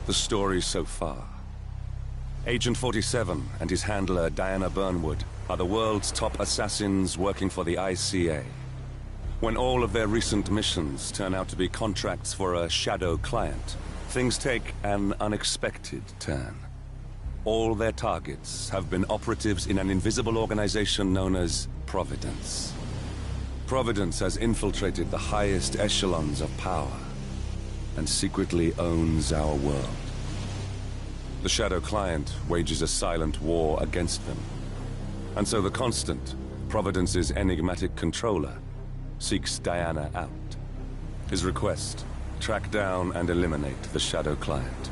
The story so far. Agent 47 and his handler Diana Burnwood are the world's top assassins working for the ICA. When all of their recent missions turn out to be contracts for a shadow client, things take an unexpected turn. All their targets have been operatives in an invisible organization known as Providence. Providence has infiltrated the highest echelons of power and secretly owns our world. The shadow client wages a silent war against them. And so the Constant, Providence's enigmatic controller, seeks Diana out. His request: track down and eliminate the shadow client.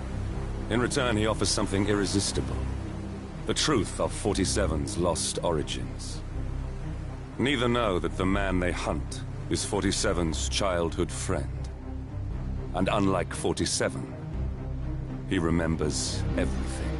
In return, he offers something irresistible: the truth of 47's lost origins. Neither know that the man they hunt is 47's childhood friend. And unlike 47, he remembers everything.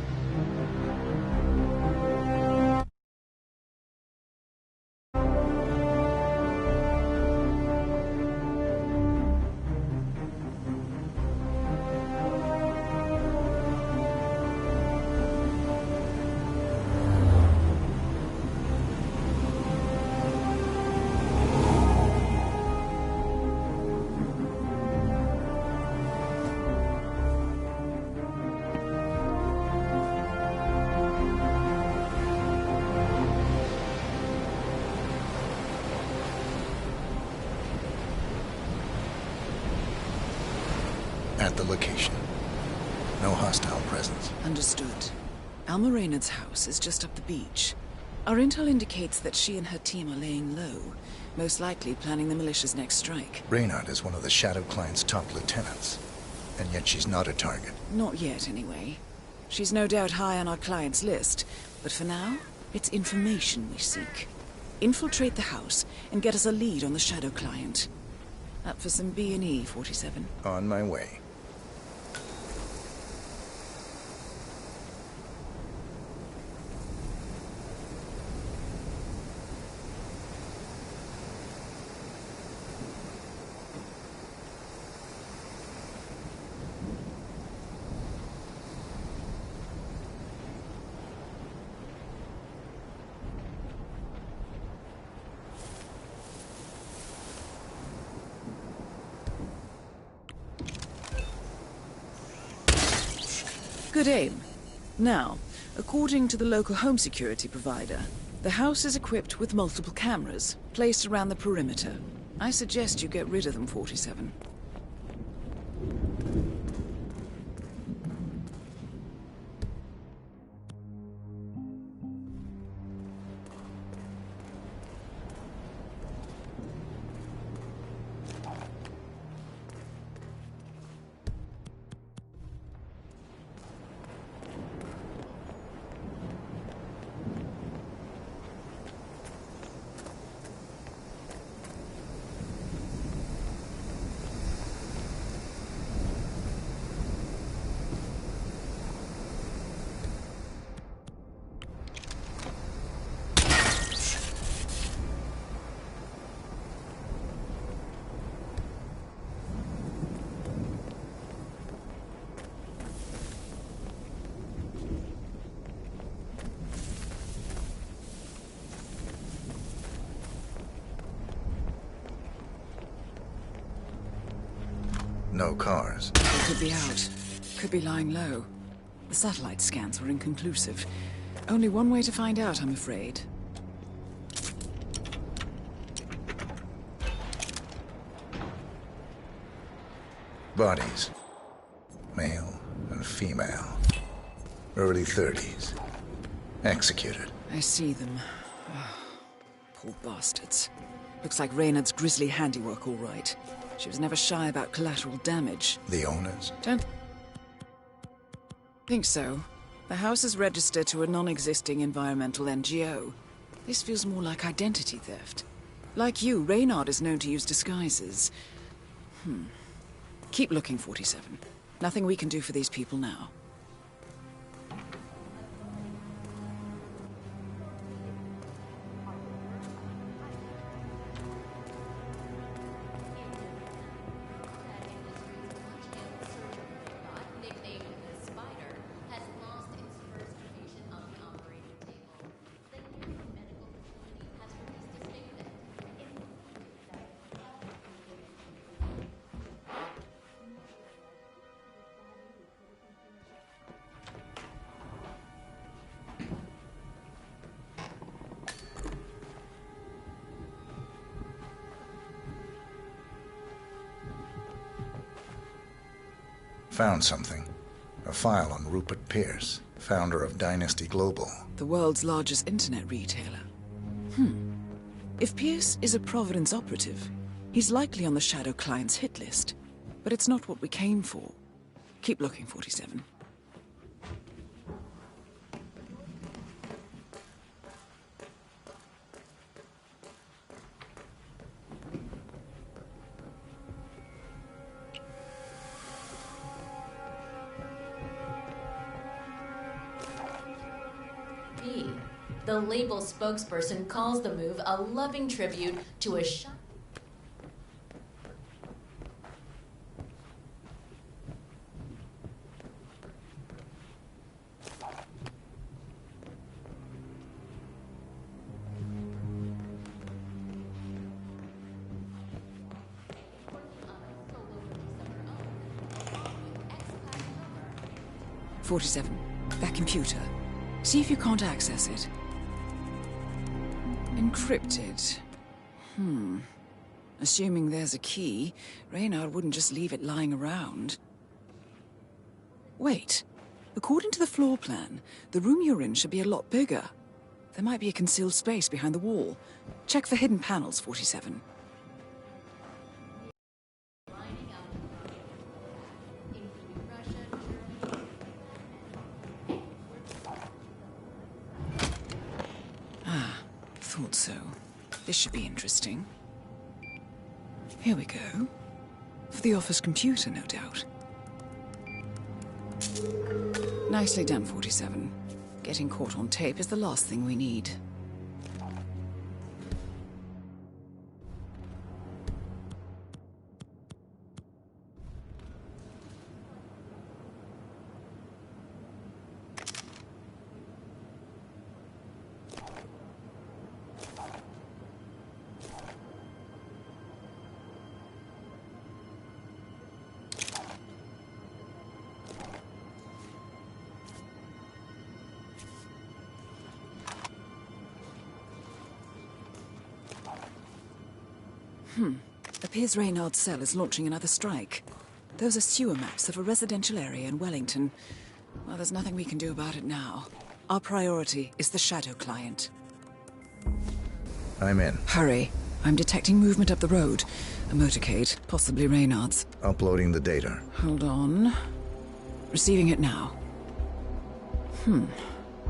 At the location. No hostile presence. Understood. Alma Reynard's house is just up the beach. Our intel indicates that she and her team are laying low, most likely planning the militia's next strike. Reynard is one of the Shadow Client's top lieutenants, and yet she's not a target. Not yet, anyway. She's no doubt high on our client's list, but for now, it's information we seek. Infiltrate the house and get us a lead on the Shadow Client. Up for some B&E, 47. On my way. Good aim. Now, according to the local home security provider, the house is equipped with multiple cameras, placed around the perimeter. I suggest you get rid of them, 47. No cars. They could be out. Could be lying low. The satellite scans were inconclusive. Only one way to find out, I'm afraid. Bodies. Male and female. Early 30s. Executed. I see them. Ah, poor bastards. Looks like Reynard's grisly handiwork, all right. She was never shy about collateral damage. The owners? Don't think so. The house is registered to a non-existing environmental NGO. This feels more like identity theft. Like you, Reynard is known to use disguises. Keep looking, 47. Nothing we can do for these people now. Found something. A file on Rupert Pierce, founder of Dynasty Global. The world's largest internet retailer. If Pierce is a Providence operative, he's likely on the Shadow Client's hit list. But it's not what we came for. Keep looking, 47. The label spokesperson calls the move a loving tribute to a shot. "47. That computer. See if you can't access it. Encrypted. Assuming there's a key, Reynard wouldn't just leave it lying around. Wait. According to the floor plan, the room you're in should be a lot bigger. There might be a concealed space behind the wall. Check for hidden panels, 47. Thought so. This should be interesting. Here we go. For the office computer, no doubt. Nicely done, 47. Getting caught on tape is the last thing we need. Appears Reynard's cell is launching another strike. Those are sewer maps of a residential area in Wellington. Well, there's nothing we can do about it now. Our priority is the Shadow Client. I'm in. Hurry. I'm detecting movement up the road. A motorcade, possibly Reynard's. Uploading the data. Hold on. Receiving it now.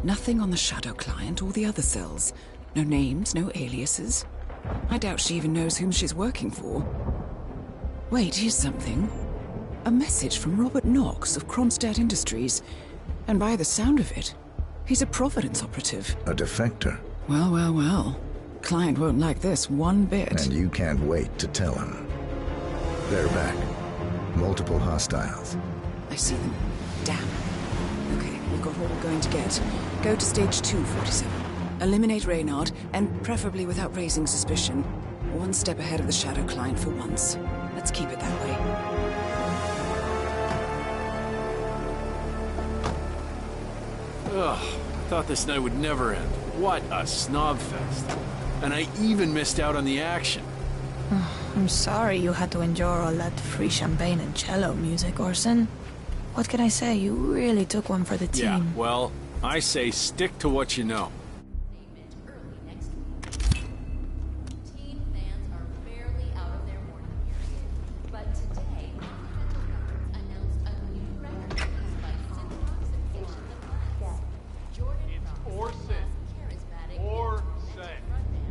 Nothing on the Shadow Client or the other cells. No names, no aliases. I doubt she even knows whom she's working for. Wait, here's something. A message from Robert Knox of Kronstadt Industries. And by the sound of it, he's a Providence operative. A defector. Well, well, well. Client won't like this one bit. And you can't wait to tell him. They're back. Multiple hostiles. I see them. Damn. Okay, we've got what we're going to get. Go to stage 2, 47. Eliminate Reynard, and preferably without raising suspicion. One step ahead of the Shadow Client for once. Let's keep it that way. Ugh, I thought this night would never end. What a snob fest. And I even missed out on the action. I'm sorry you had to endure all that free champagne and cello music, Orson. What can I say? You really took one for the team. Yeah, well, I say stick to what you know. Early next week. Team fans are barely out of their mourning period, but today, Continental Records announced a new record released by synth-rock sensation The Plants. Jordan Ross, Orson. charismatic Orson. frontman.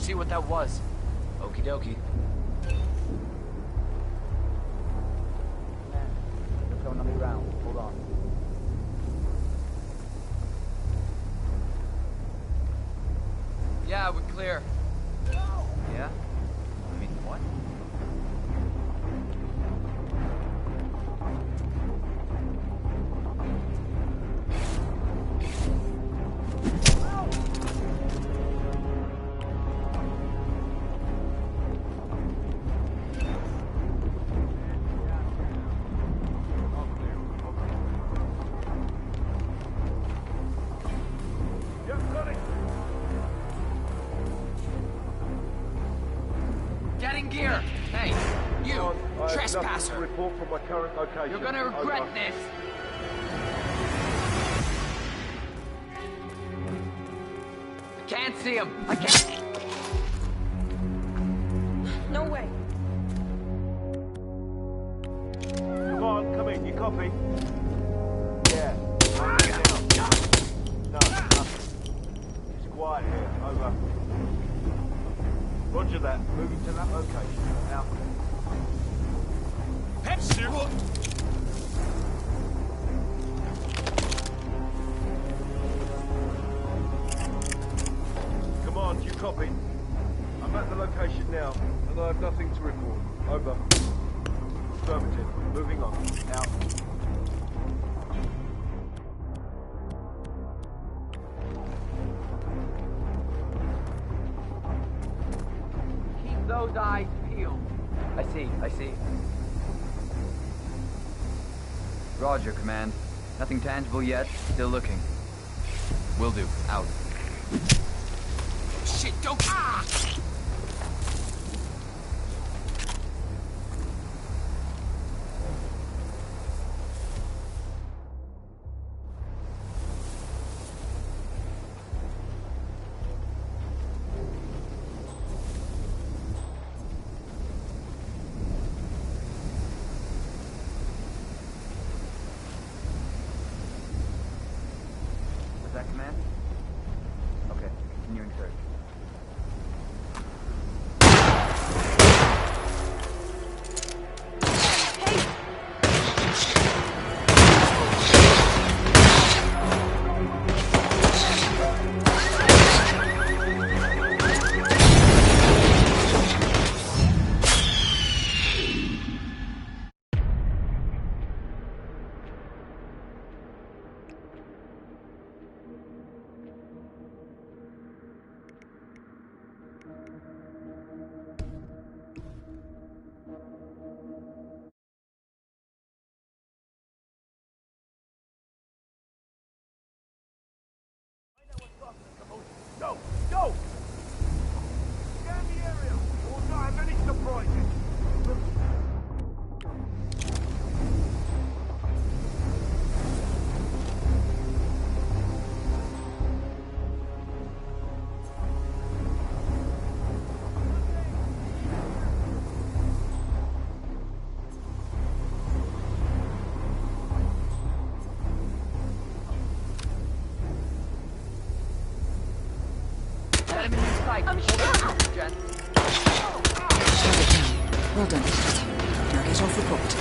see what that was. Okie dokie. Just going on me round. Hold on. Yeah, we're clear. Yeah? I mean, what? Getting gear! Hey, you! Trespasser! Report from my current location. You're gonna regret this! I can't see him! I can't... No way. Come on, come in. You copy? Yeah. No, nothing. It's quiet here. Over. Roger that. Moving to that location. Out. Come on, you copy? I'm at the location now, and I have nothing to report. Over. Affirmative. Moving on. Out. Keep those eyes peeled. I see. Roger, Command. Nothing tangible yet. Still looking. Will do. Out. Shit, don't... Ah! Was that Command? Okay, continuing search. Go! Go! Scan the area. Or not have any surprises. Enemy in sight. Jen. Target down. Well done. Now get off the property.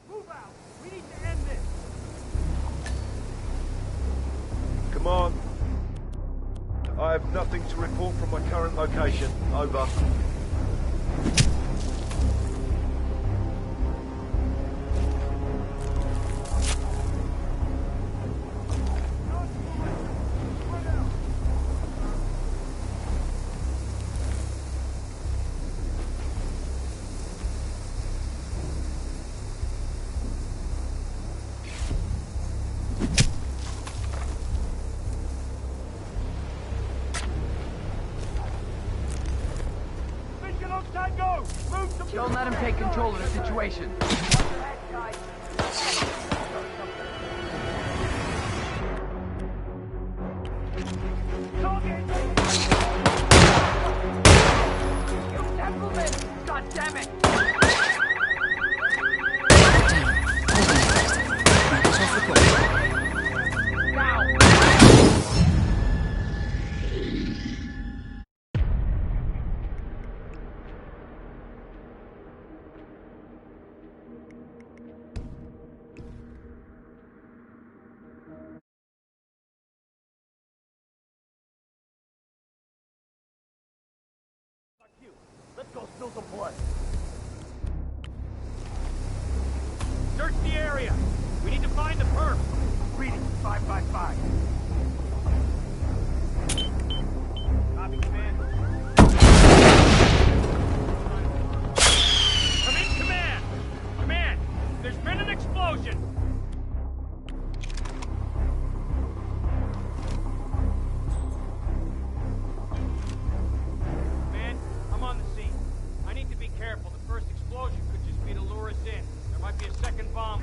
Move out. We need to end this. Come on. I have nothing to report from my current location. Over. Don't let him take control of the situation. You gentlemen! God damn it! Let's go spill some blood. Search the area. We need to find the perp. Reading 555. Copy, command. Come in, command. Command, there's been an explosion. Command, I'm on the scene. I need to be careful. The first explosion could just be to lure us in. There might be a second bomb.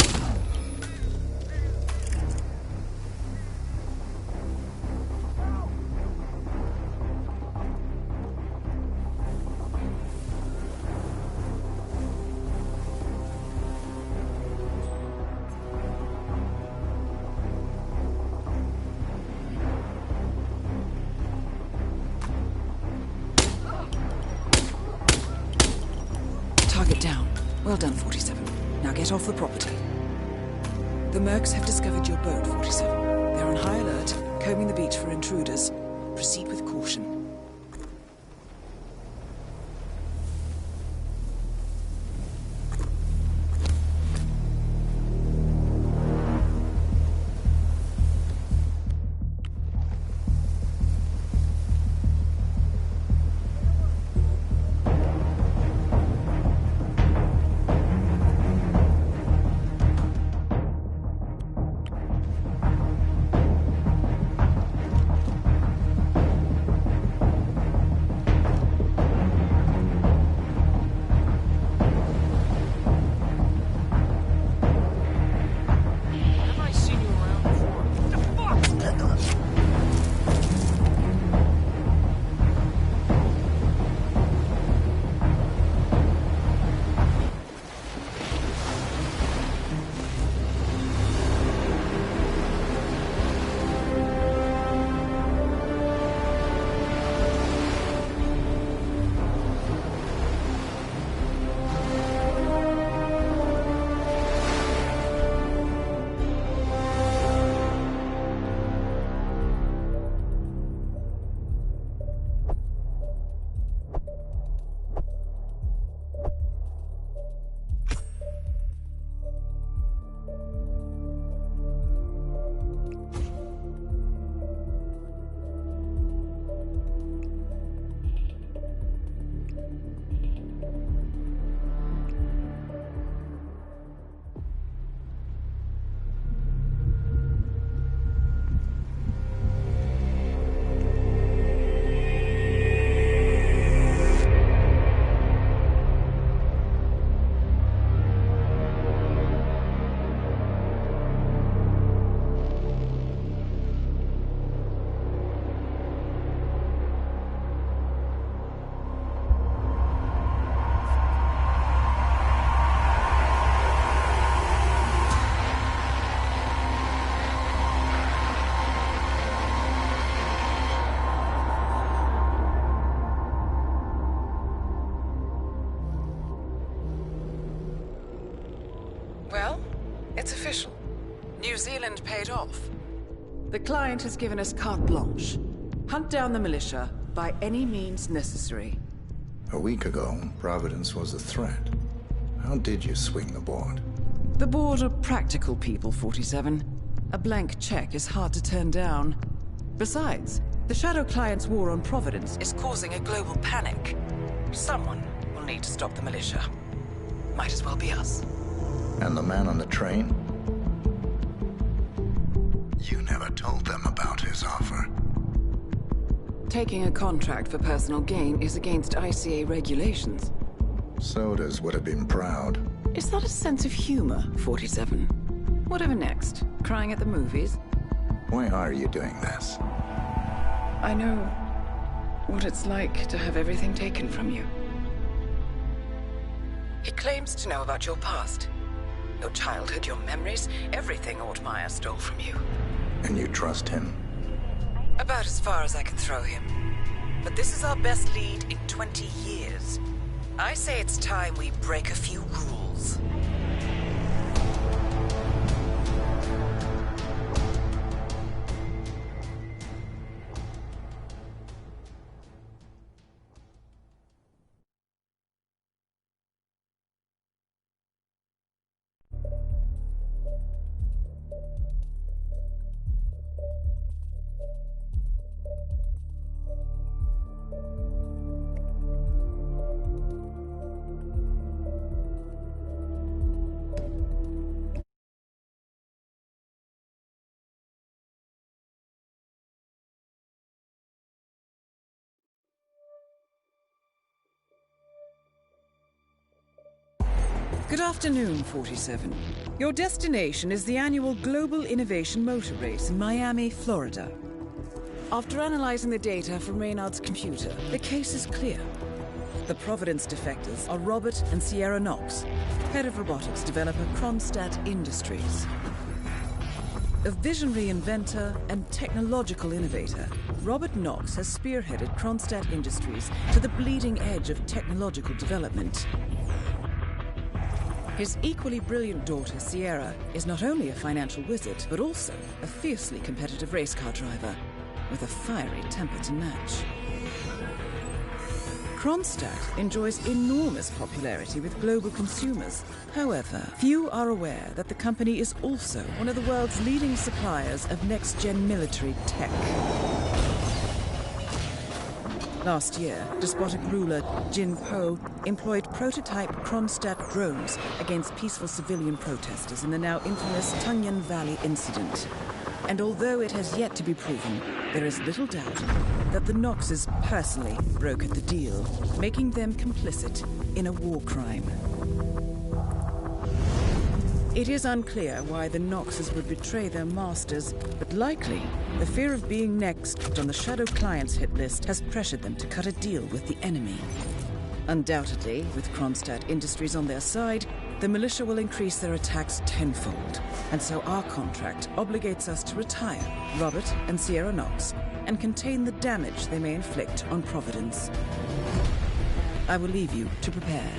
Target down. Well done, 47. Now get off the property. The mercs have discovered your boat, 47. They're on high alert, combing the beach for intruders. Proceed with caution. Well, it's official. New Zealand paid off. The client has given us carte blanche. Hunt down the militia by any means necessary. A week ago, Providence was a threat. How did you swing the board? The board are practical people, 47. A blank check is hard to turn down. Besides, the Shadow Client's war on Providence is causing a global panic. Someone will need to stop the militia. Might as well be us. And the man on the train? You never told them about his offer. Taking a contract for personal gain is against ICA regulations. Sodas would have been proud. Is that a sense of humor, 47? Whatever next? Crying at the movies? Why are you doing this? I know what it's like to have everything taken from you. He claims to know about your past. Your childhood, your memories, everything Ortmeyer stole from you. And you trust him? About as far as I can throw him. But this is our best lead in 20 years. I say it's time we break a few rules. Good afternoon, 47. Your destination is the annual Global Innovation Motor Race in Miami, Florida. After analyzing the data from Reynard's computer, the case is clear. The Providence defectors are Robert and Sierra Knox, head of robotics developer Kronstadt Industries. A visionary inventor and technological innovator, Robert Knox has spearheaded Kronstadt Industries to the bleeding edge of technological development. His equally brilliant daughter, Sierra, is not only a financial wizard, but also a fiercely competitive race car driver, with a fiery temper to match. Kronstadt enjoys enormous popularity with global consumers. However, few are aware that the company is also one of the world's leading suppliers of next-gen military tech. Last year, despotic ruler Jin Po employed prototype Kronstadt drones against peaceful civilian protesters in the now infamous Tungan Valley incident. And although it has yet to be proven, there is little doubt that the Knoxes personally brokered the deal, making them complicit in a war crime. It is unclear why the Knoxes would betray their masters, but likely the fear of being next on the Shadow Clients hit list has pressured them to cut a deal with the enemy. Undoubtedly, with Kronstadt Industries on their side, the militia will increase their attacks tenfold, and so our contract obligates us to retire Robert and Sierra Knox and contain the damage they may inflict on Providence. I will leave you to prepare.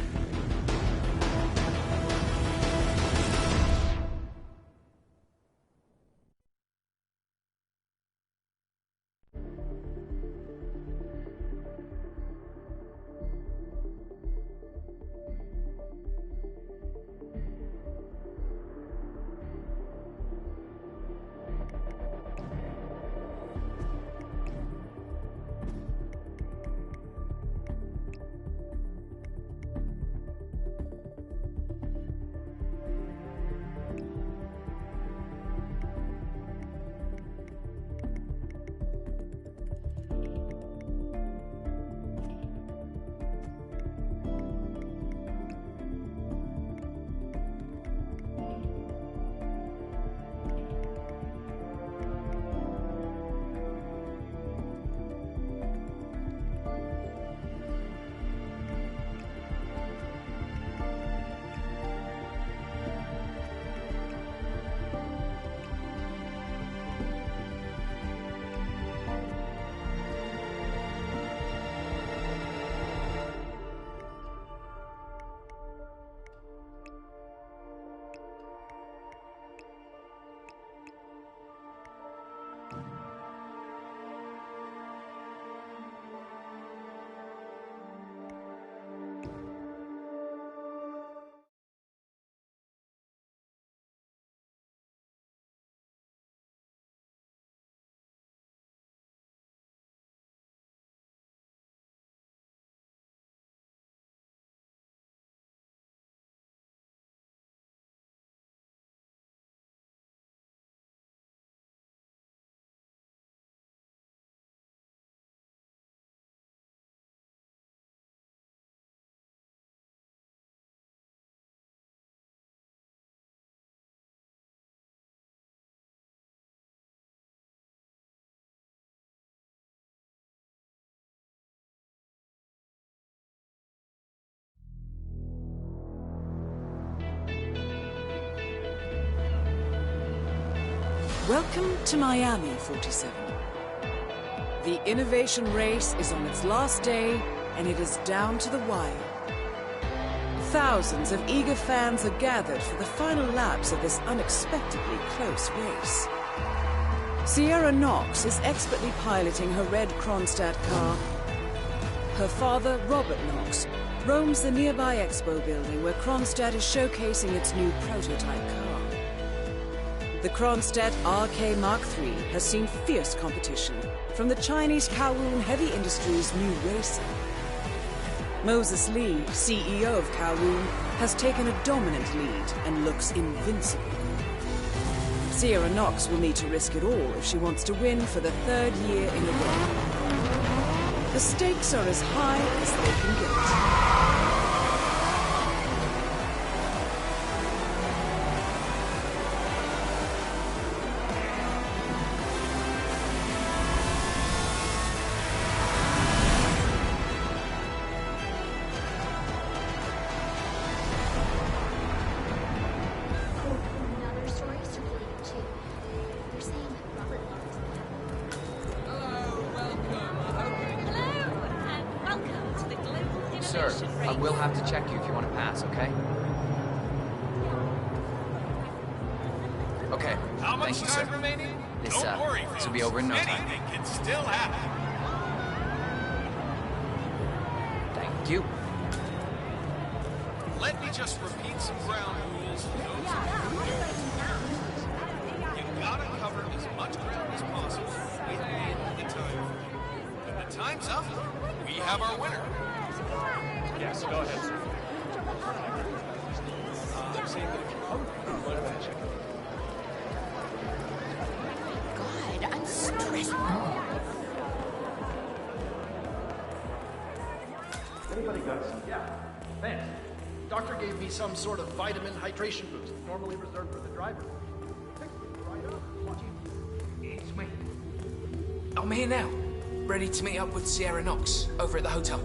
Welcome to Miami, 47. The innovation race is on its last day, and it is down to the wire. Thousands of eager fans are gathered for the final laps of this unexpectedly close race. Sierra Knox is expertly piloting her red Kronstadt car. Her father, Robert Knox, roams the nearby expo building where Kronstadt is showcasing its new prototype car. The Kronstadt RK Mark III has seen fierce competition from the Chinese Kowloon Heavy Industries' new racer. Moses Lee, CEO of Kowloon, has taken a dominant lead and looks invincible. Sierra Knox will need to risk it all if she wants to win for the third year in a row. The stakes are as high as they can get. Another story circulating too. They're saying that Robert Knox. Hello, and welcome to the Global Innovation Sir, I Race. will have to check you if you want to pass, okay? Okay. How much Thank you, time sir. remaining? This, Don't worry, this folks. will be over in no time. Anything can still happen. Thank you. Let me just repeat some ground rules for those of you. You gotta cover as much ground as possible within the time frame. When the time's up, we have our winner. Yes, go ahead, sir. I'm saying that if you're hungry, you might want to check it. God, I'm stressed. Anybody got some? Yeah. Thanks. Doctor gave me some sort of vitamin hydration boost, normally reserved for the driver. Right up. It's me. I'm here now, ready to meet up with Sierra Knox over at the hotel.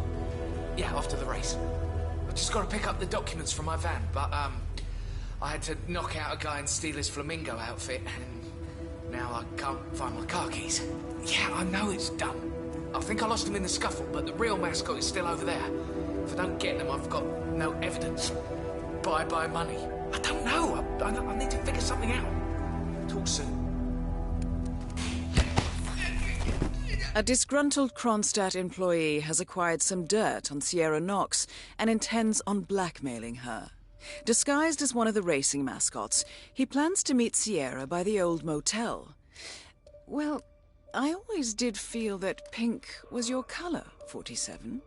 Yeah, after the race. I've just got to pick up the documents from my van, but I had to knock out a guy and steal his flamingo outfit, and now I can't find my car keys. Yeah, I know it's dumb. I think I lost them in the scuffle, but the real mascot is still over there. If I don't get them, I've got no evidence. Bye-bye money. I don't know. I need to figure something out. Talk soon. A disgruntled Kronstadt employee has acquired some dirt on Sierra Knox and intends on blackmailing her. Disguised as one of the racing mascots, he plans to meet Sierra by the old motel. Well, I always did feel that pink was your color, 47.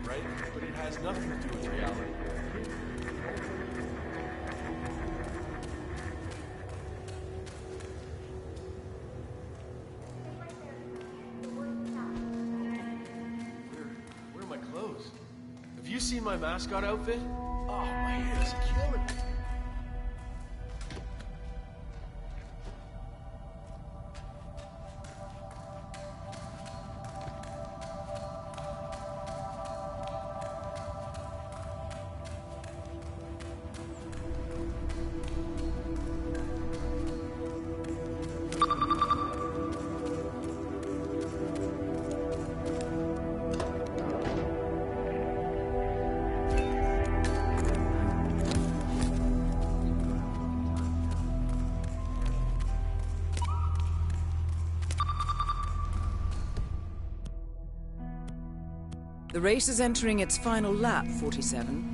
Right? But it has nothing to do with reality. Where are my clothes? Have you seen my mascot outfit? Oh, my hair is killing me. The race is entering its final lap, 47.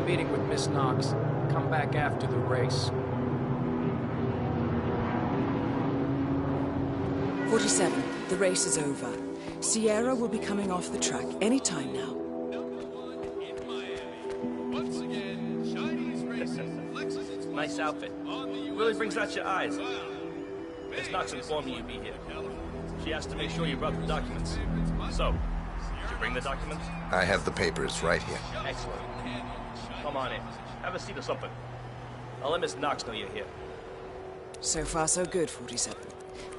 Meeting with Miss Knox. Come back after the race. 47. The race is over. Sierra will be coming off the track any time now. Nice outfit. Really brings out your eyes. Miss Knox informed me you'd be here. She asked to make sure you brought the documents. So, did you bring the documents? I have the papers right here. Excellent. Come on in. Have a seat or something. I'll let Miss Knox know you're here. So far, so good, 47.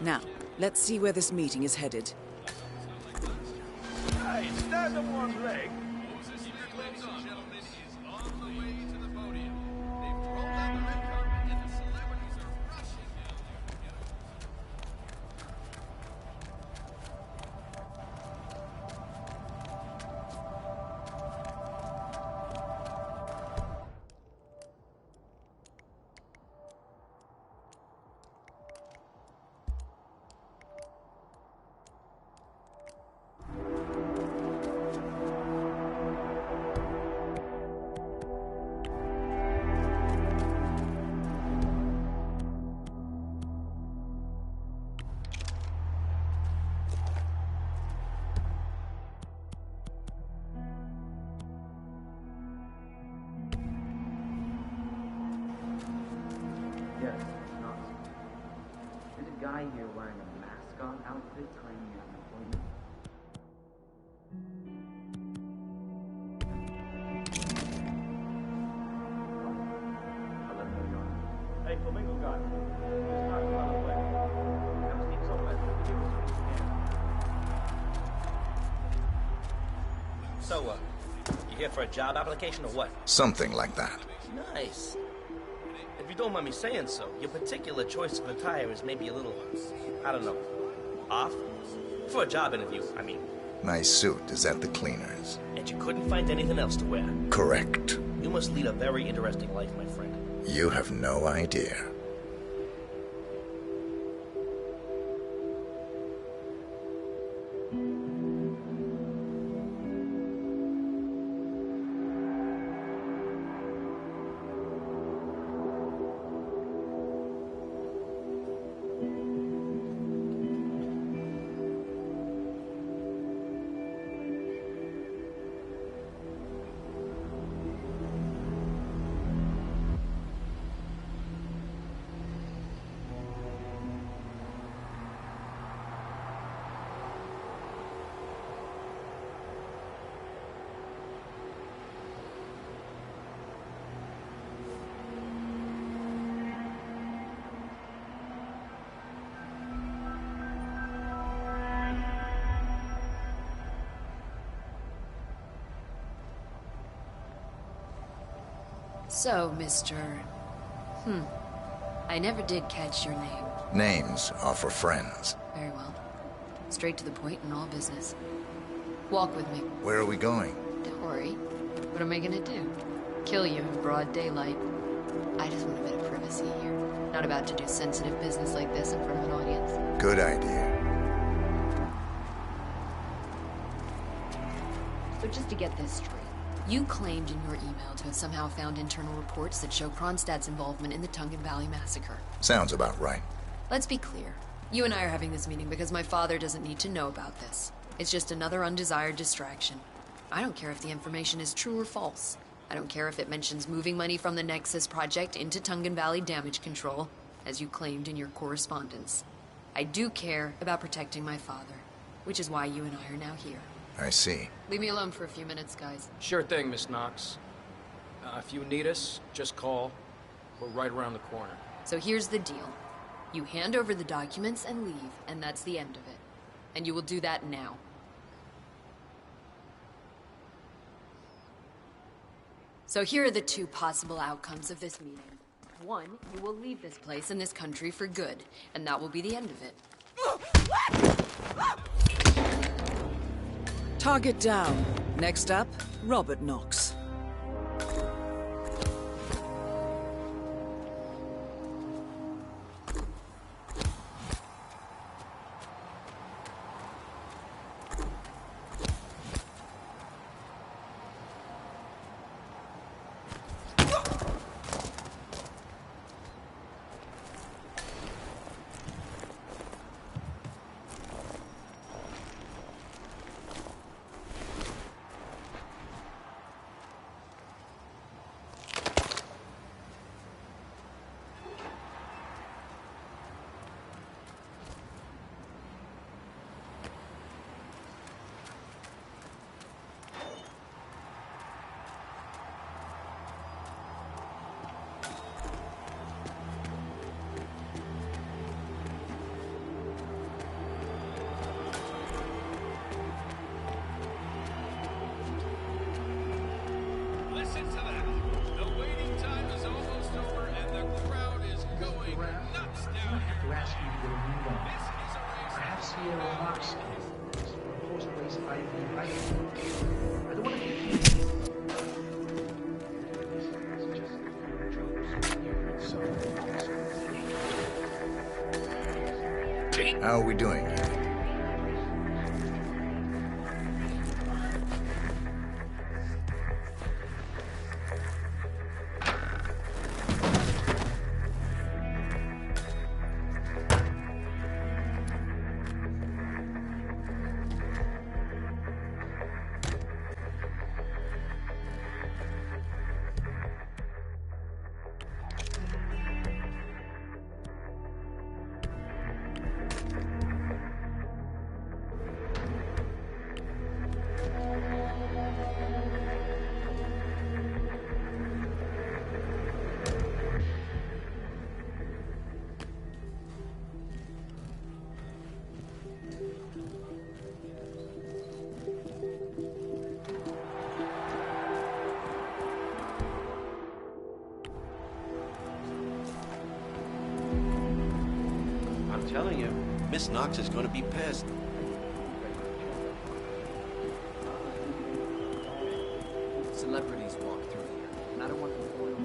Now, let's see where this meeting is headed. Hey, stand on one leg. Yes, Knox. There's a guy here wearing a mascot outfit claiming an appointment. I'll let him know you're on. Hey, Flamingo guy. Miss Knox is on the way. Have a seat somewhere. So, you here for a job application or what? Something like that. Nice. If you don't mind me saying so, your particular choice of attire is maybe a little, I don't know, off? For a job interview, I mean. My suit is at the cleaners. And you couldn't find anything else to wear? Correct. You must lead a very interesting life, my friend. You have no idea. So, Mr. I never did catch your name. Names are for friends. Very well. Straight to the point in all business. Walk with me. Where are we going? Don't worry. What am I gonna do? Kill you in broad daylight. I just want a bit of privacy here. Not about to do sensitive business like this in front of an audience. Good idea. So just to get this straight, you claimed in your email to have somehow found internal reports that show Kronstadt's involvement in the Tungan Valley massacre. Sounds about right. Let's be clear. You and I are having this meeting because my father doesn't need to know about this. It's just another undesired distraction. I don't care if the information is true or false. I don't care if it mentions moving money from the Nexus project into Tungan Valley damage control, as you claimed in your correspondence. I do care about protecting my father, which is why you and I are now here. I see. Leave me alone for a few minutes, guys. Sure thing, Miss Knox. If you need us, just call. We're right around the corner. So here's the deal. You hand over the documents and leave, and that's the end of it. And you will do that now. So here are the two possible outcomes of this meeting. One, you will leave this place and this country for good, and that will be the end of it. Target down. Next up, Robert Knox. Listen to that. The waiting time is almost over and the crowd is going nuts down I have to ask you to get a move on. This is a race. Perhaps Sierra Knox is for a horse race I've been riding. I don't want to get How are we doing? I'm telling you, Miss Knox is going to be pissed. Celebrities walk through here, and I don't want them foiled.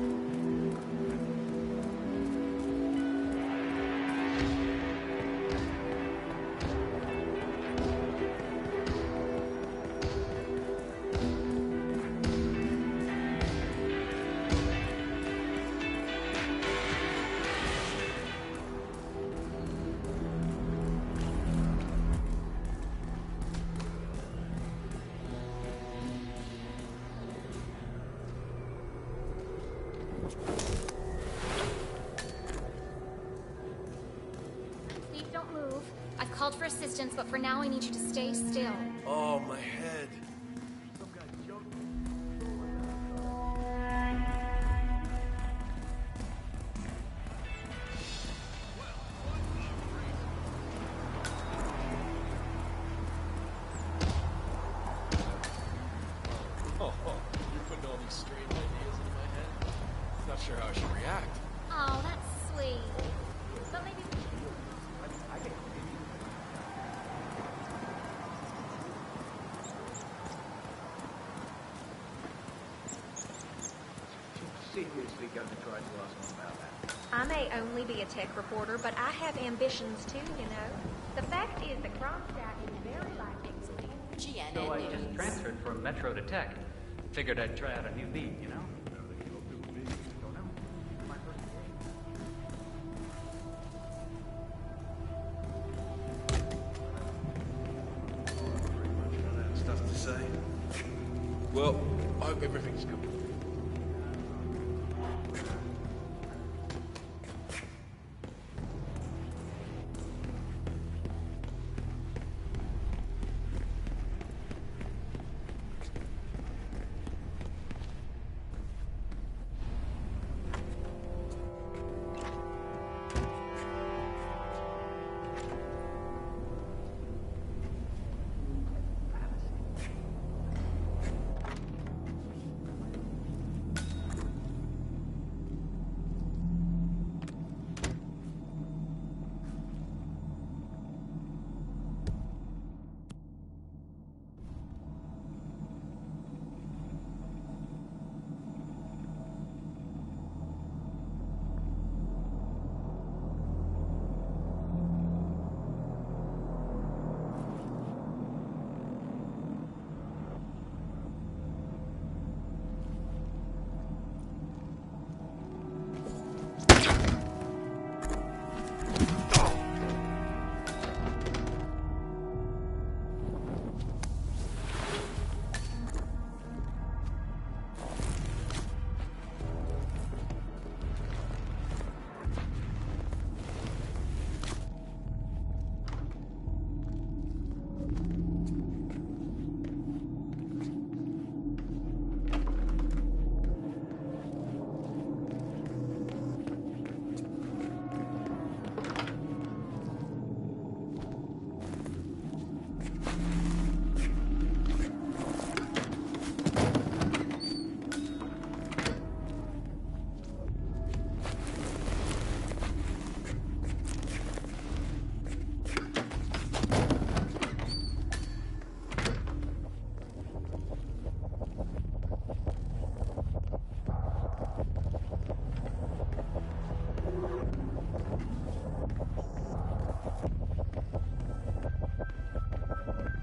Please don't move. I've called for assistance, but for now I need you to stay still. Oh, my head. Oh, you're putting all these strange ideas into my head. Not sure how I should react. Oh, that's sweet. But maybe seriously going to try to ask me about that. I may only be a tech reporter, but I have ambitions too, you know. The fact is that Kronstadt is very likely to be. So I just transferred from Metro to Tech. Figured I'd try out a new beat, you know? Stuff to say. Well, I hope everything's good.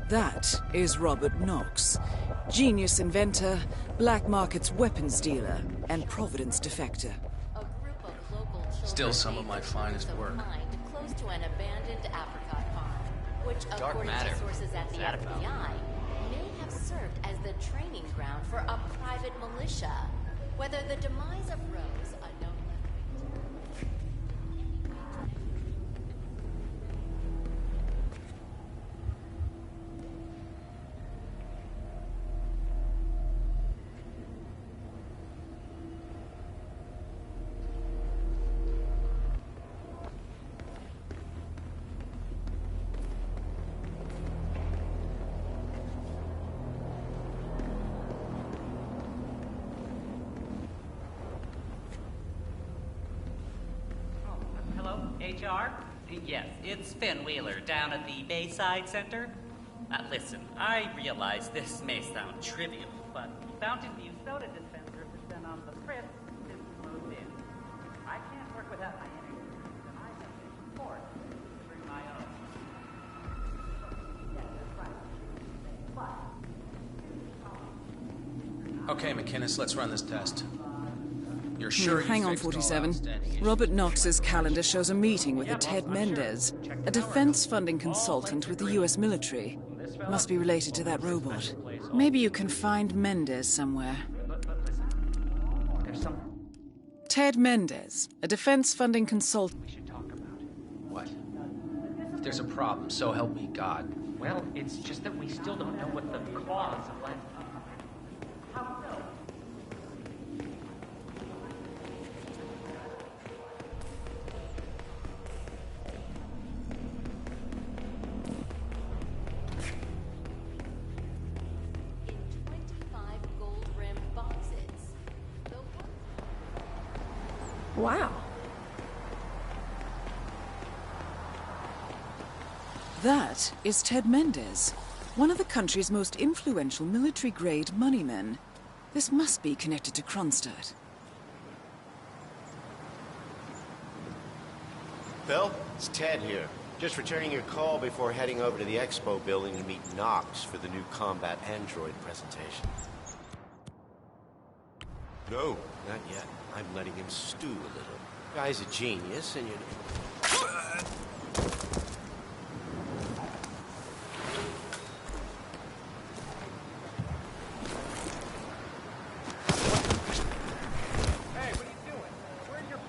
That is Robert Knox. Genius inventor, black markets weapons dealer, and Providence defector. Still some of my finest work. Close to an abandoned apricot farm, which, according matter. to sources at the What's that about? FBI, may have served as the training ground for a private militia. Whether the demise of Rose, a known Hello, HR? Yes, it's Finn Wheeler down at the Bayside Center. Listen, I realize this may sound trivial, but Fountain View soda dispenser has been on the fritz since we moved in. I can't work without my energy, and I have been forced to bring my own. Yes, that's right. Okay, McInnes, let's run this test. You're sure you Hang on, fixed all 47. outstanding issues? Robert Knox's calendar shows a meeting with a Ted Mendez, a defense funding consultant with the U.S. military. Must be related to that robot. Maybe you can find Mendez somewhere. Ted Mendez, a defense funding consultant. What? If there's a problem, so help me God. Well, it's just that we still don't know what the cause of life. How so? Wow. That is Ted Mendez, one of the country's most influential military-grade moneymen. This must be connected to Kronstadt. Phil, it's Ted here. Just returning your call before heading over to the expo building to meet Knox for the new combat android presentation. No, not yet. I'm letting him stew a little. Guy's a genius, and you know... Hey, what are you doing? Where's your...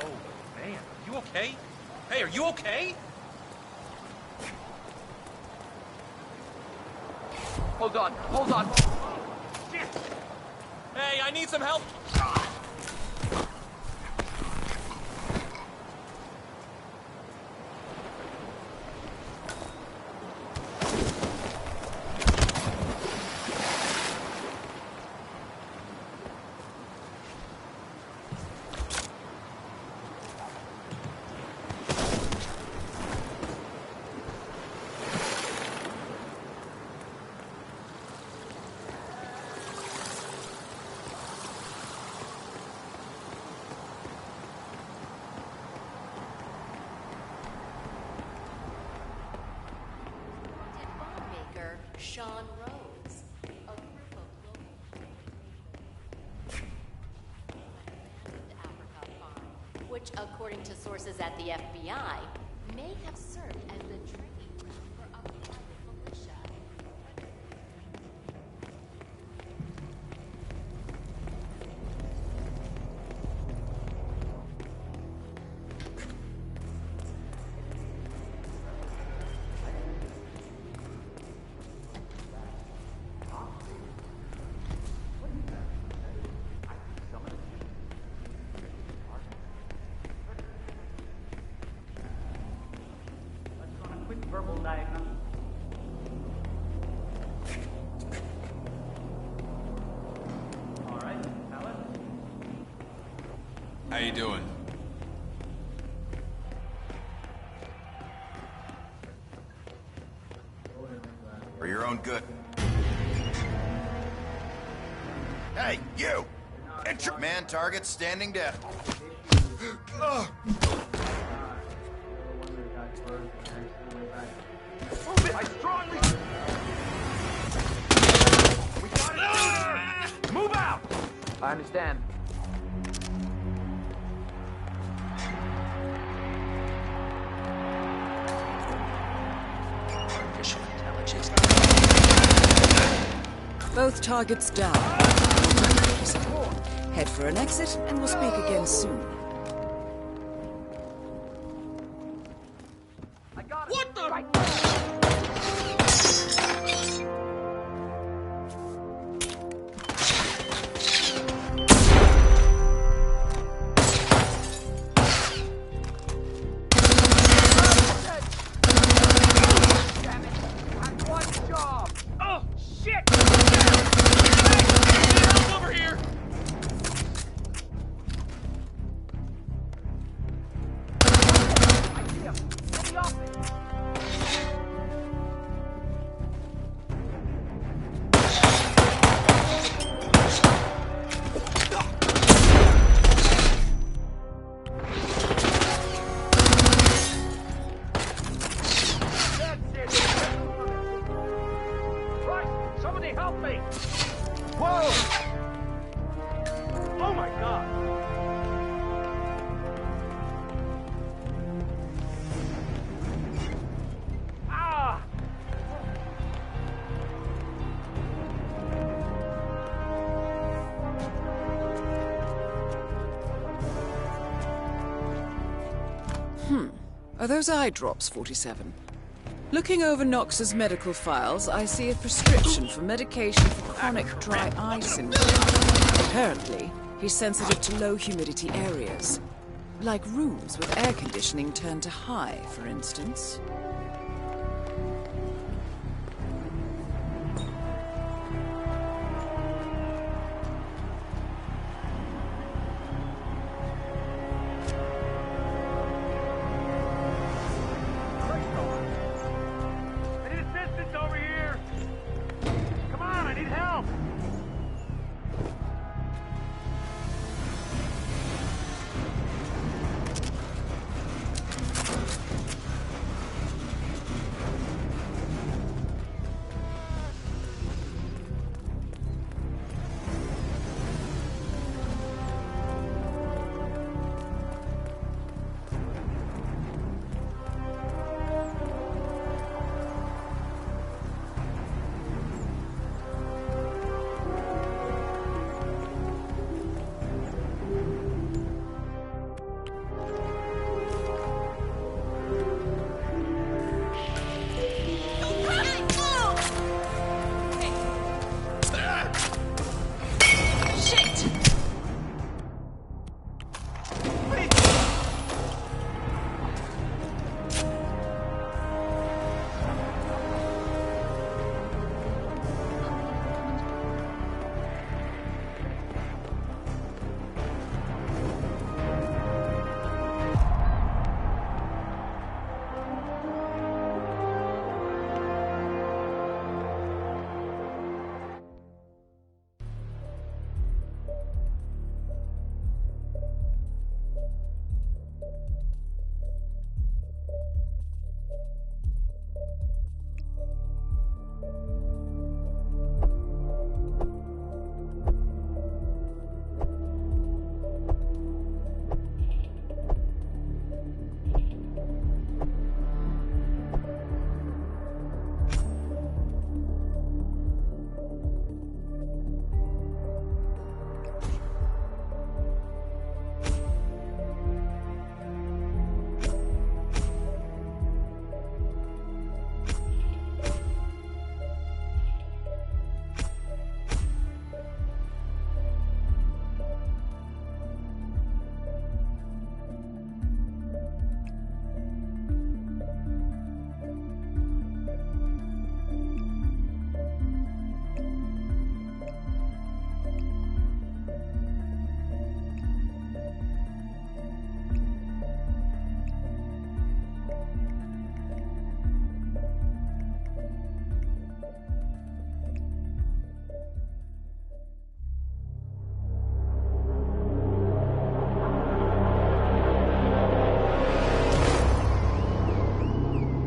Oh, man. Are you okay? Hey, are you okay? Hold on, hold on. Shit! Hey, I need some help! Sean Rhodes, a group of local apricot farm, which, according to sources at the FBI, may have served as the training ground for a private militia. Verbal diagnosis. All right, Alice. How you doing? For your own good. Hey, you! Enter man target standing dead. I strongly... I understand. Artificial intelligence. Both targets down. Head for an exit, and we'll speak again soon. What the? Are those eye drops, 47? Looking over Knox's medical files, I see a prescription for medication for chronic dry eye syndrome. Apparently, he's sensitive to low humidity areas. Like rooms with air conditioning turned to high, for instance.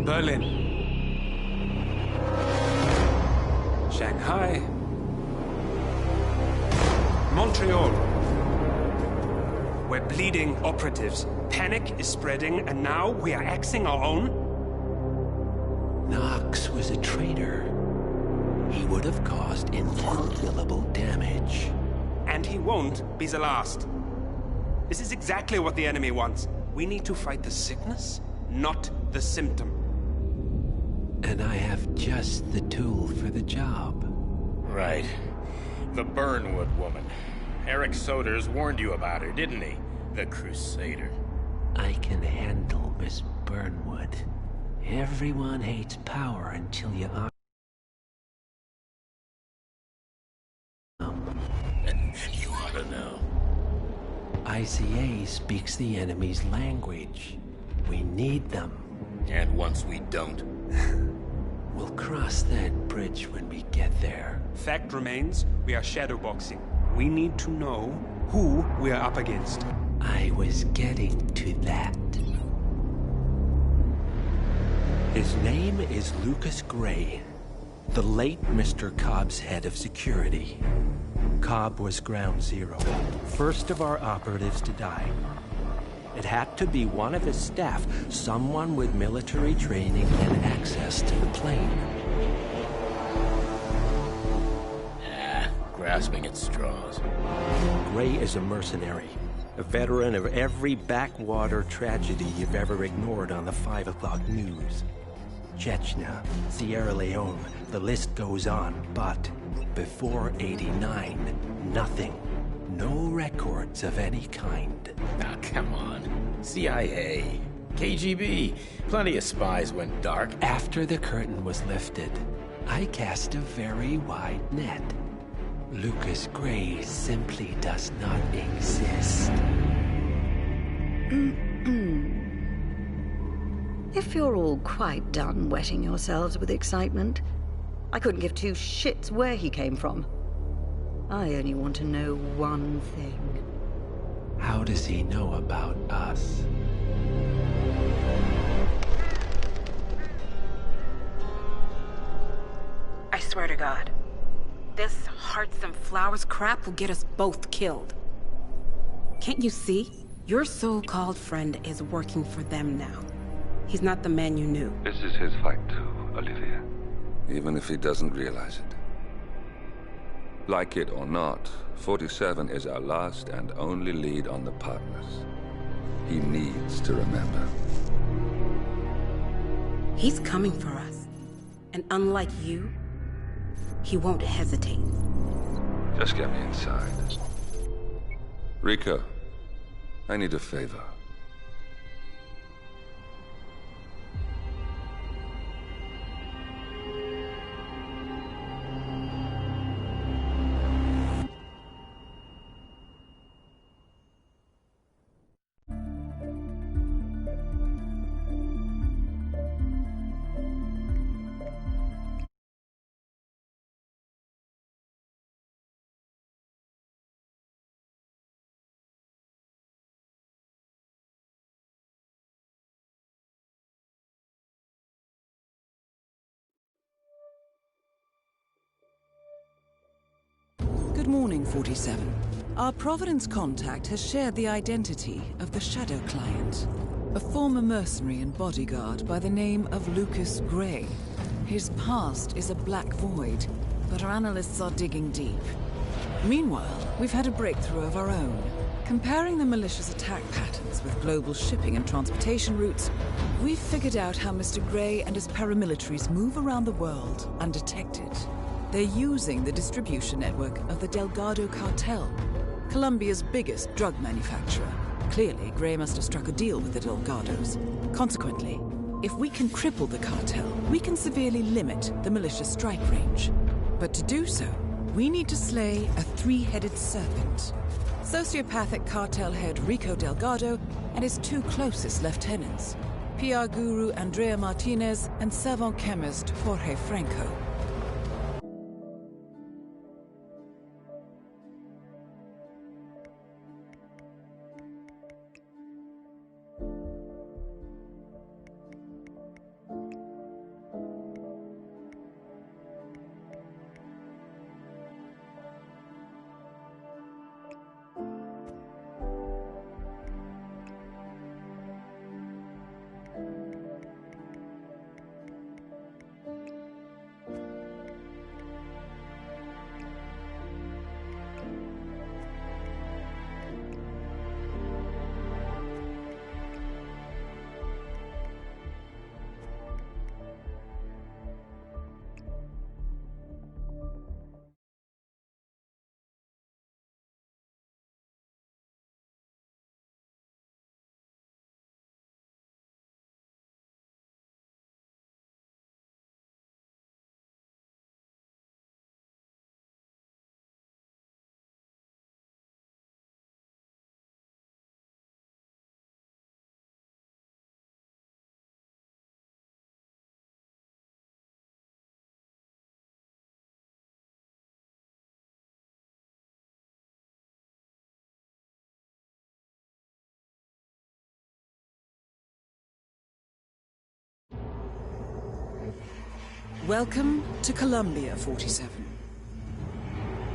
Berlin, Shanghai, Monte Montreal. We're bleeding operatives. Panic is spreading, and now we are axing our own? Knox was a traitor. He would have caused incalculable damage. And he won't be the last. This is exactly what the enemy wants. We need to fight the sickness, not the symptom. And I have just the tool for the job. Right. The Burnwood woman. Eric Soders warned you about her, didn't he? The Crusader. I can handle Miss Burnwood. Everyone hates power until you are. You ought to know. ICA speaks the enemy's language. We need them. And once we don't? We'll cross that bridge when we get there. Fact remains, we are shadowboxing. We need to know who we are up against. I was getting to that. His name is Lucas Gray, the late Mr. Cobb's head of security. Cobb was ground zero, first of our operatives to die. It had to be one of his staff, someone with military training and access to the plane. Grasping at straws. Gray is a mercenary, a veteran of every backwater tragedy you've ever ignored on the 5 o'clock news. Chechnya, Sierra Leone, the list goes on, but before '89, nothing. No records of any kind. Ah, come on. CIA, KGB, plenty of spies went dark. After the curtain was lifted, I cast a very wide net. Lucas Gray simply does not exist. If you're all quite done wetting yourselves with excitement, I couldn't give two shits where he came from. I only want to know one thing. How does he know about us? I swear to God, this hearts and flowers crap will get us both killed. Can't you see? Your so-called friend is working for them now. He's not the man you knew. This is his fight too, Olivia. Even if he doesn't realize it. Like it or not, 47 is our last and only lead on the partners. He needs to remember. He's coming for us. And unlike you, he won't hesitate. Just get me inside. Rico, I need a favor. Good morning, 47. Our Providence contact has shared the identity of the Shadow Client, a former mercenary and bodyguard by the name of Lucas Gray. His past is a black void, but our analysts are digging deep. Meanwhile, we've had a breakthrough of our own. Comparing the militia's attack patterns with global shipping and transportation routes, we've figured out how Mr. Gray and his paramilitaries move around the world undetected. They're using the distribution network of the Delgado cartel, Colombia's biggest drug manufacturer. Clearly, Gray must have struck a deal with the Delgados. Consequently, if we can cripple the cartel, we can severely limit the militia's strike range. But to do so, we need to slay a three-headed serpent. Sociopathic cartel head Rico Delgado and his two closest lieutenants, PR guru Andrea Martinez and savant chemist Jorge Franco. Welcome to Columbia, 47.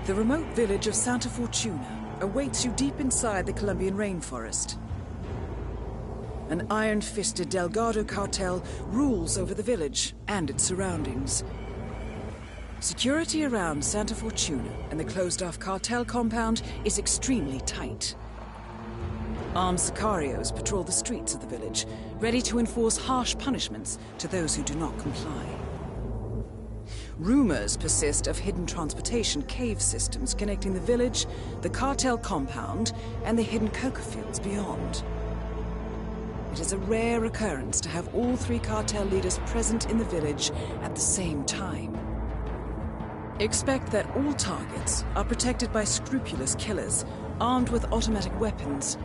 The remote village of Santa Fortuna awaits you deep inside the Colombian rainforest. An iron-fisted Delgado cartel rules over the village and its surroundings. Security around Santa Fortuna and the closed-off cartel compound is extremely tight. Armed sicarios patrol the streets of the village, ready to enforce harsh punishments to those who do not comply. Rumors persist of hidden transportation cave systems connecting the village, the cartel compound, and the hidden coca fields beyond. It is a rare occurrence to have all three cartel leaders present in the village at the same time. Expect that all targets are protected by scrupulous killers, armed with automatic weapons.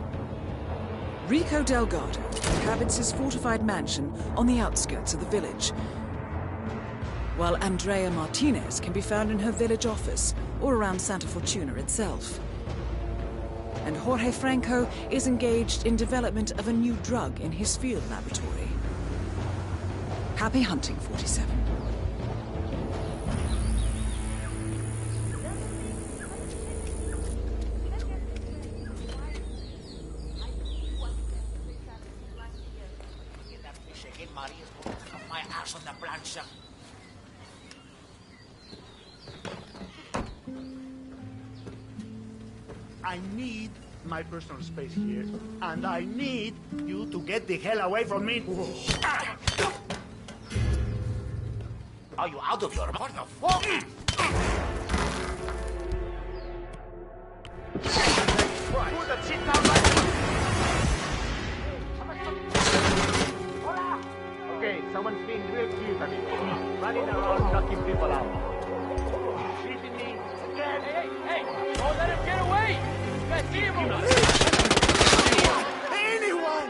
Rico Delgado inhabits his fortified mansion on the outskirts of the village, while Andrea Martinez can be found in her village office or around Santa Fortuna itself. And Jorge Franco is engaged in development of a new drug in his field laboratory. Happy hunting, 47. My ass on the plancha. I need my personal space here, and I need you to get the hell away from me. Are you out of your... What the fuck? Put that shit down right now. Okay, someone's being real cute, amigo. Running around knocking people out. Treating me again. Hey! Don't let him get away! You guys see him over there? Anyone!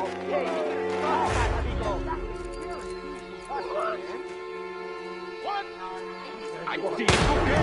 Okay, amigo. What? I did okay.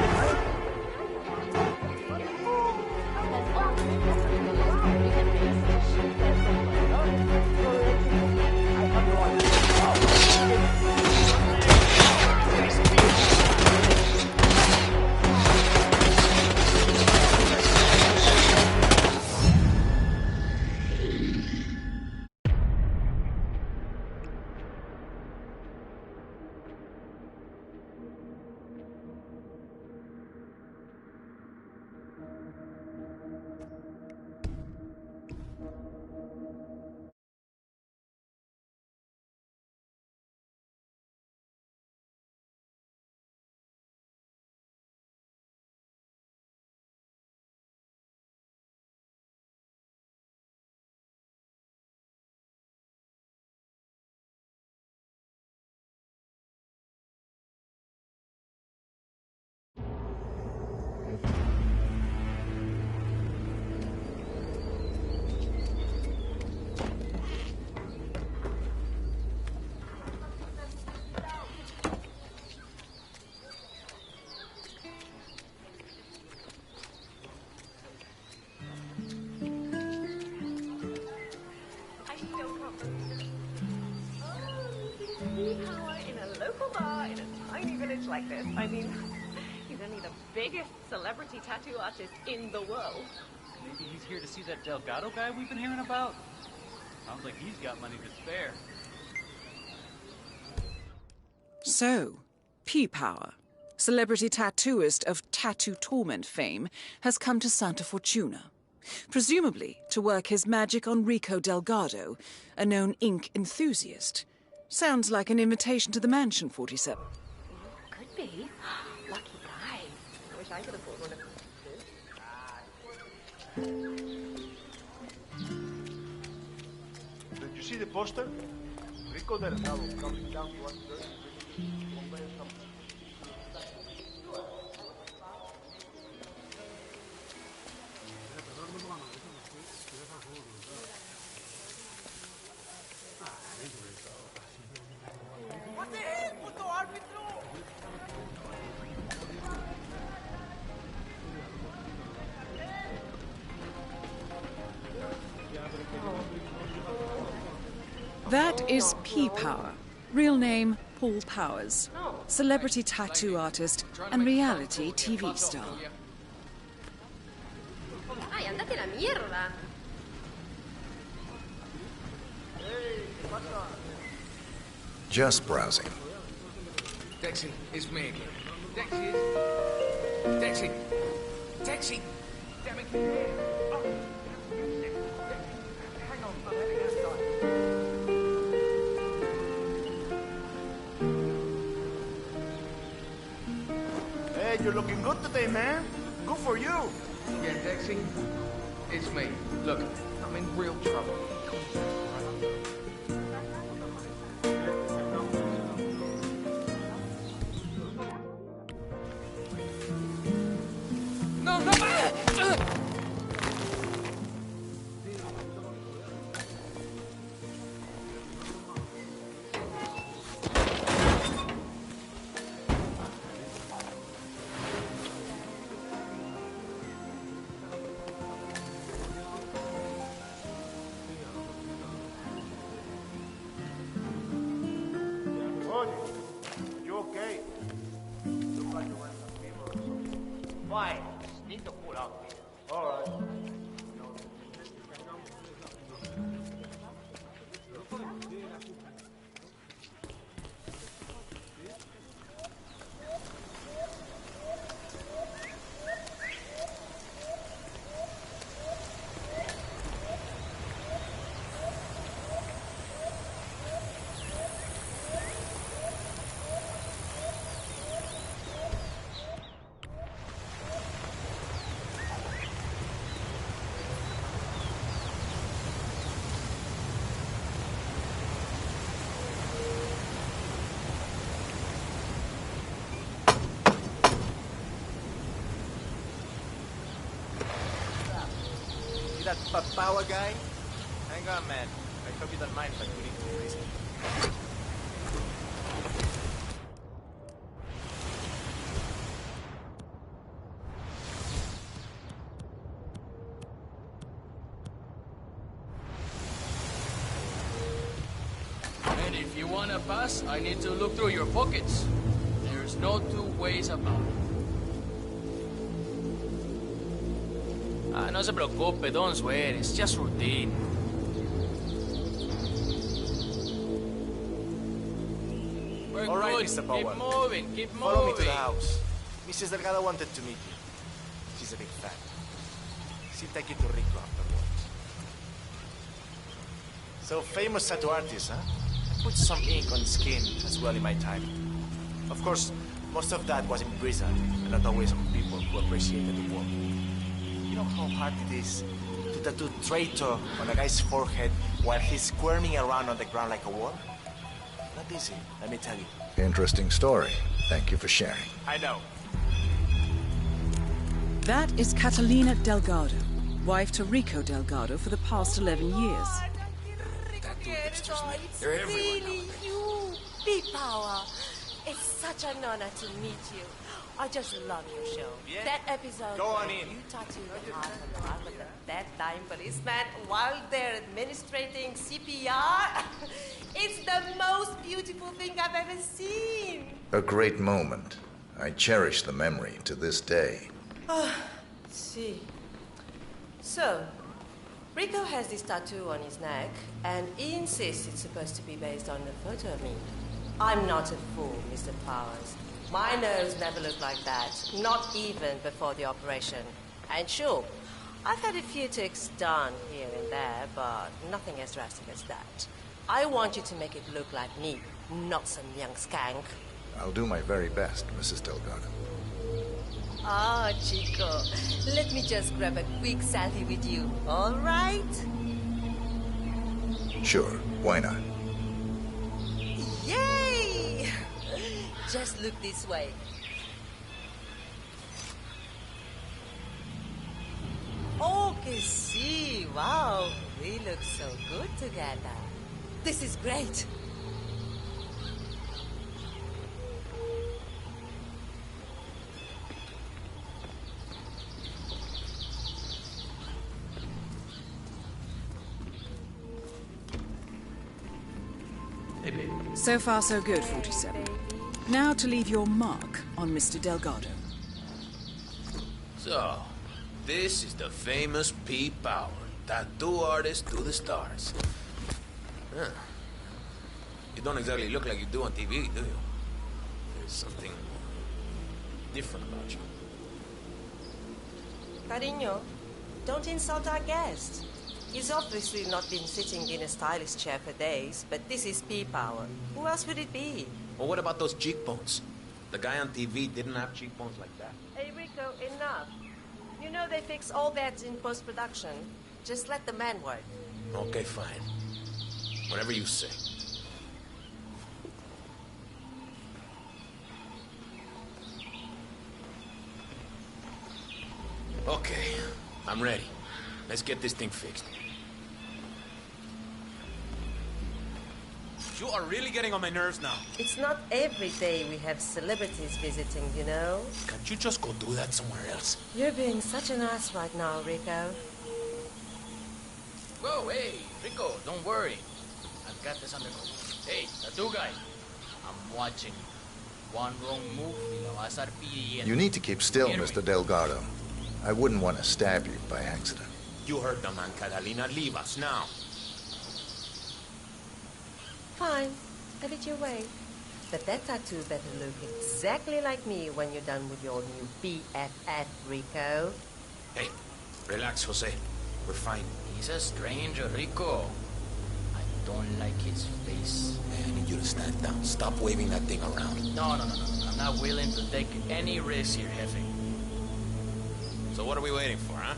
Like this. I mean, he's only the biggest celebrity tattoo artist in the world. Maybe he's here to see that Delgado guy we've been hearing about? Sounds like he's got money to spare. So, P-Power, celebrity tattooist of Tattoo Torment fame, has come to Santa Fortuna, presumably to work his magic on Rico Delgado, a known ink enthusiast. Sounds like an invitation to the mansion, 47. Could be. Lucky guy. I wish I could afford one of these. Did you see the poster? Rico Delgado coming down to us. That is P-Power, Real name, Paul Powers. Celebrity tattoo artist and reality TV star. Ay, andate a la mierda. Just browsing. Taxi, it's me. Taxi. Taxi. Taxi. Damn it. Hang on, I'm heading outside. Hey, you're looking good today, man. Good for you. Yeah, taxi. It's me. Look, I'm in real trouble. No, no! Roger, you okay? Look like you went some fever or something. Fine. Just need to cool out. All right. See that Papawa guy? Hang on, man. I hope you don't mind, but we need to raise him. And if you wanna pass, I need to look through your pockets. There's no two ways about it. Ah, no se preocupe, don't sweat. It's just routine. We're All right, good. Mr. Powell. Keep moving, keep moving. Follow me to the house. Mrs. Delgado wanted to meet you. She's a big fan. She'll take you to Rico afterwards. So, famous tattoo artist, huh? I put some ink on skin as well in my time. Of course, most of that was in prison, and not always on people who appreciated the work. You know how hard it is to tattoo traitor on a guy's forehead while he's squirming around on the ground like a wall? Not easy, let me tell you. Interesting story. Thank you for sharing. I know. That is Catalina Delgado, wife to Rico Delgado for the past 11 years. They're everywhere now. Really, you, Big Power. It's such an honor to meet you. I just love your show. Yeah? That episode Go on where in. you tattooed the heart on the arm of that dying policeman while they're administrating CPR. It's the most beautiful thing I've ever seen. A great moment. I cherish the memory to this day. See. So, Rico has this tattoo on his neck, and he insists it's supposed to be based on a photo of me. I'm not a fool, Mr. Powers. My nose never looked like that, not even before the operation. And sure, I've had a few ticks done here and there, but nothing as drastic as that. I want you to make it look like me, not some young skank. I'll do my very best, Mrs. Delgado. Ah, Chico, let me just grab a quick selfie with you, all right? Sure, why not? Yay! Just look this way. Oh, que sí, wow, we look so good together. This is great. Hey, baby. So far, so good, 47. Now to leave your mark on Mr. Delgado. So, this is the famous Pete Power, tattoo artist to the stars. Huh. You don't exactly look like you do on TV, do you? There's something different about you. Cariño, don't insult our guest. He's obviously not been sitting in a stylish chair for days, but this is P-Power. Who else would it be? Well, what about those cheekbones? The guy on TV didn't have cheekbones like that. Hey, Rico, enough. You know they fix all that in post-production. Just let the man work. Okay, fine. Whatever you say. Okay, I'm ready. Let's get this thing fixed. You are really getting on my nerves now. It's not every day we have celebrities visiting, you know? Can't you just go do that somewhere else? You're being such an ass right now, Rico. Whoa, hey, Rico, don't worry. I've got this under control. Hey, tattoo guy. I'm watching. One wrong move, SRP. You need to keep still, Mr. Delgado. I wouldn't want to stab you by accident. You heard the man, Catalina. Leave us now. Fine. Have it your way. But that tattoo better look exactly like me when you're done with your new BFF, Rico. Hey, relax, Jose. We're fine. He's a stranger, Rico. I don't like his face. Hey, I need you to stand down. Stop waving that thing around. No. I'm not willing to take any risk here, Jefe. So what are we waiting for, huh?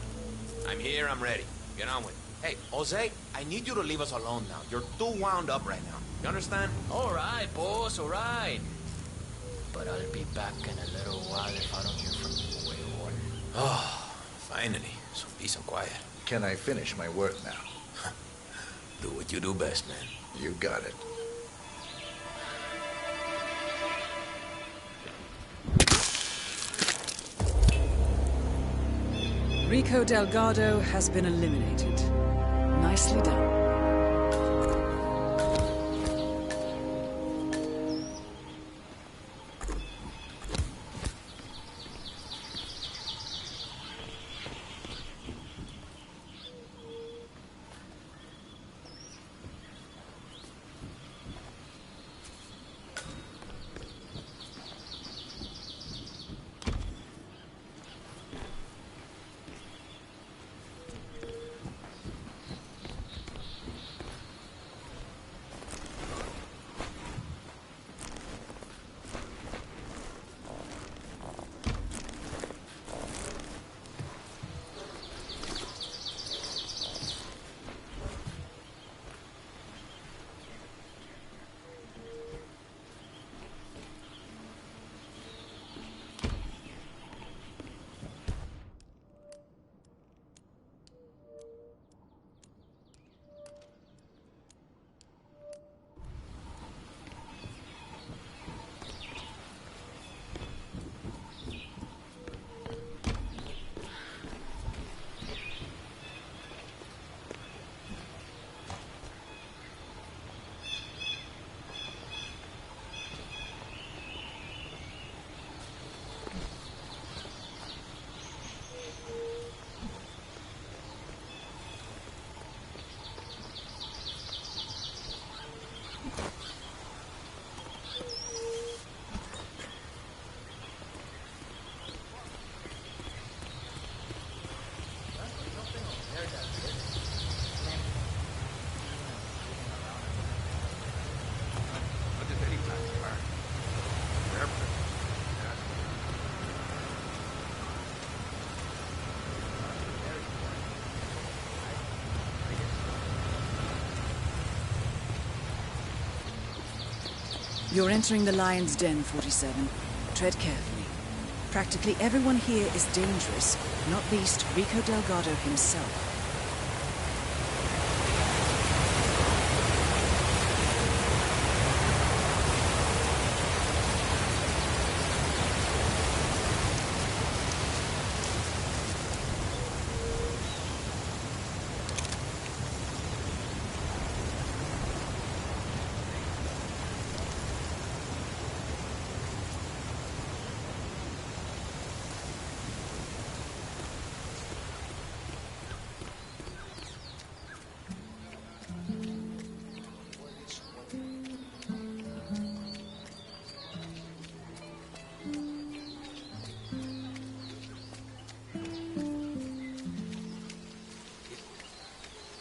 I'm here, I'm ready. Get on with it. Hey, Jose, I need you to leave us alone now. You're too wound up right now. You understand? All right, boss, all right. But I'll be back in a little while if I don't hear from you, Huevón. Oh, finally. Some peace and quiet. Can I finish my work now? Do what you do best, man. You got it. Rico Delgado has been eliminated. Nicely done. You're entering the lion's den, 47. Tread carefully. Practically everyone here is dangerous, not least Rico Delgado himself.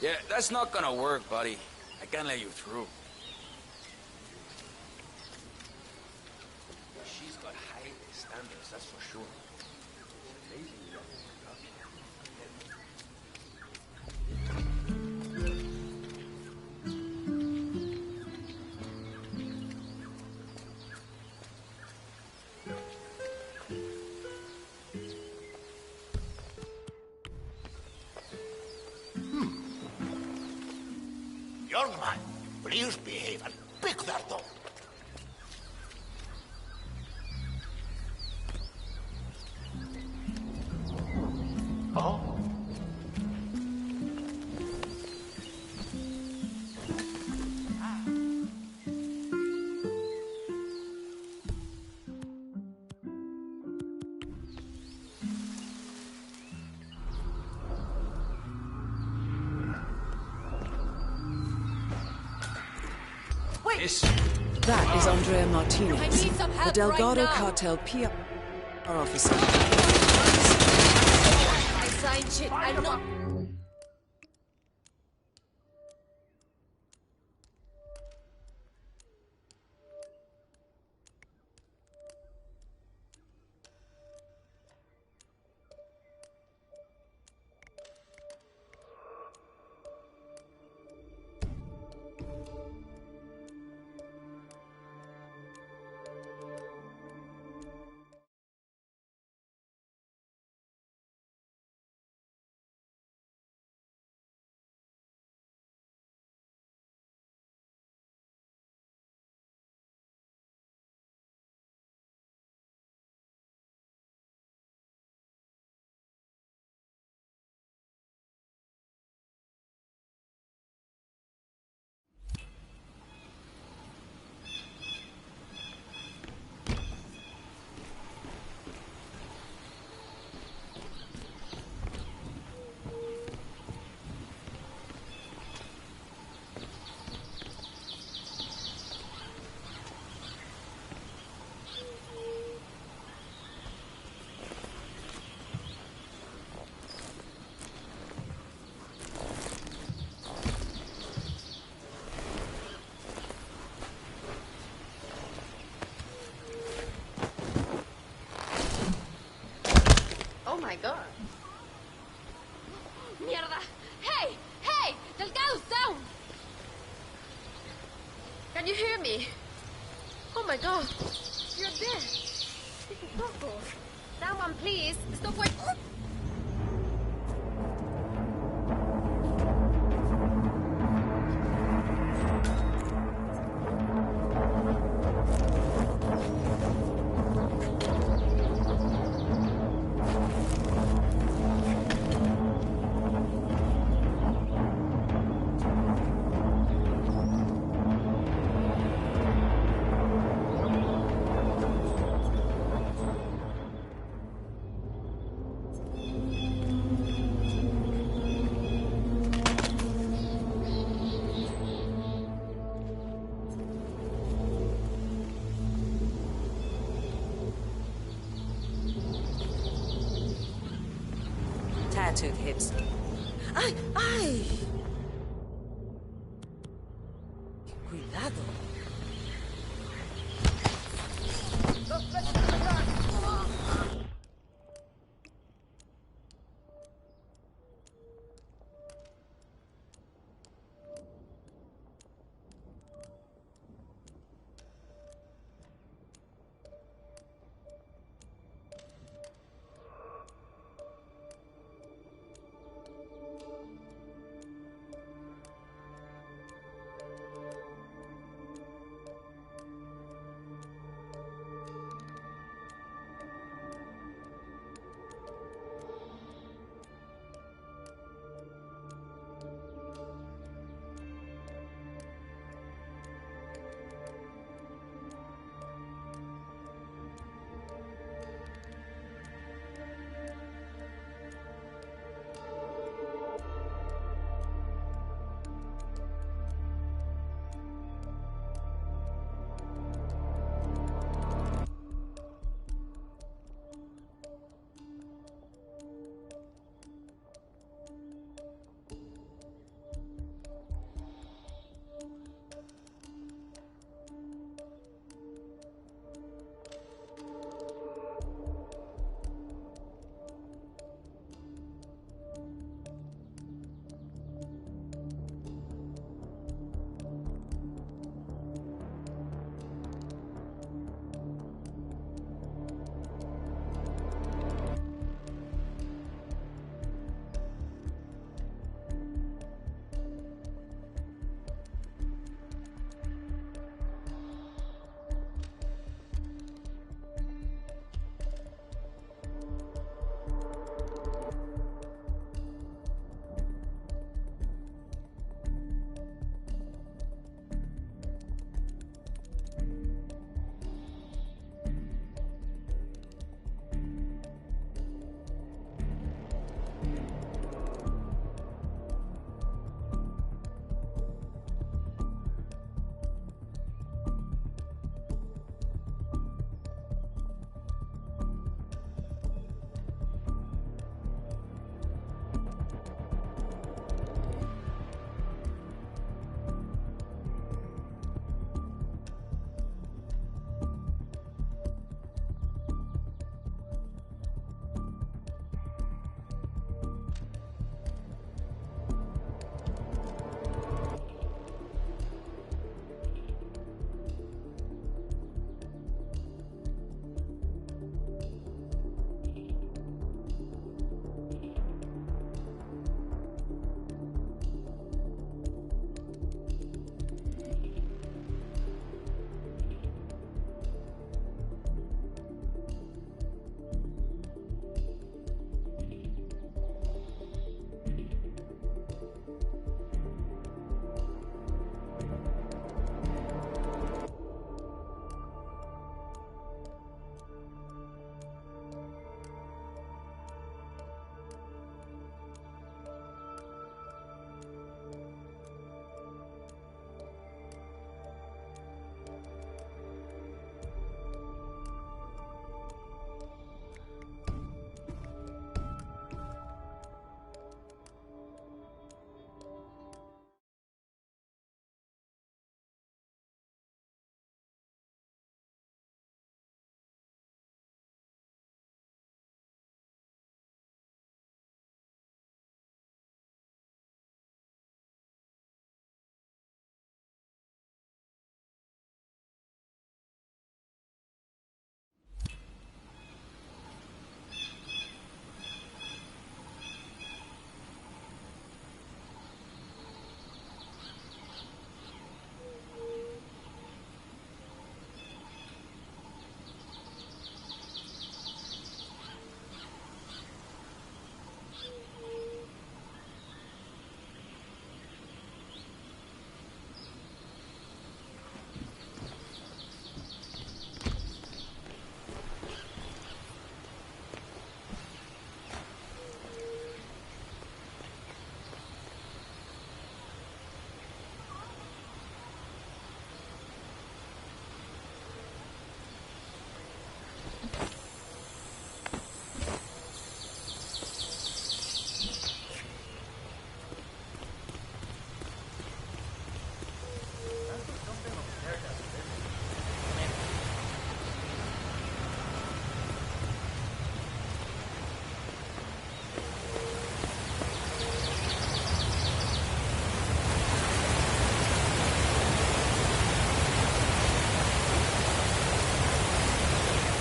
Yeah, that's not gonna work, buddy. I can't let you through. She's got high standards, that's for sure. It's amazing you don't Young man, please behave and pick that door. Oh? That is Andrea Martinez, I need some help the Delgado right now. cartel PR officer. I signed shit. I'm not. Oh my god. Mierda! Hey! Hey! Delgado's down! Can you hear me? Oh my god! You're dead! This is awful. Someone please! Stop what... Tattooed hips. ¡Ay! Cuidado.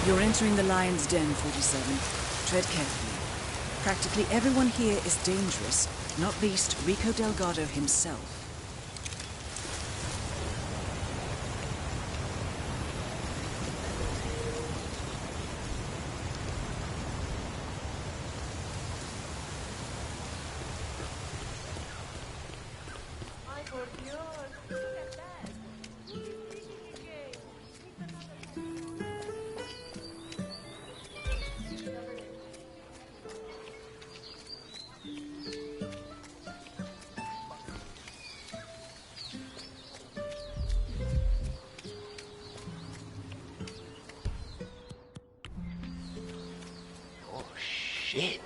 You're entering the Lion's Den, 47. Tread carefully. Practically everyone here is dangerous, not least Rico Delgado himself. Shit.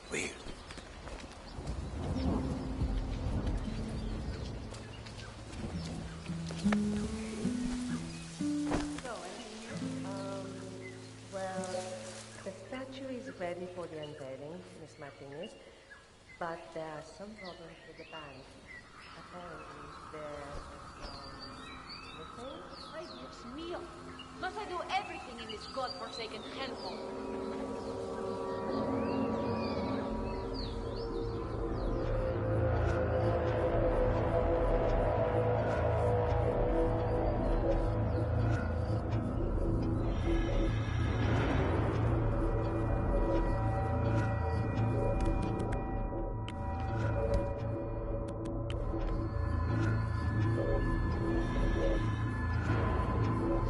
Weird. Well, the statue is ready for the unveiling, Miss Martinez, but there are some problems with the band. Apparently, they're, missing? Ay, Dios mío! Must I do everything in this godforsaken hellhole?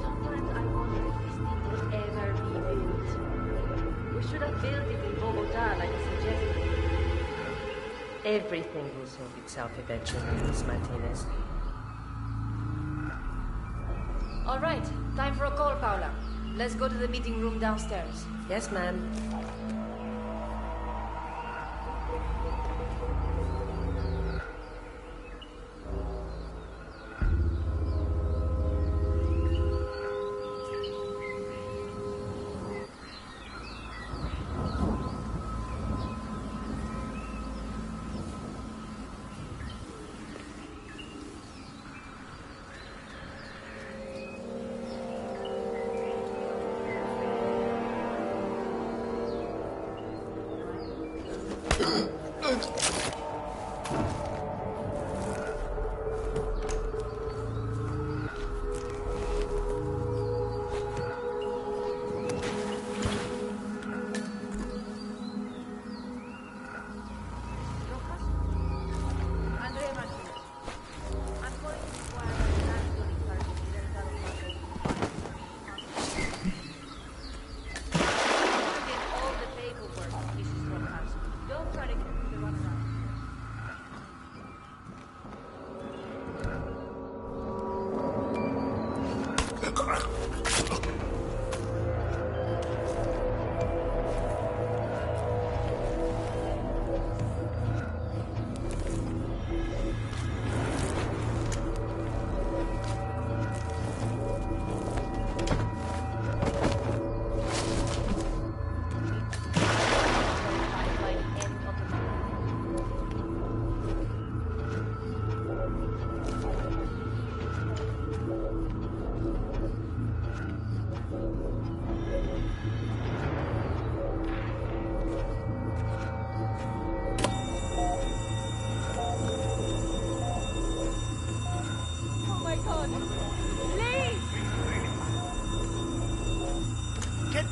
Sometimes I wonder if this thing will ever be built. We should have built it in Bogota, like I suggested. Everything will sort itself eventually, Miss Martinez. All right, time for a call, Paula. Let's go to the meeting room downstairs. Yes, ma'am.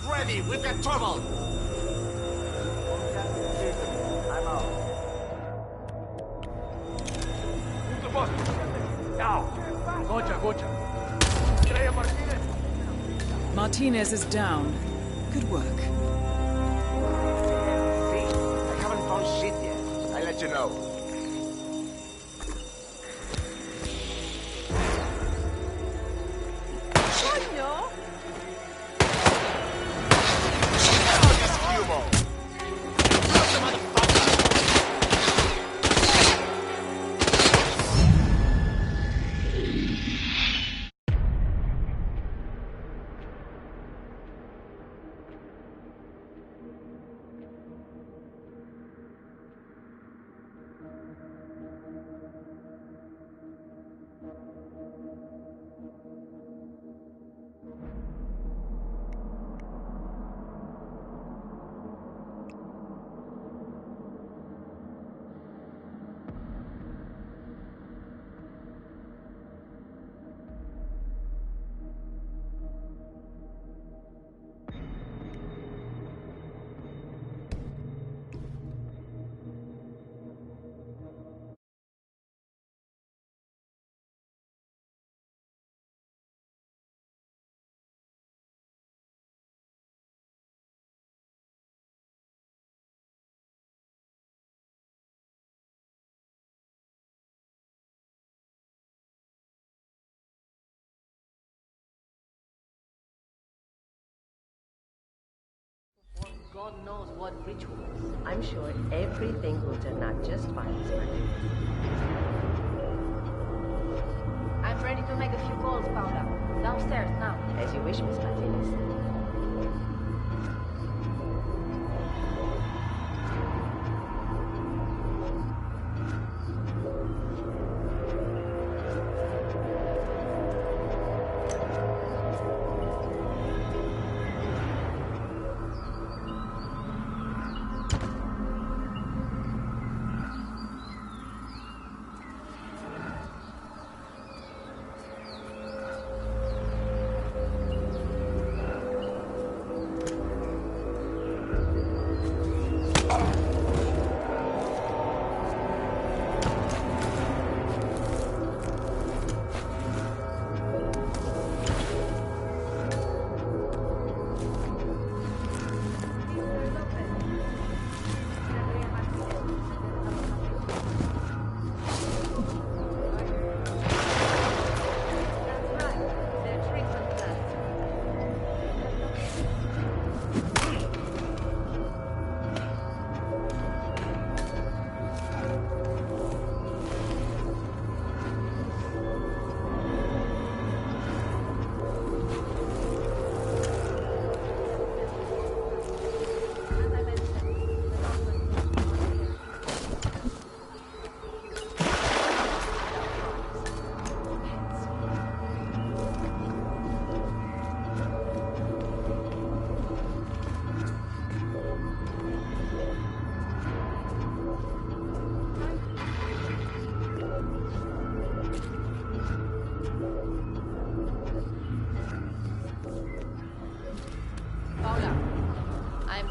Ready, we've got trouble. I'm out. Who's the boss? Now. Gocha. Estrella Martinez. Martinez is down. Good work. See, I haven't found shit yet. I'll let you know. God knows what rituals. I'm sure everything will turn out just fine, Miss Martinez. I'm ready to make a few calls, Paula. Downstairs now. As you wish, Miss Martinez.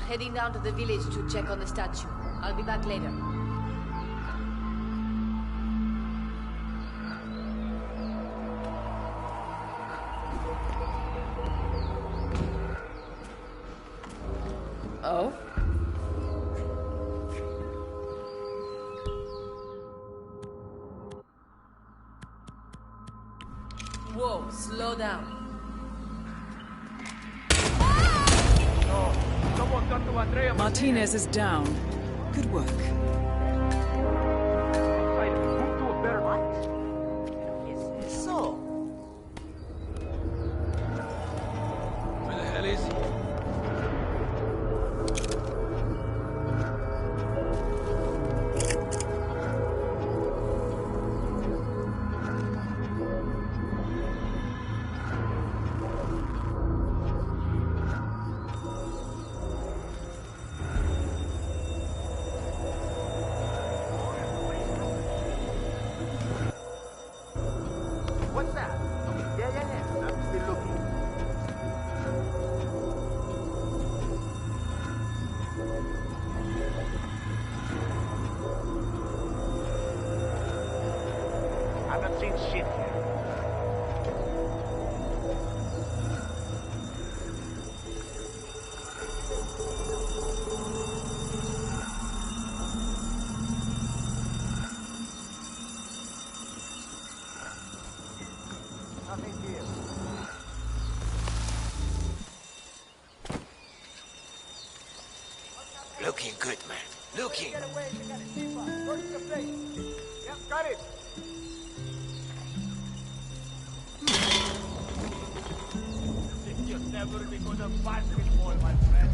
Heading down to the village to check on the statue. I'll be back later. Oh? Whoa, slow down. Martinez is down. Good work. So, Where the hell is he? What's that? Yeah. I'm still looking. I'm not seeing shit here. Nothing here. Looking good, man. Looking. Get away, you got it. Keep up. Search the place. Yep, got it. You're never gonna find me, boy, my friend.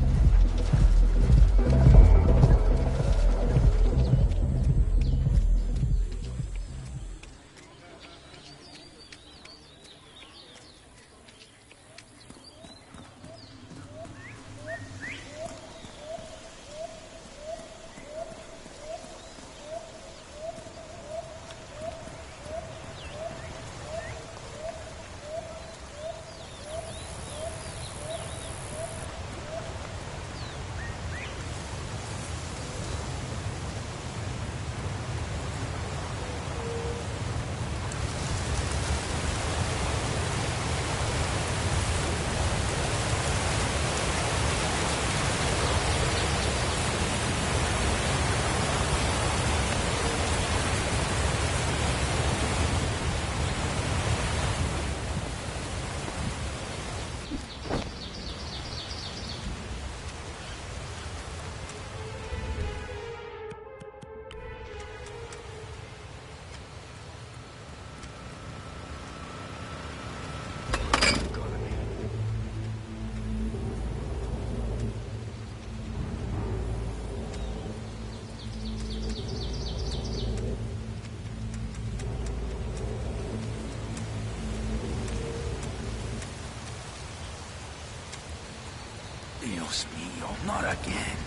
Dios mío, not again.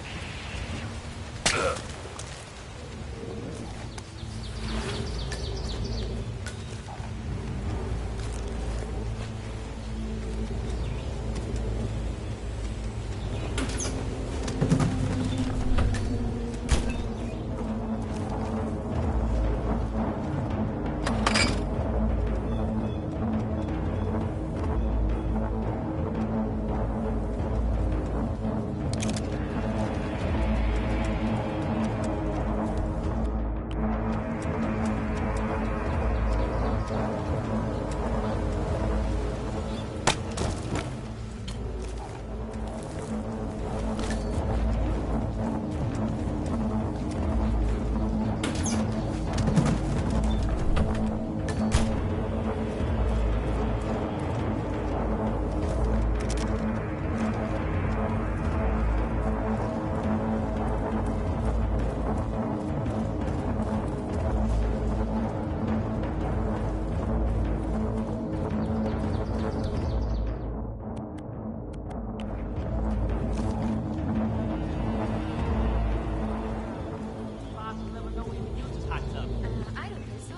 I don't think so.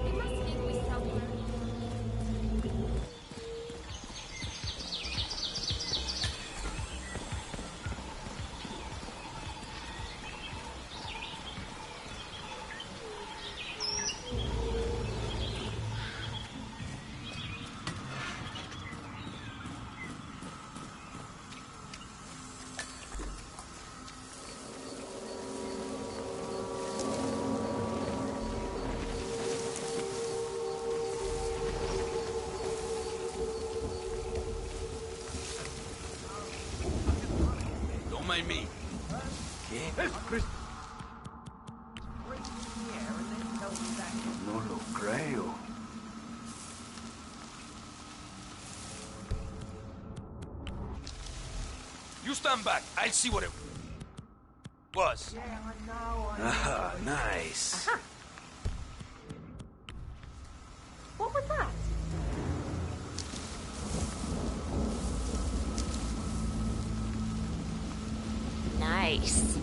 It must be with somewhere. Don't mind me. ¿Qué? No lo creo. You stand back. I'll see what it was. Ah, nice. What was that? Nice.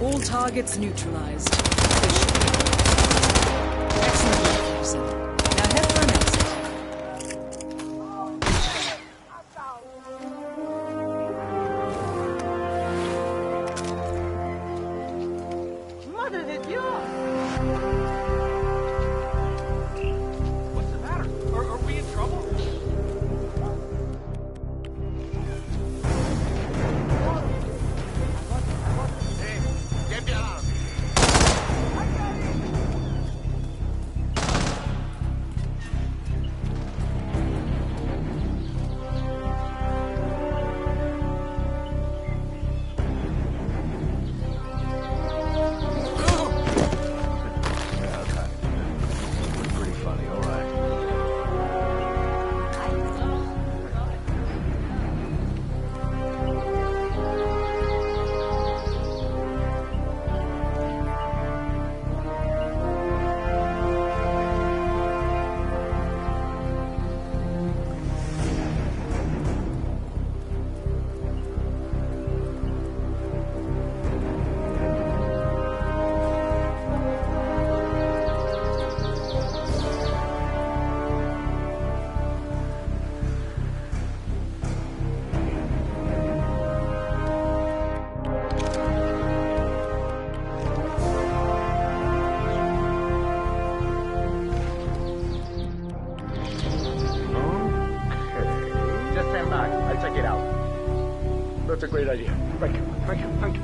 All targets neutralized. Excellent work, Fusen. Now head for an exit. Madre de Dios! What's the matter? Are we in trouble? Get me out of here. Pretty funny, all right. Just stand back. I'll check it out. That's a great idea. Thank you. Thank you. Thank you.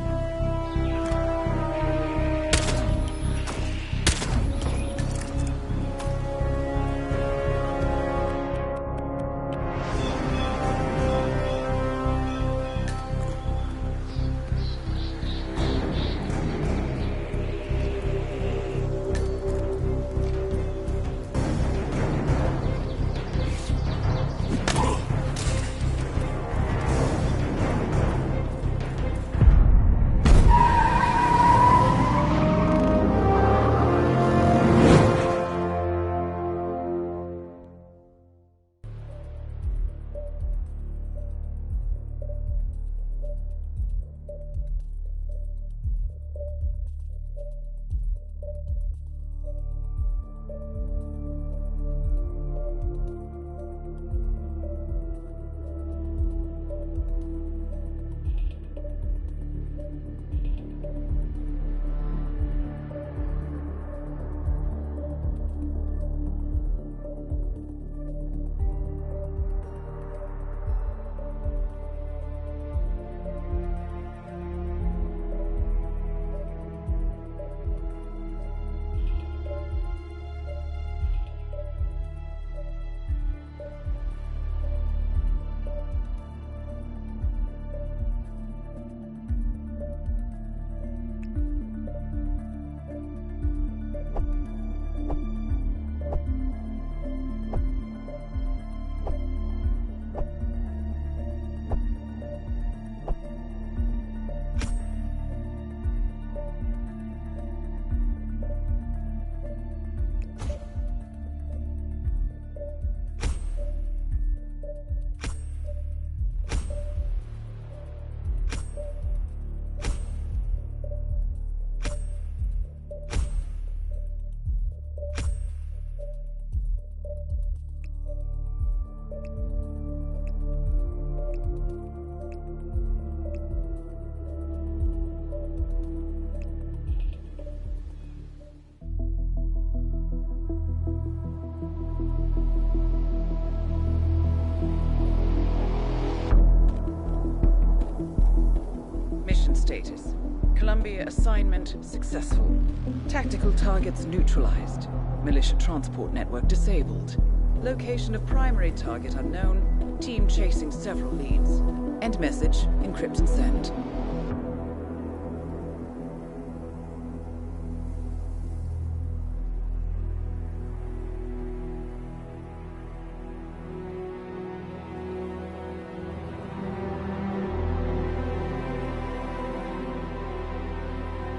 status. Columbia assignment successful. Tactical targets neutralized. Militia transport network disabled. Location of primary target unknown. Team chasing several leads. End message, encrypt and send.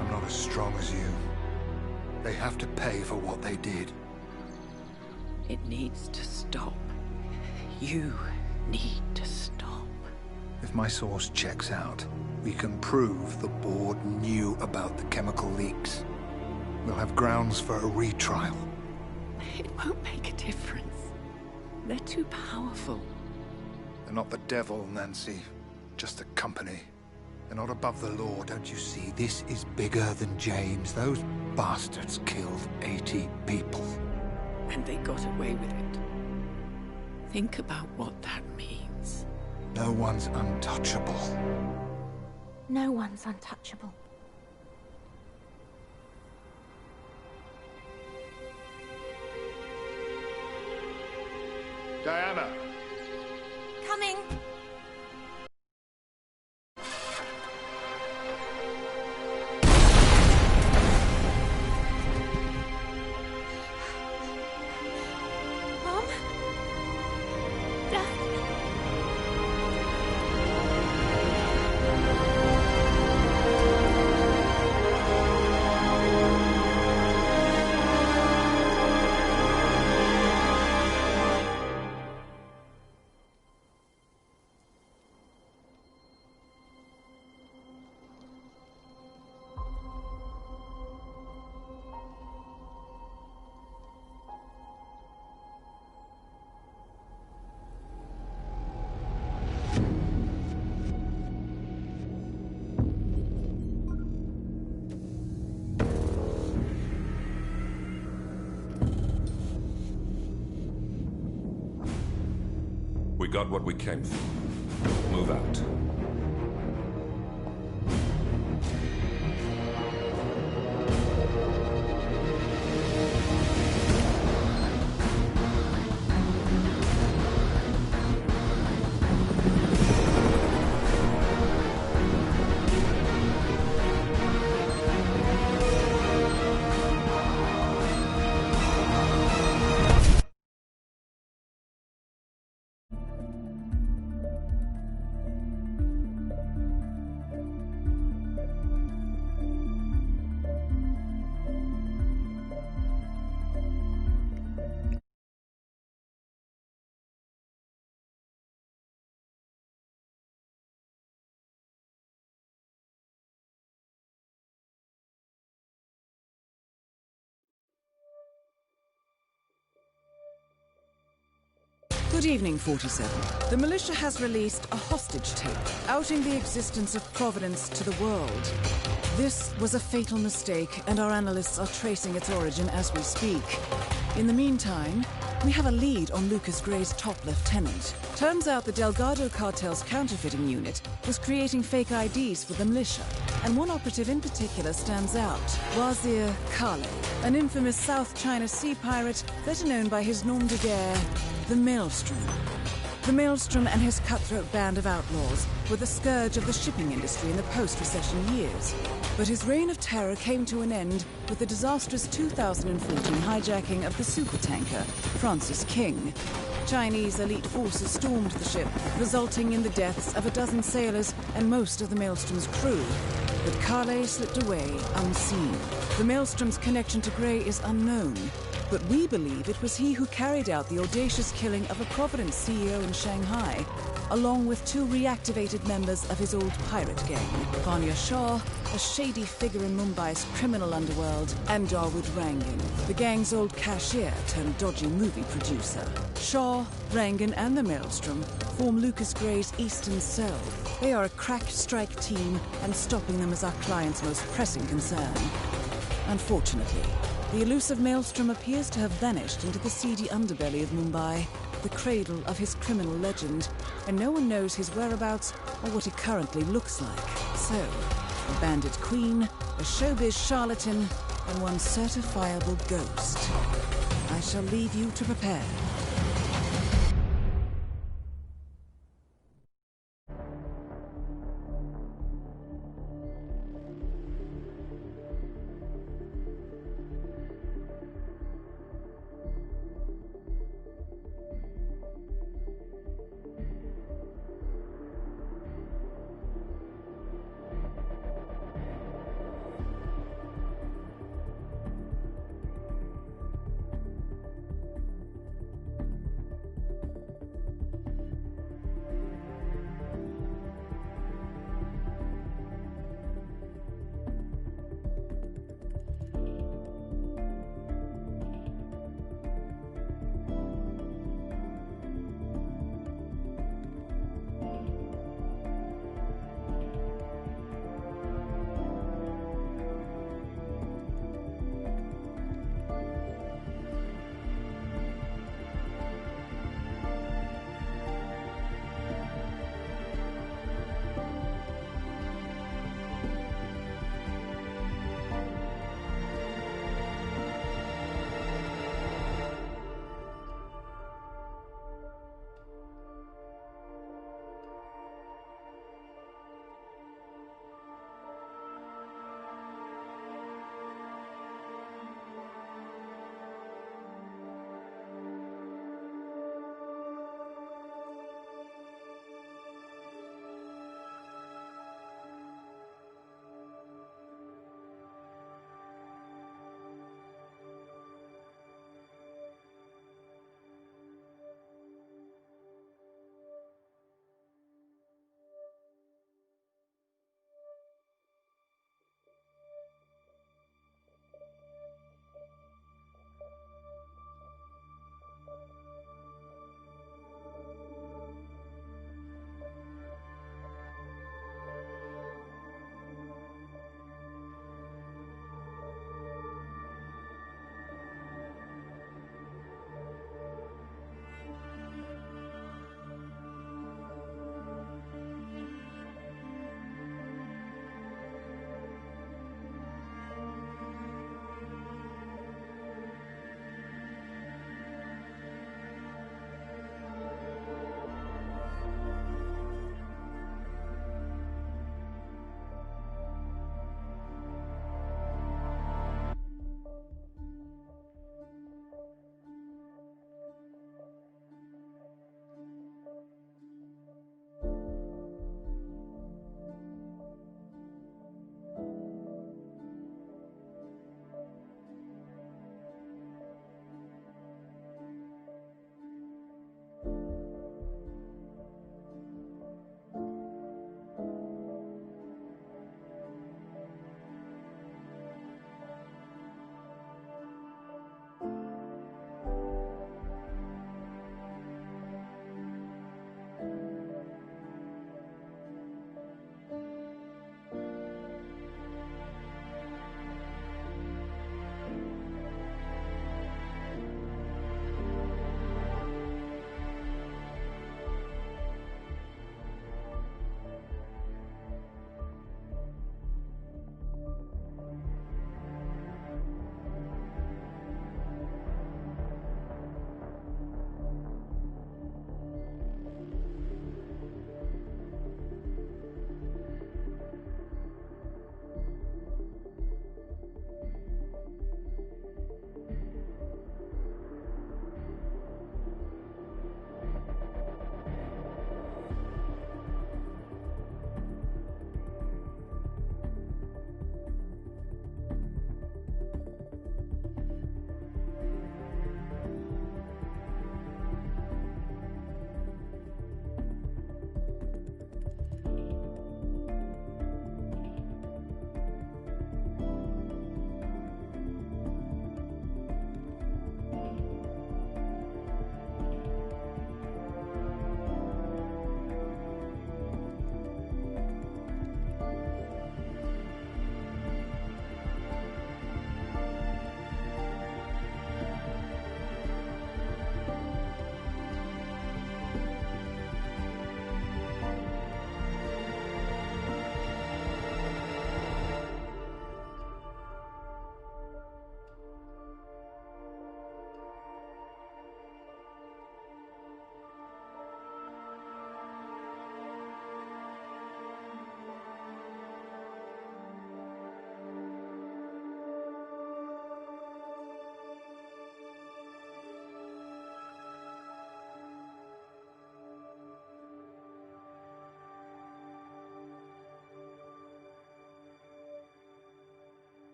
I'm not as strong as you. They have to pay for what they did. It needs to stop. You need to stop. If my source checks out, we can prove the board knew about the chemical leaks. We'll have grounds for a retrial. It won't make a difference. They're too powerful. They're not the devil, Nancy. Just a company. They're not above the law, don't you see? This is bigger than James. Those bastards killed 80 people. And they got away with it. Think about what that means. No one's untouchable. No one's untouchable. Diana! Coming! Mom? Dad? We got what we came for. Move out. Good evening, 47. The militia has released a hostage tape, outing the existence of Providence to the world. This was a fatal mistake, and our analysts are tracing its origin as we speak. In the meantime, we have a lead on Lucas Gray's top lieutenant. Turns out the Delgado cartel's counterfeiting unit was creating fake IDs for the militia, and one operative in particular stands out, Wazir Kale, an infamous South China Sea pirate better known by his nom de guerre, the Maelstrom. The Maelstrom and his cutthroat band of outlaws were the scourge of the shipping industry in the post-recession years. But his reign of terror came to an end with the disastrous 2014 hijacking of the supertanker, Francis King. Chinese elite forces stormed the ship, resulting in the deaths of a dozen sailors and most of the Maelstrom's crew. But Kale slipped away unseen. The Maelstrom's connection to Gray is unknown, but we believe it was he who carried out the audacious killing of a Providence CEO in Shanghai, along with two reactivated members of his old pirate gang, Vanya Shah, a shady figure in Mumbai's criminal underworld, and Dawood Rangan, the gang's old cashier turned dodgy movie producer. Shah, Rangan, and the Maelstrom form Lucas Gray's Eastern Cell. They are a crack strike team, and stopping them is our client's most pressing concern. Unfortunately, the elusive Maelstrom appears to have vanished into the seedy underbelly of Mumbai, the cradle of his criminal legend, and no one knows his whereabouts or what he currently looks like. So, a bandit queen, a showbiz charlatan, and one certifiable ghost. I shall leave you to prepare.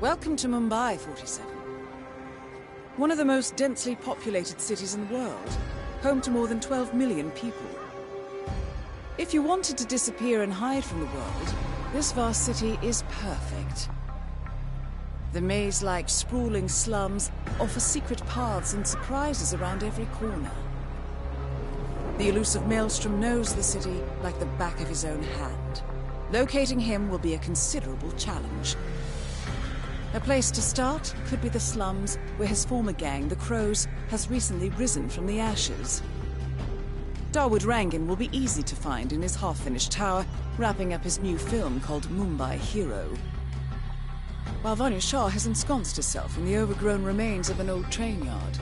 Welcome to Mumbai, 47. One of the most densely populated cities in the world, home to more than 12 million people. If you wanted to disappear and hide from the world, this vast city is perfect. The maze-like sprawling slums offer secret paths and surprises around every corner. The elusive Maelstrom knows the city like the back of his own hand. Locating him will be a considerable challenge. A place to start could be the slums where his former gang, the Crows, has recently risen from the ashes. Dawood Rangan will be easy to find in his half-finished tower, wrapping up his new film called Mumbai Hero. While Vanya Shah has ensconced herself in the overgrown remains of an old train yard.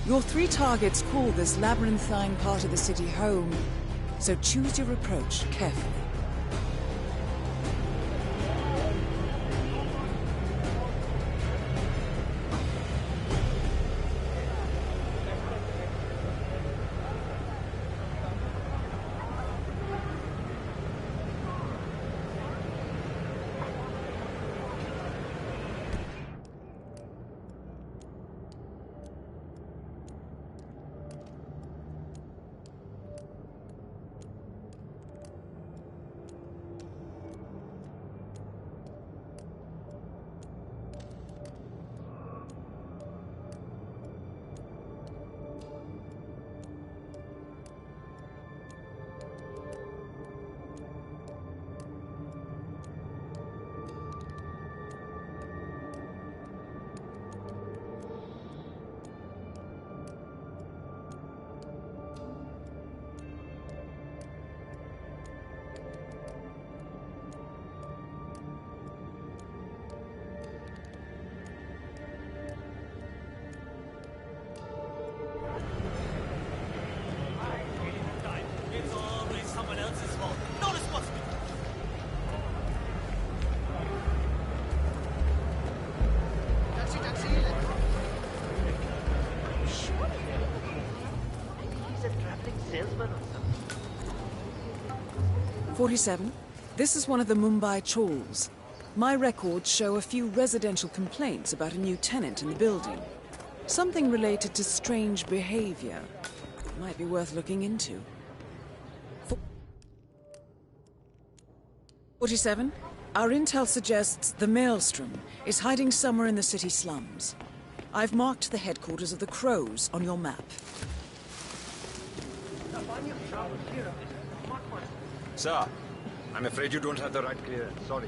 Your 3 targets call this labyrinthine part of the city home, so choose your approach carefully. It's always someone else's fault. No responsibility. Taxi. Sure. He's a traveling salesman or something. 47. This is one of the Mumbai chawls. My records show a few residential complaints about a new tenant in the building. Something related to strange behavior. Might be worth looking into. 47. Our intel suggests the Maelstrom is hiding somewhere in the city slums. I've marked the headquarters of the Crows on your map. Sir, I'm afraid you don't have the right clearance. Sorry.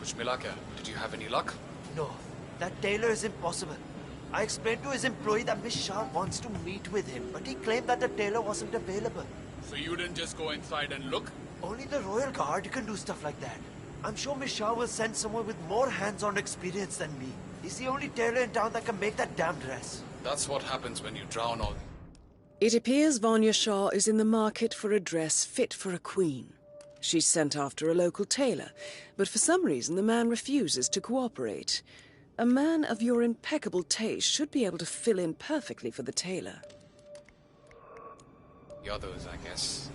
Kushmilaka, did you have any luck? No, that tailor is impossible. I explained to his employee that Miss Shah wants to meet with him, but he claimed that the tailor wasn't available. So you didn't just go inside and look? Only the Royal Guard can do stuff like that. I'm sure Miss Shah will send someone with more hands-on experience than me. He's the only tailor in town that can make that damn dress. That's what happens when you drown all... It appears Vanya Shah is in the market for a dress fit for a queen. She's sent after a local tailor, but for some reason the man refuses to cooperate. A man of your impeccable taste should be able to fill in perfectly for the tailor. The others, I guess.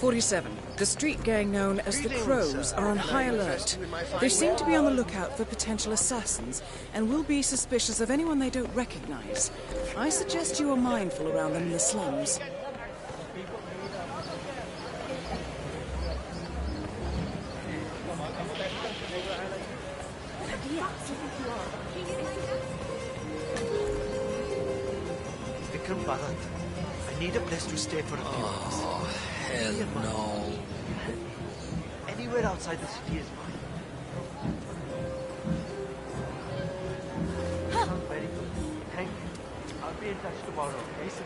47. The street gang known as the Crows are on high alert. They seem to be on the lookout for potential assassins and will be suspicious of anyone they don't recognize. I suggest you are mindful around them in the slums. Vikram Bharat, I need a place to stay for a few hours. Oh, hell no. Anywhere outside the city is fine. Very good. Thank you. I'll be in touch tomorrow. Listen,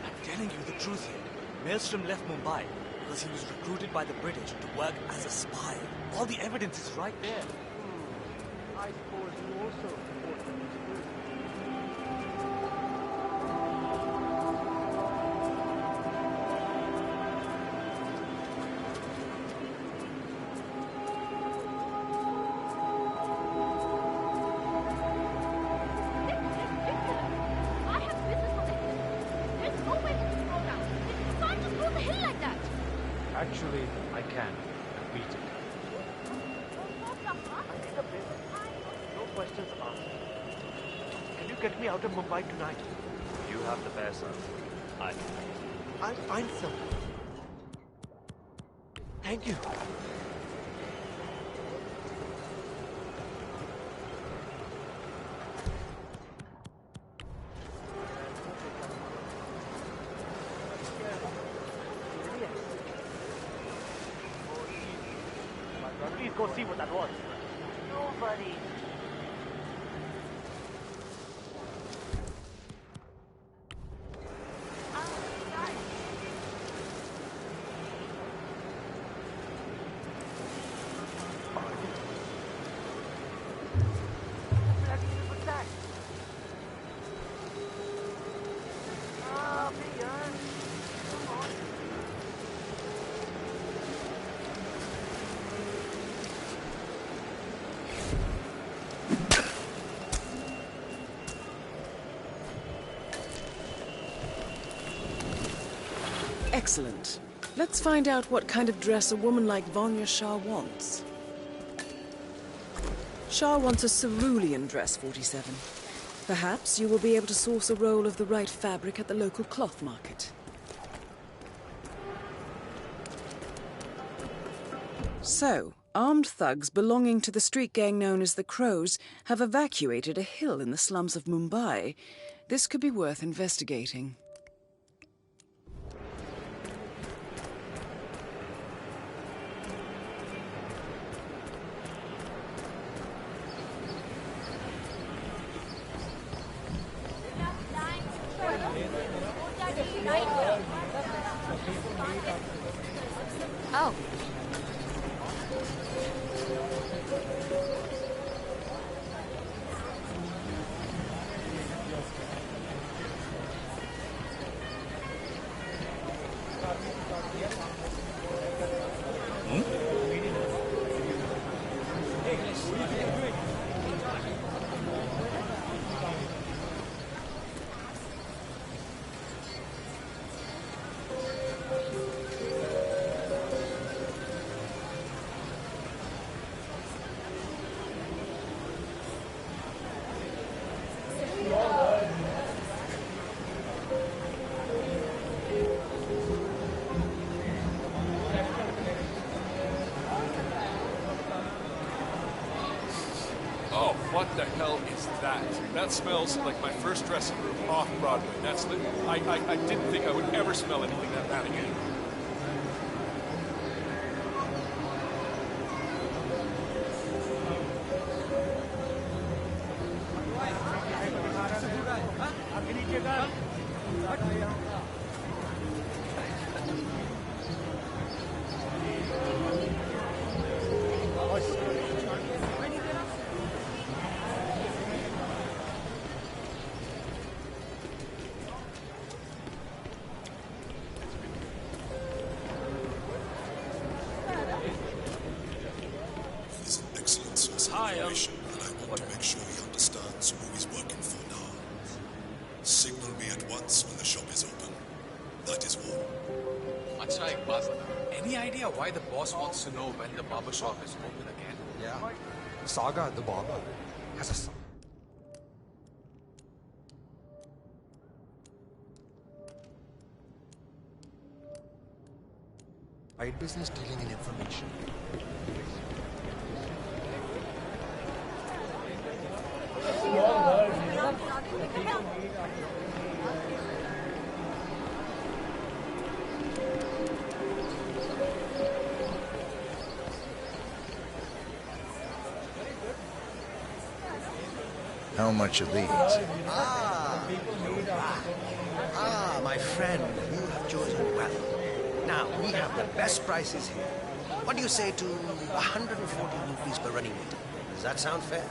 I'm telling you the truth here. Maelstrom left Mumbai because he was recruited by the British to work as a spy. All the evidence is right there. I suppose you also support them. Actually, I can. I beat it. No questions asked. Can you get me out of Mumbai tonight? You have the best of. I'll find some. Thank you. Please go see what that was. Nobody. Excellent. Let's find out what kind of dress a woman like Vanya Shah wants. Shah wants a cerulean dress, 47. Perhaps you will be able to source a roll of the right fabric at the local cloth market. So, armed thugs belonging to the street gang known as the Crows have evacuated a hill in the slums of Mumbai. This could be worth investigating. Oh. Oh, what the hell is that? That smells like my first dressing room off Broadway. That's the... I didn't think I would ever smell anything that bad again. He's an excellent source of information, and I want to make sure he understands who he's working for now. Signal me at once when the shop is open. That is all. I Acha, Iqbal, any idea why the boss wants to know when the barber shop is open again? Yeah. Saga, the barber, has a son. Side business dealing in information. How much are these? My friend, you have chosen well. Now, we have the best prices here. What do you say to 140 rupees per running meter? Does that sound fair?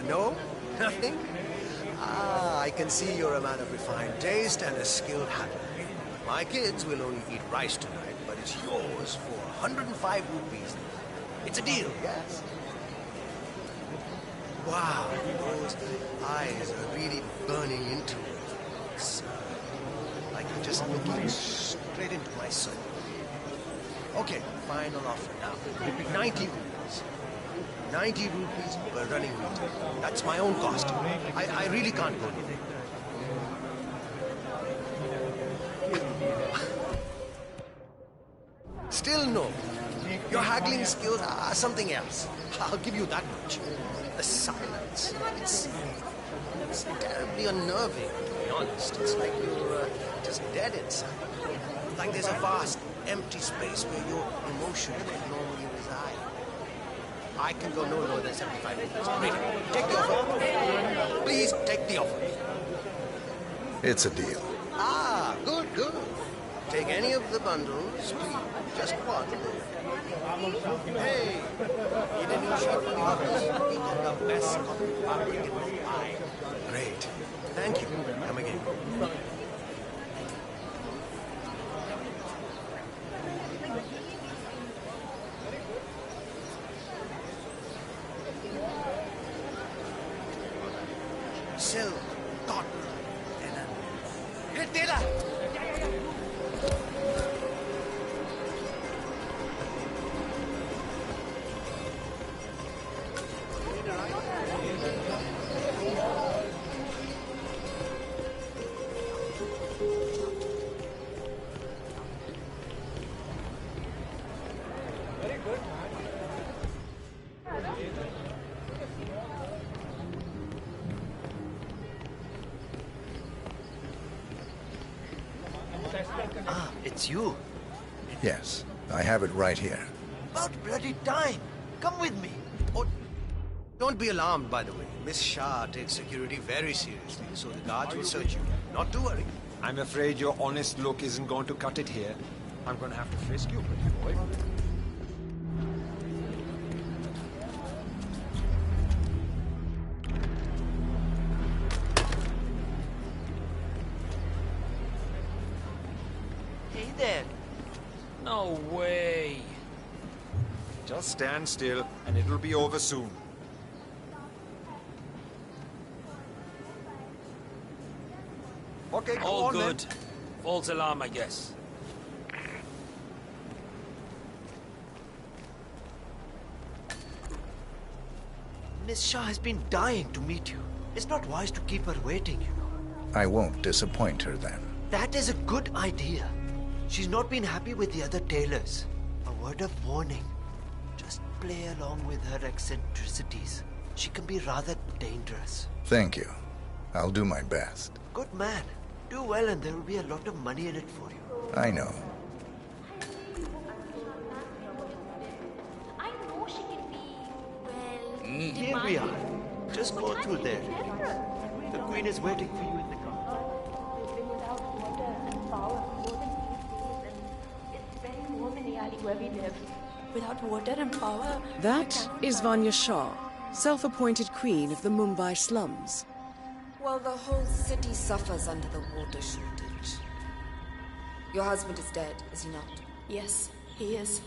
No? Nothing? I can see you're a man of refined taste and a skilled handler. My kids will only eat rice tonight, but it's yours for 105 rupees. It's a deal, yes? Wow, those eyes are really burning into me. It's like you're just looking straight into my soul. Okay, final offer now. 90 rupees. 90 rupees per running meter. That's my own cost. I really can't go anything. Still no. Your haggling skills are something else. I'll give you that much. The silence. It's terribly unnerving, to be honest. It's like you're just dead inside. Like there's a vast, empty space where your emotion can normally reside. I can go no lower than 75 minutes. Great. Take the offer. Please take the offer. It's a deal. Good, good. Take any of the bundles, please. Just one. Hey, need a new shirt for the office? We got the best cotton fabric in Mumbai. Great. Thank you. Come again. Silk, cotton, linen. Hey, Taylor! It's you. Yes, I have it right here. About bloody time. Come with me. Oh, don't be alarmed, by the way. Miss Shah takes security very seriously, so the guards will search you. Not to worry. I'm afraid your honest look isn't going to cut it here. I'm going to have to frisk you, pretty boy. Hey there. No way. Just stand still, and it'll be over soon. Okay, go All on good. then. False alarm, I guess. Miss Shah has been dying to meet you. It's not wise to keep her waiting, you know. I won't disappoint her then. That is a good idea. She's not been happy with the other tailors. A word of warning. Just play along with her eccentricities. She can be rather dangerous. Thank you. I'll do my best. Good man. Do well and there will be a lot of money in it for you. I know. I know she can be, well... Here we are. Just go through there. The Queen is waiting for you in the car. We've been without water and power for more than 8 days, and it's very warm in the alley where we live. Without water and power... That is Vanya Shah, self-appointed queen of the Mumbai slums. Well, the whole city suffers under the water shortage. Your husband is dead, is he not? Yes, he is.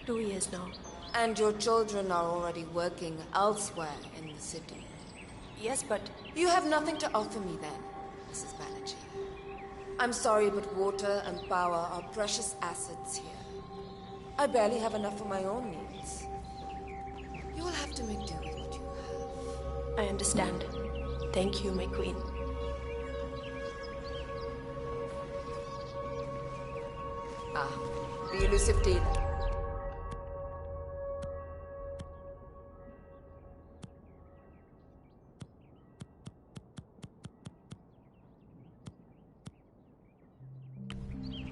2 years now. And your children are already working elsewhere in the city. Yes, but... You have nothing to offer me then, Mrs. Banerjee. I'm sorry, but water and power are precious assets here. I barely have enough for my own needs. You will have to make do with what you have. I understand. Thank you, my queen. Ah, the elusive dealer.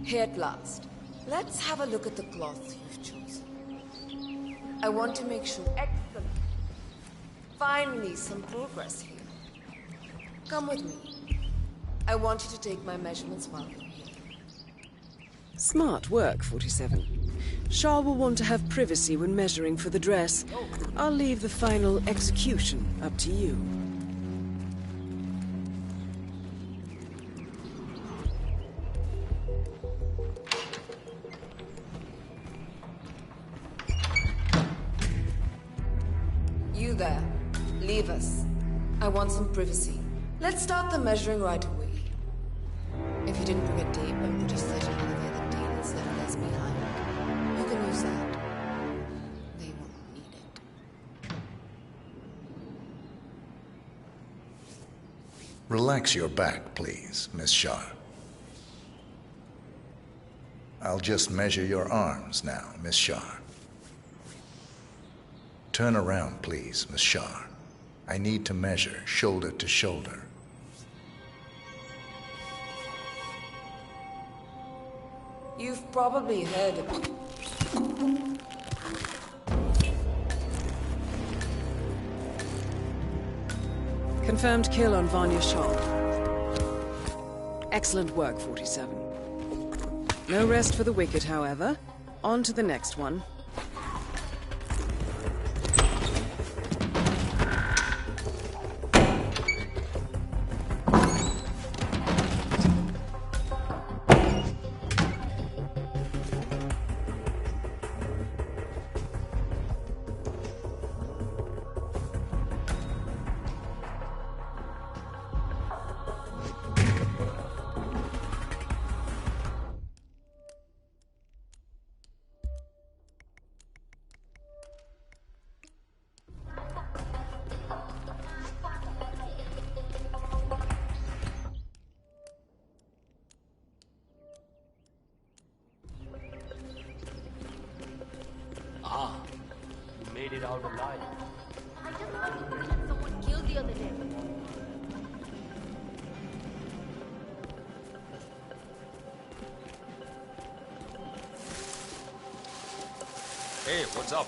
Here at last. Let's have a look at the cloth you've chosen. I want to make sure. Excellent. Finally, some progress here. Come with me. I want you to take my measurements while we're here. Smart work, 47. Shah will want to have privacy when measuring for the dress. I'll leave the final execution up to you. You there. Leave us. I want some privacy. Let's start the measuring right away. If you didn't bring a tape, I'm pretty certain all of the other dealers left theirs behind. You can use that. They won't need it. Relax your back, please, Miss Shah. I'll just measure your arms now, Miss Shah. Turn around, please, Miss Shah. I need to measure shoulder to shoulder. You've probably heard of it. Confirmed kill on Vanya Shah. Excellent work, 47. No rest for the wicked, however. On to the next one. Made it out alive. I just heard the person someone killed the other day. Hey, what's up?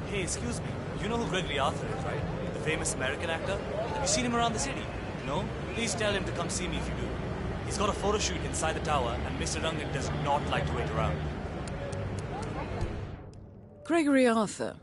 Hey, excuse me. You know who Gregory Arthur is, right? The famous American actor? Have you seen him around the city? No? Please tell him to come see me if you do. He's got a photo shoot inside the tower, and Mr. Rangan does not like to wait around. Gregory Arthur.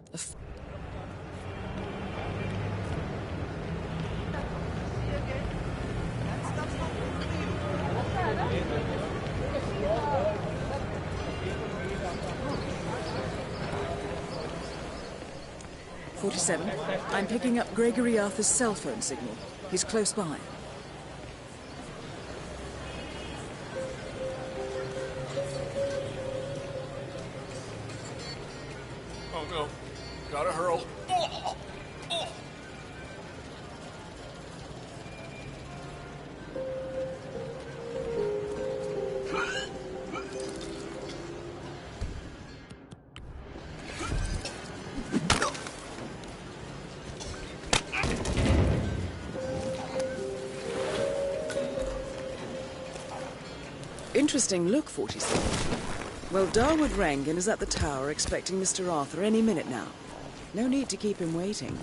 "47. I'm picking up Gregory Arthur's cell phone signal. He's close by. Oh no. Gotta hurl. Oh! Oh! Interesting look, 47. Well, Darwood Rangan is at the tower expecting Mr. Arthur any minute now. No need to keep him waiting.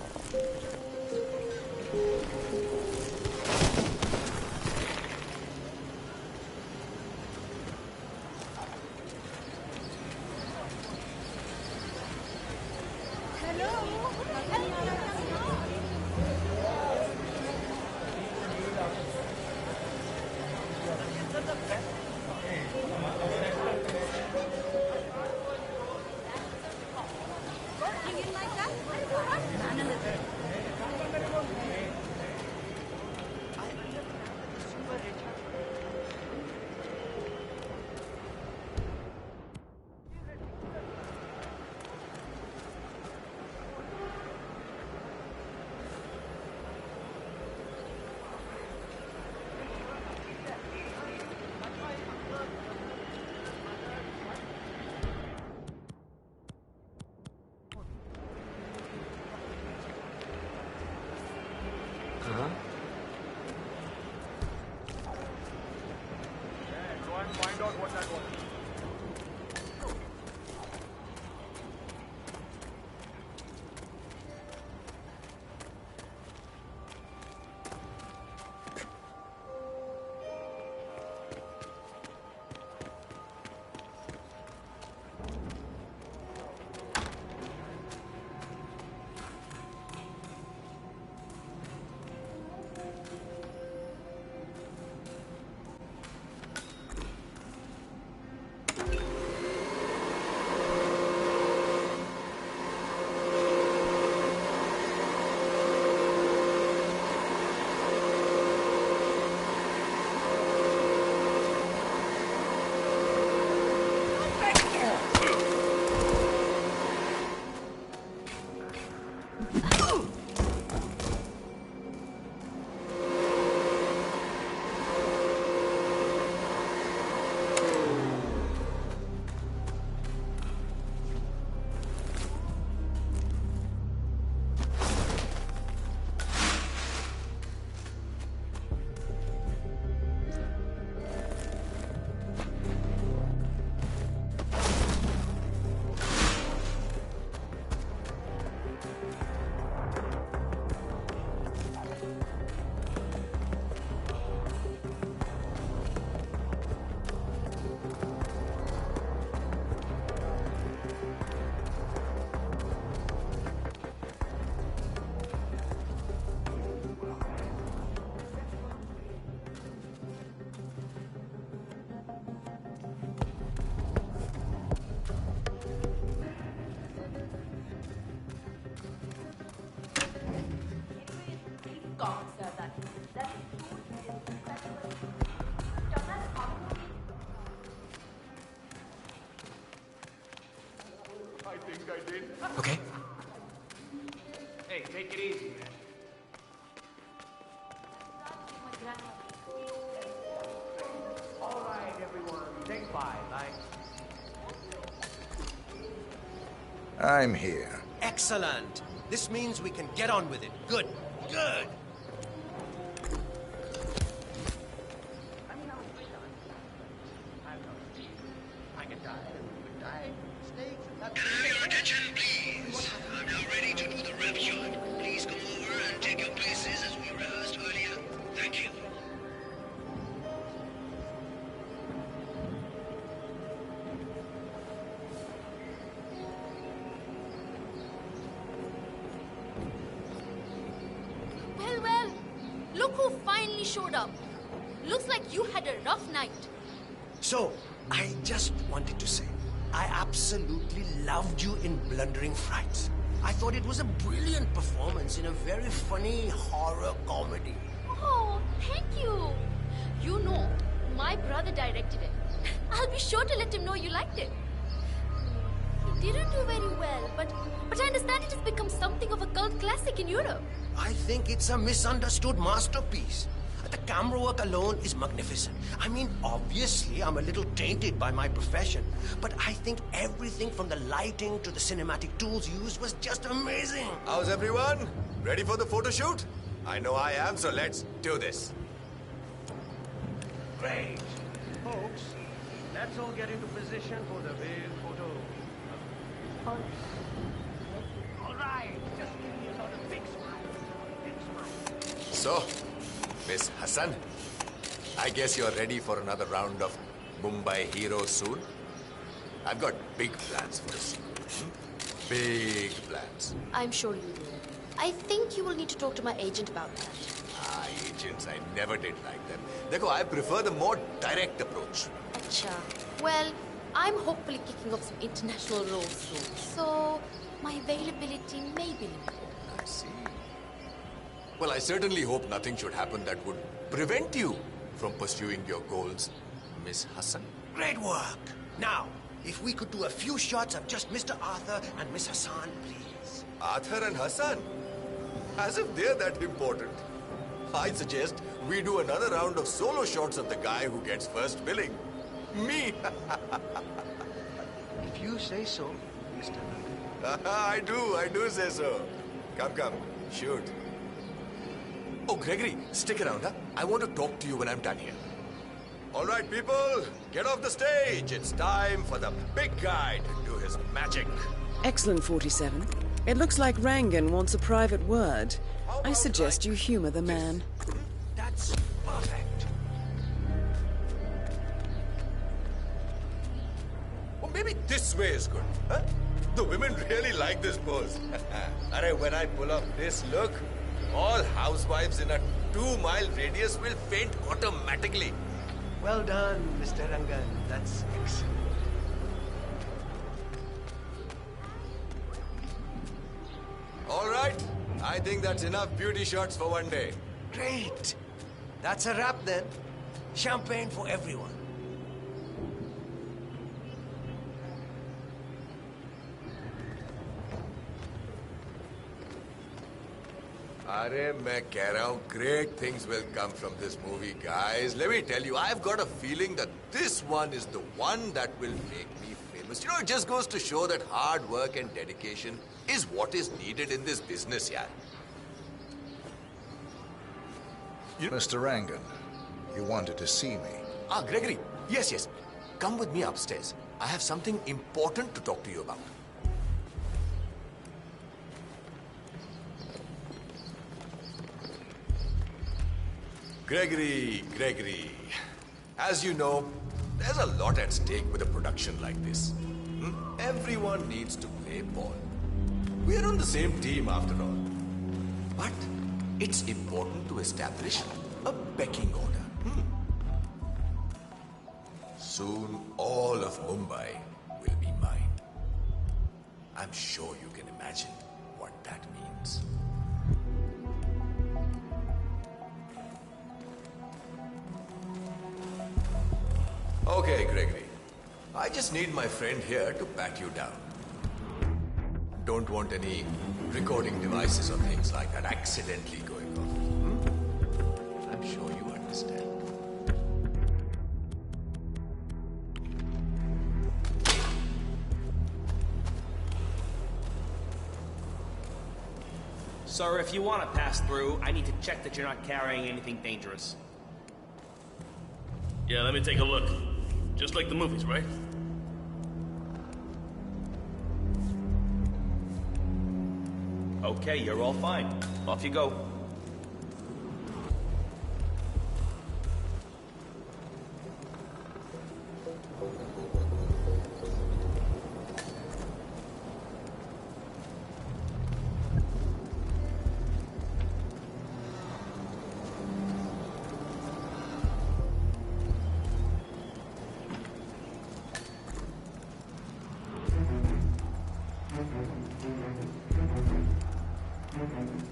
Okay. Hey, take it easy, man. All right, everyone. Take 5, I'm here. Excellent. This means we can get on with it. Good. Good. Your attention, please. I'm now ready to do the rep shot. Please come over and take your places as we rehearsed earlier. Thank you. Well, look who finally showed up. Looks like you had a rough night. So, I just wanted to say, I absolutely loved you in Blundering Frights. I thought it was a brilliant performance in a very funny horror comedy. Oh, thank you. You know, my brother directed it. I'll be sure to let him know you liked it. He didn't do very well, but I understand it has become something of a cult classic in Europe. I think it's a misunderstood masterpiece. The camera work alone is magnificent. I mean, obviously, I'm a little tainted by my profession, but I think everything from the lighting to the cinematic tools used was just amazing. How's everyone? Ready for the photo shoot? I know I am, so let's do this. Great. Folks, Let's all get into position for the big photo. All right, just give me another big smile. Big smile. So, Miss Hassan, I guess you're ready for another round of Mumbai Heroes soon? I've got big plans for us. Big plans. I'm sure you will. I think you will need to talk to my agent about that. Agents, I never did like them. Dekho, I prefer the more direct approach. Acha. Well, I'm hopefully kicking off some international roles soon, so my availability may be limited. I see. Well, I certainly hope nothing should happen that would prevent you from pursuing your goals, Miss Hassan. Great work. Now, if we could do a few shots of just Mr. Arthur and Miss Hassan, please. Arthur and Hassan? As if they're that important. I suggest we do another round of solo shots of the guy who gets first billing. Me! If you say so, Mr. I do say so. Come, shoot. Oh, Gregory, stick around, huh? I want to talk to you when I'm done here. All right, people, get off the stage. It's time for the big guy to do his magic. Excellent, 47. It looks like Rangan wants a private word. I suggest you humor the man. That's perfect. Or maybe this way is good, huh? The women really like this pose. When I pull off this look, all housewives in a 2-mile radius will faint automatically. Well done, Mr. Rangan. That's excellent. All right. I think that's enough beauty shots for one day. Great. That's a wrap then. Champagne for everyone. Arey, मैं कह रहा हूँ, great things will come from this movie, guys. Let me tell you, I've got a feeling that this one is the one that will make me famous. You know, it just goes to show that hard work and dedication is what is needed in this business, yaar. Mr. Rangan, you wanted to see me. Gregory. Yes. Come with me upstairs. I have something important to talk to you about. Gregory. As you know, there's a lot at stake with a production like this. Everyone needs to play ball. We're on the same team after all. But it's important to establish a pecking order. Soon, all of Mumbai will be mine. I'm sure you can imagine what that means. Okay, Gregory. I just need my friend here to pat you down. Don't want any recording devices or things like that accidentally going off. I'm sure you understand. Sir, if you want to pass through, I need to check that you're not carrying anything dangerous. Yeah, let me take a look. Just like the movies, right? Okay, you're all fine. Off you go.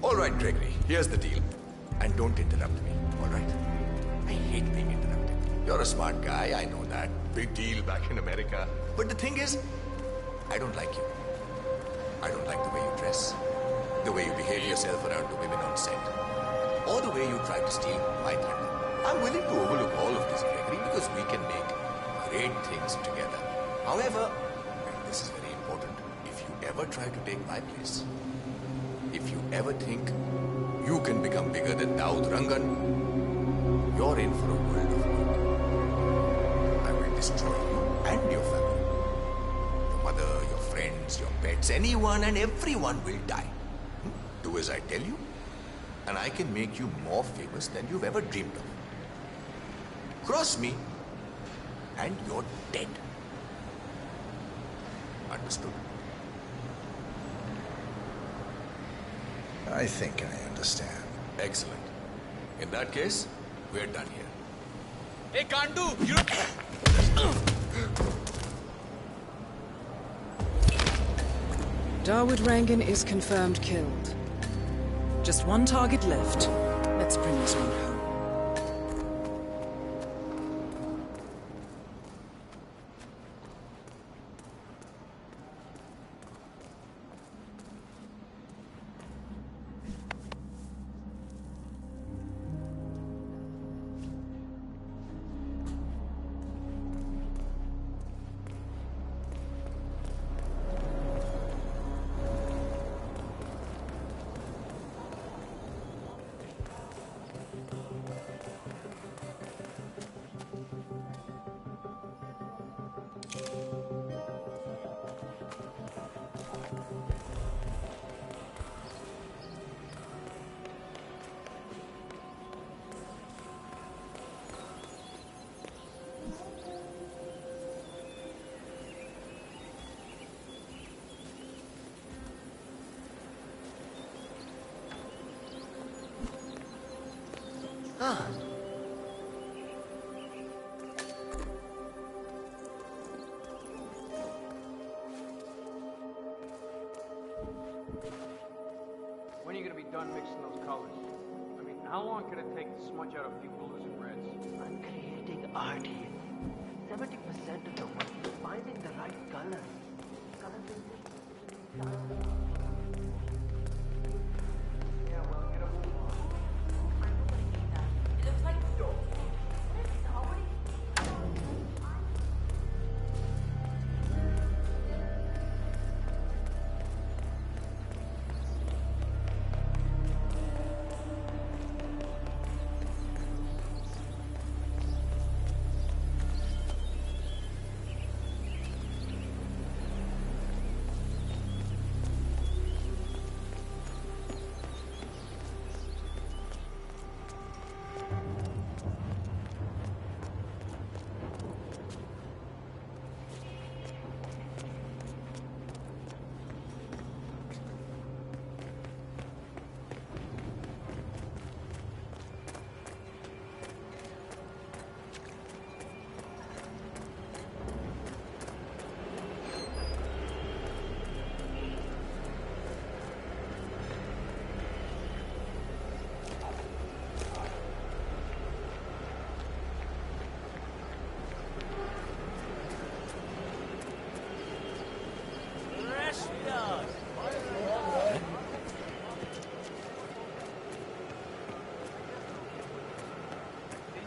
All right, Gregory, here's the deal. And don't interrupt me, all right? I hate being interrupted. You're a smart guy, I know that. Big deal back in America. But the thing is, I don't like you. I don't like the way you dress, the way you behave yourself around the women on set, or the way you try to steal my thunder. I'm willing to overlook all of this, Gregory, because we can make great things together. However, and this is very important, if you ever try to take my place, if you ever think you can become bigger than Daud Rangan, you're in for a world of hurt. I will destroy you your family. Your mother, your friends, your pets, anyone and everyone will die. Do as I tell you, and I can make you more famous than you've ever dreamed of. Cross me, and you're dead. Understood? I think I understand. Excellent. In that case, we're done here. Hey, Kandu! You... Dawood Rangan is confirmed killed. Just one target left. Let's bring this one home. Ah. When are you going to be done mixing those colors? I mean, how long can it take to smudge out a few blues and reds? I'm creating art here. 70% of the work is finding the right color. Yeah, well, get a move on. It looks like dope.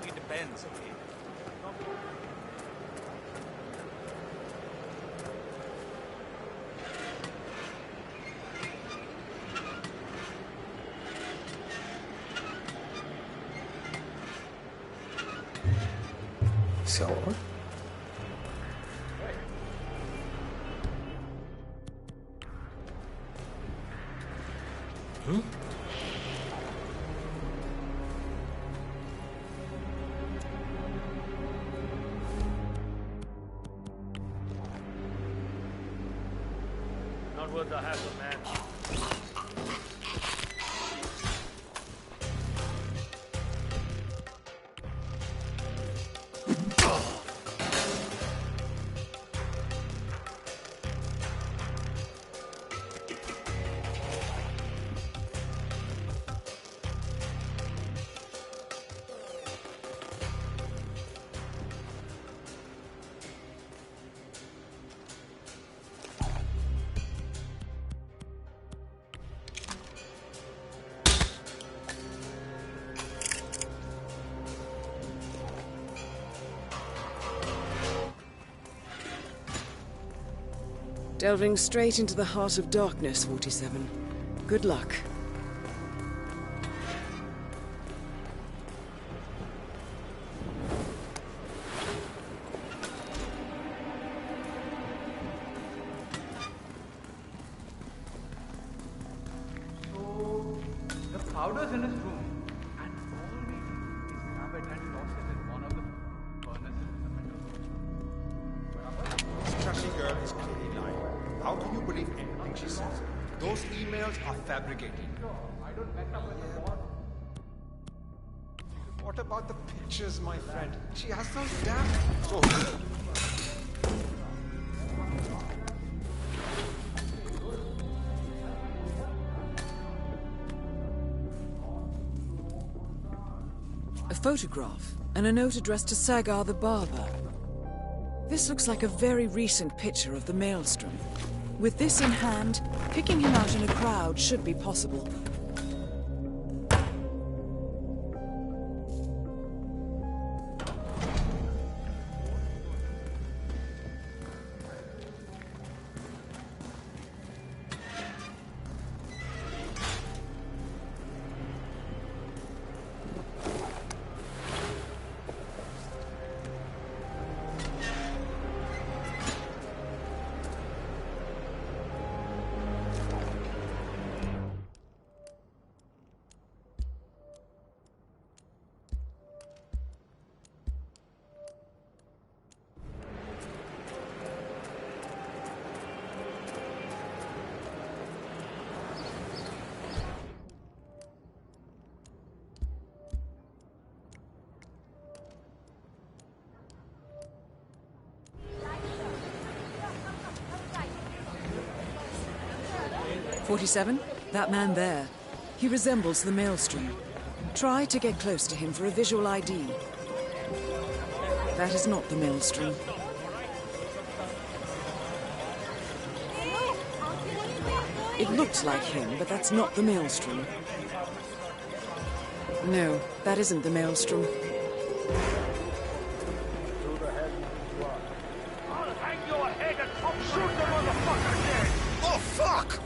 It depends, okay? So? Hmm? Not worth the hassle, man. Delving straight into the heart of darkness, 47. Good luck. powder's in his room, and all we do is grab it and toss it in one of the furnaces in the middle. This trashy girl is clearly lying. How can you believe anything she says? Those emails are fabricated. I don't mess up with the boss. What about the pictures, my friend? She has those damn... Oh. A photograph and a note addressed to Sagar the barber. This looks like a very recent picture of the Maelstrom. With this in hand, picking him out in a crowd should be possible. "47? That man there. He resembles the Maelstrom. Try to get close to him for a visual ID. That is not the Maelstrom. It looks like him, but that's not the Maelstrom. No, that isn't the Maelstrom. I'll hang your head and shoot the motherfucker dead! Oh, fuck!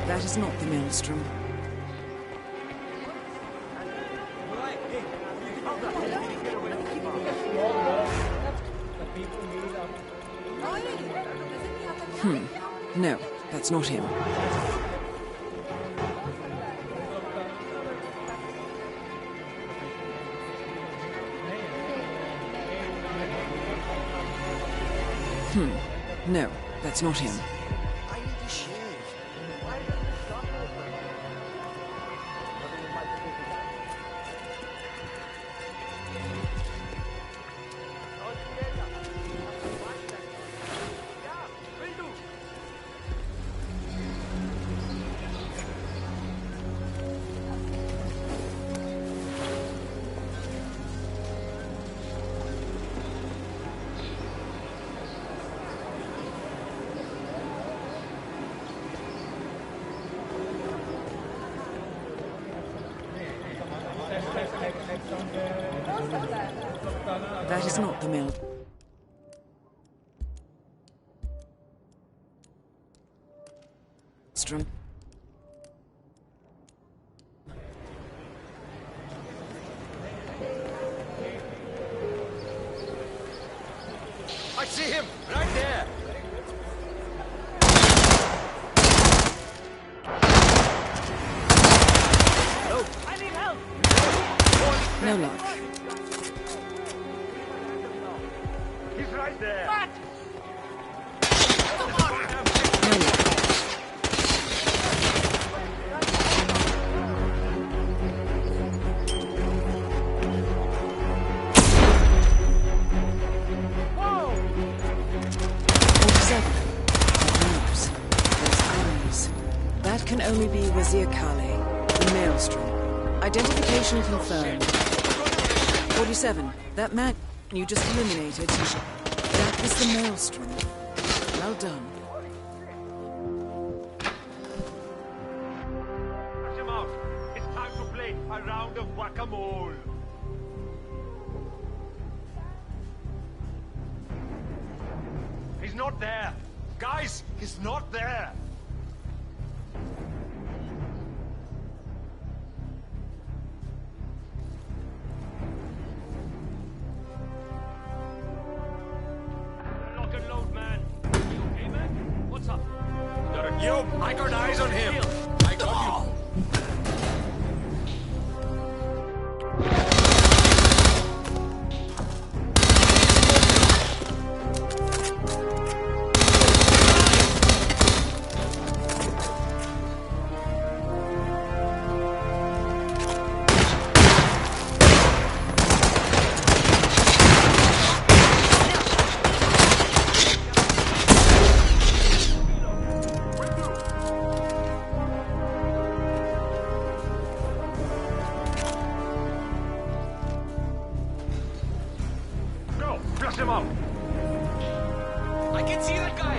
That is not the Maelstrom. No, that's not him. No, that's not him. I need to shave. That is not the Maelstrom. I see him! Right there! Hello? I need help! No luck. He's right there! No What? luck. 47. It moves. There's eyes. That can only be Wazir Kale, the Maelstrom. Identification confirmed. 47. That man you just eliminated. That is the Maelstrom. Well done. Push him out. It's time to play a round of whack-a-mole. He's not there. Guys, he's not there. Yo, I got eyes on him. I got you. Flush him out! I can see that guy!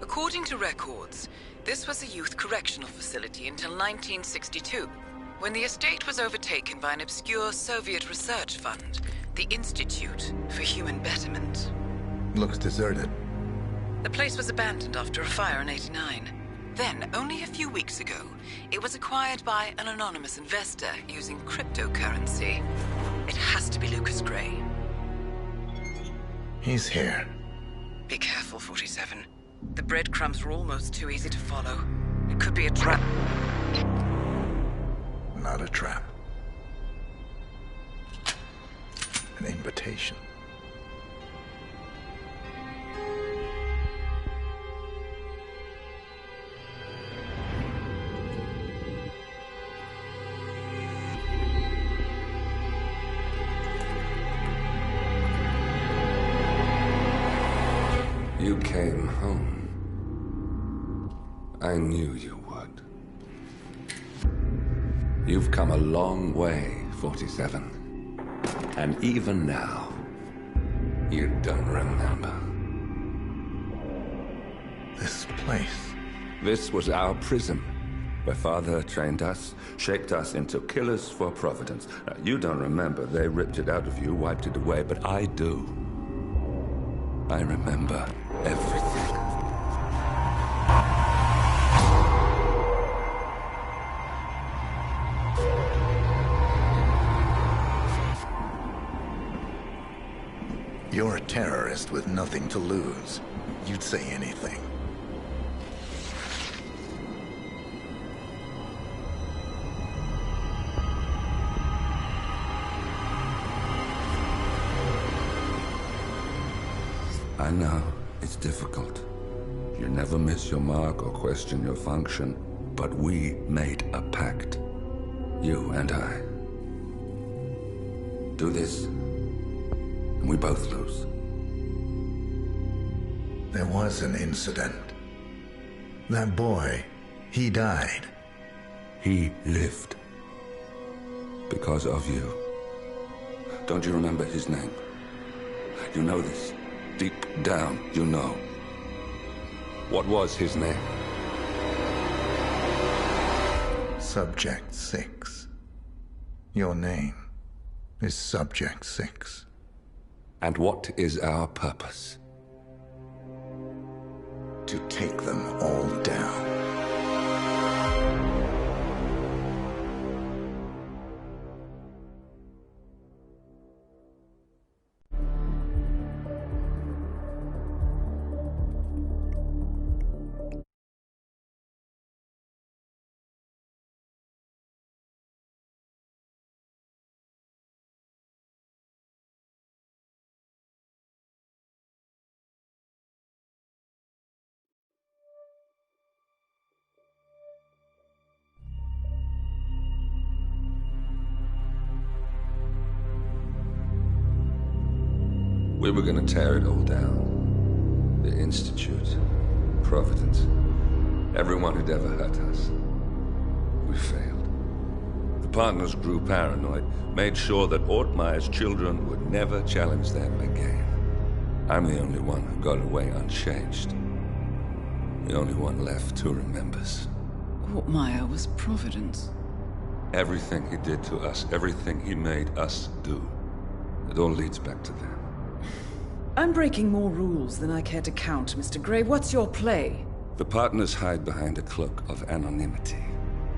According to records, this was a youth correctional facility until 1962, when the estate was overtaken by an obscure Soviet research fund, the Institute for Human Betterment. Looks deserted. The place was abandoned after a fire in '89. Then, only a few weeks ago, it was acquired by an anonymous investor using cryptocurrency. It has to be Lucas Gray. He's here. Be careful, 47. The breadcrumbs were almost too easy to follow. It could be a trap. Not a trap. An invitation. You came home. I knew you would. You've come a long way, 47. And even now, you don't remember. This place. This was our prison, where Father trained us, shaped us into killers for Providence. Now, you don't remember. They ripped it out of you, wiped it away, but I do. I remember everything. You're a terrorist with nothing to lose. You'd say anything. I know, it's difficult. You never miss your mark or question your function, but we made a pact. You and I. Do this, and we both lose. There was an incident. That boy, he died. He lived. Because of you. Don't you remember his name? You know this. Deep down, you know. What was his name? Subject 6. Your name is Subject 6. And what is our purpose? To take them all down. We were gonna tear it all down. The Institute, Providence, everyone who'd ever hurt us. We failed. The partners grew paranoid, made sure that Ortmeyer's children would never challenge them again. I'm the only one who got away unchanged. The only one left who remembers. Ortmeyer was Providence. Everything he did to us, everything he made us do, it all leads back to them. I'm breaking more rules than I care to count, Mr. Gray. What's your play? The partners hide behind a cloak of anonymity.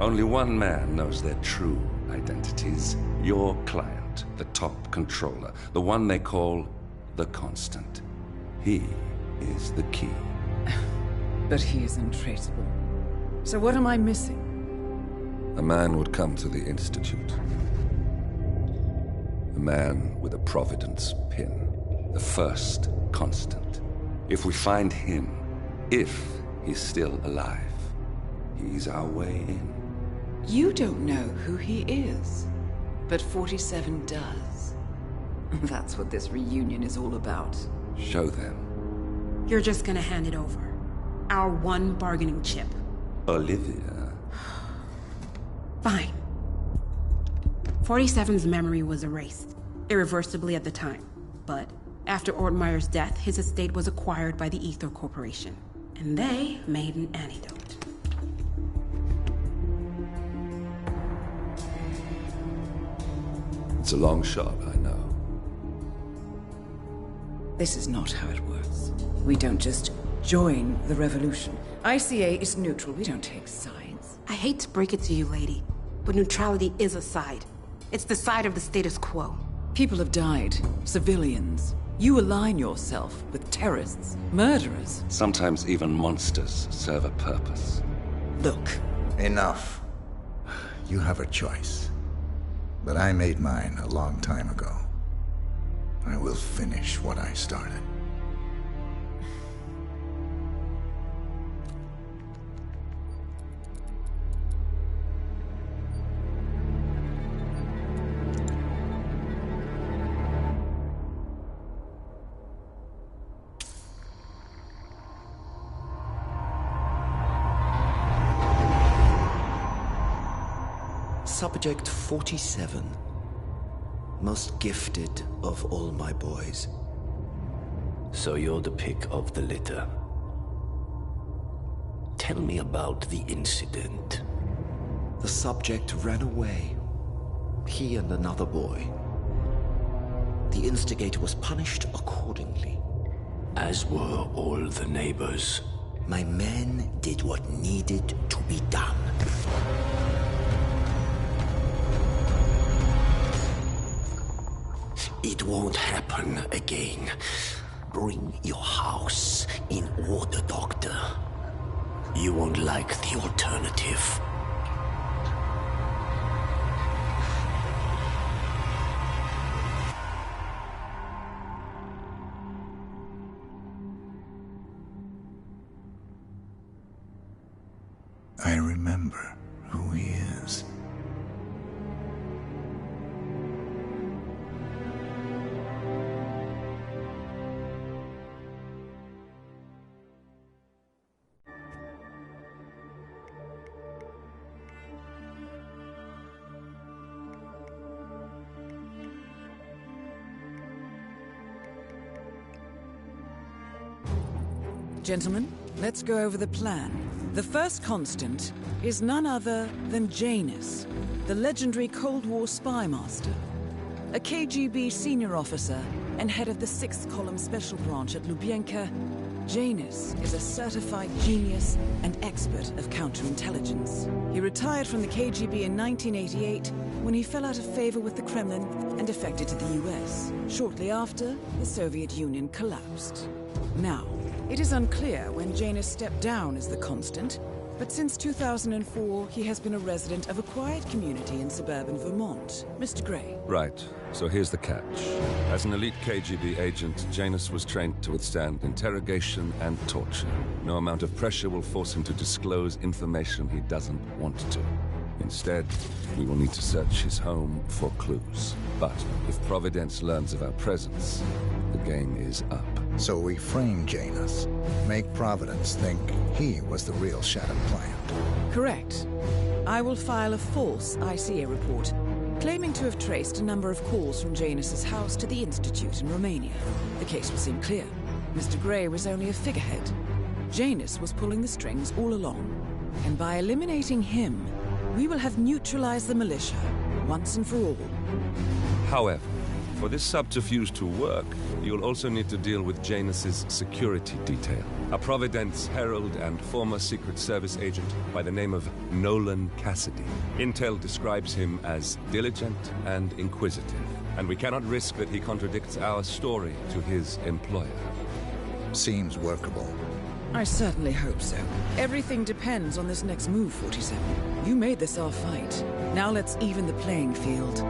Only one man knows their true identities. Your client, the top controller, the one they call the Constant. He is the key. But he is untraceable. So what am I missing? A man would come to the Institute. A man with a Providence pin. The first Constant. If we find him, if he's still alive, he's our way in. You don't know who he is, but 47 does. That's what this reunion is all about. Show them. You're just gonna hand it over. Our one bargaining chip. Olivia. Fine. 47's memory was erased, irreversibly at the time, but after Ortmeyer's death, his estate was acquired by the Ether Corporation, and they made an antidote. It's a long shot, I know. This is not how it works. We don't just join the revolution. ICA is neutral. We don't take sides. I hate to break it to you, lady, but neutrality is a side. It's the side of the status quo. People have died. Civilians. You align yourself with terrorists, murderers. Sometimes even monsters serve a purpose. Look. Enough. You have a choice. But I made mine a long time ago. I will finish what I started. Subject 47. Most gifted of all my boys. So you're the pick of the litter. Tell me about the incident. The subject ran away. He and another boy. The instigator was punished accordingly. As were all the neighbors. My men did what needed to be done. It won't happen again. Bring your house in order, Doctor. You won't like the alternative. I remember who he is. Gentlemen, let's go over the plan. The first constant is none other than Janus, the legendary Cold War spy master, a KGB senior officer and head of the 6th Column Special Branch at Lubyanka. Janus is a certified genius and expert of counterintelligence. He retired from the KGB in 1988 when he fell out of favor with the Kremlin and defected to the US. Shortly after, the Soviet Union collapsed. Now, it is unclear when Janus stepped down as the constant, but since 2004, he has been a resident of a quiet community in suburban Vermont. Mr. Gray. Right. So here's the catch. As an elite KGB agent, Janus was trained to withstand interrogation and torture. No amount of pressure will force him to disclose information he doesn't want to. Instead, we will need to search his home for clues. But if Providence learns of our presence, the game is up. So we frame Janus, make Providence think he was the real shadow client. Correct. I will file a false ICA report, claiming to have traced a number of calls from Janus's house to the Institute in Romania. The case will seem clear. Mr. Gray was only a figurehead. Janus was pulling the strings all along. And by eliminating him, we will have neutralized the militia, once and for all. However, for this subterfuge to work, you'll also need to deal with Janus's security detail. A Providence herald and former Secret Service agent by the name of Nolan Cassidy. Intel describes him as diligent and inquisitive, and we cannot risk that he contradicts our story to his employer. Seems workable. I certainly hope so. Everything depends on this next move, 47. You made this our fight. Now let's even the playing field.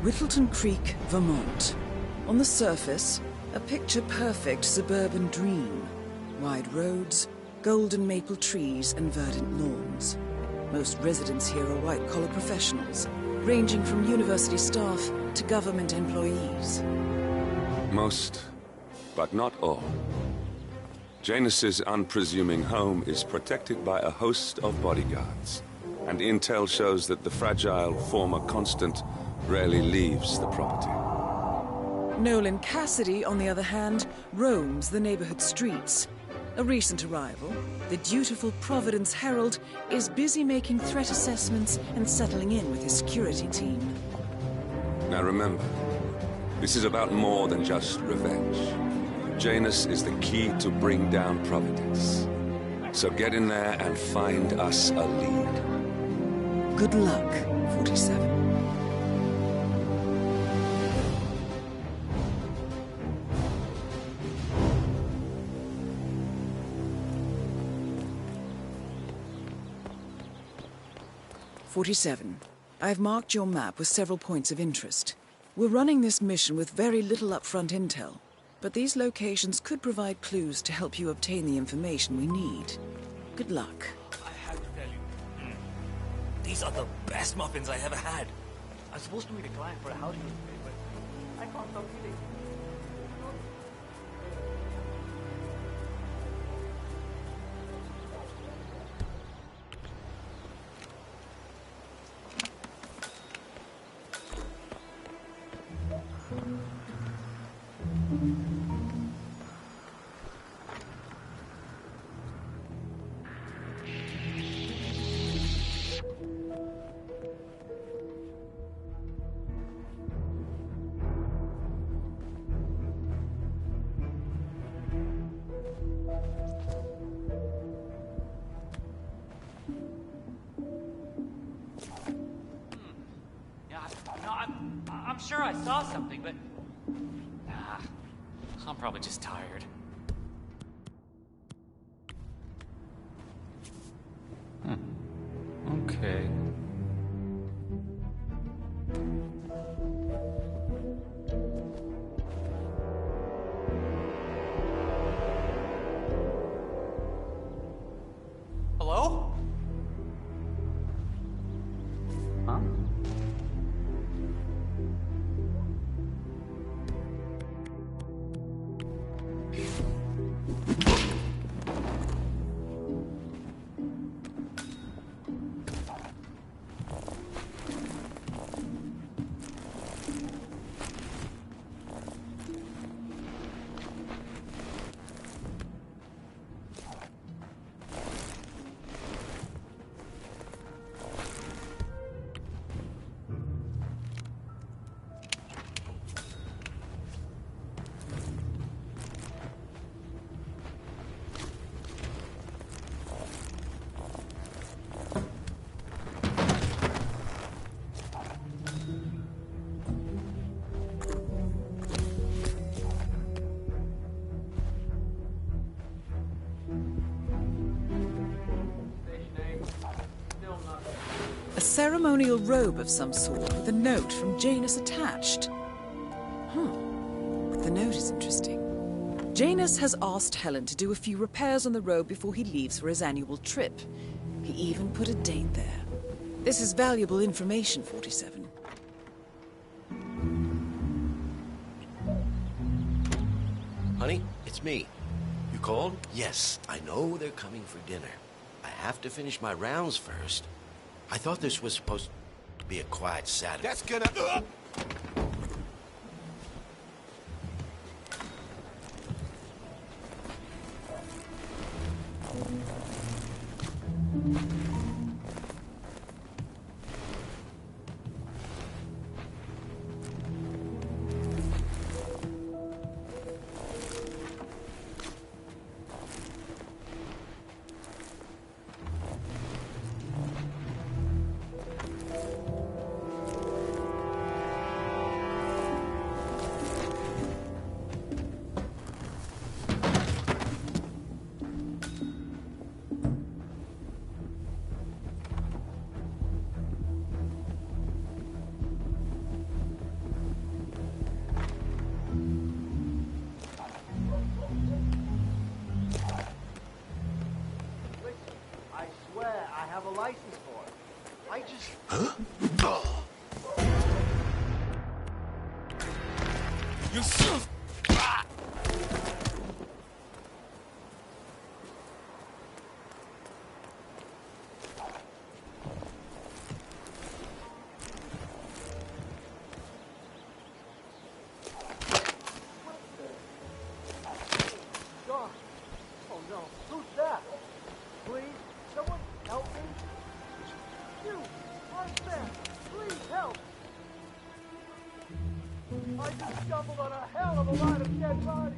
Whittleton Creek, Vermont. On the surface, a picture-perfect suburban dream. Wide roads, golden maple trees, and verdant lawns. Most residents here are white-collar professionals. ranging from university staff to government employees. Most, but not all. Janus's unpresuming home is protected by a host of bodyguards, and intel shows that the fragile former Constant rarely leaves the property. Nolan Cassidy, on the other hand, roams the neighborhood streets. A recent arrival, the dutiful Providence Herald is busy making threat assessments and settling in with his security team. Now remember, this is about more than just revenge. Janus is the key to bring down Providence. So get in there and find us a lead. Good luck, 47. I've marked your map with several points of interest. We're running this mission with very little upfront intel, but these locations could provide clues to help you obtain the information we need. Good luck. I have to tell you, these are the best muffins I ever had. I'm supposed to meet a client for a house today, but I can't stop eating. I'm sure I saw something, but... Nah, I'm probably just tired. Okay. Hello? Huh? A ceremonial robe of some sort with a note from Janus attached. The note is interesting. Janus has asked Helen to do a few repairs on the robe before he leaves for his annual trip. He even put a date there. This is valuable information, 47. Honey, it's me. You called? Yes, I know they're coming for dinner. I have to finish my rounds first. I thought this was supposed to be a quiet Saturday. That's gonna... I swear I have a license for it. I just... Huh? God. Oh no. Who's that? Please, someone help me. You, right there. Please help. I just stumbled on a hell of a lot of dead bodies.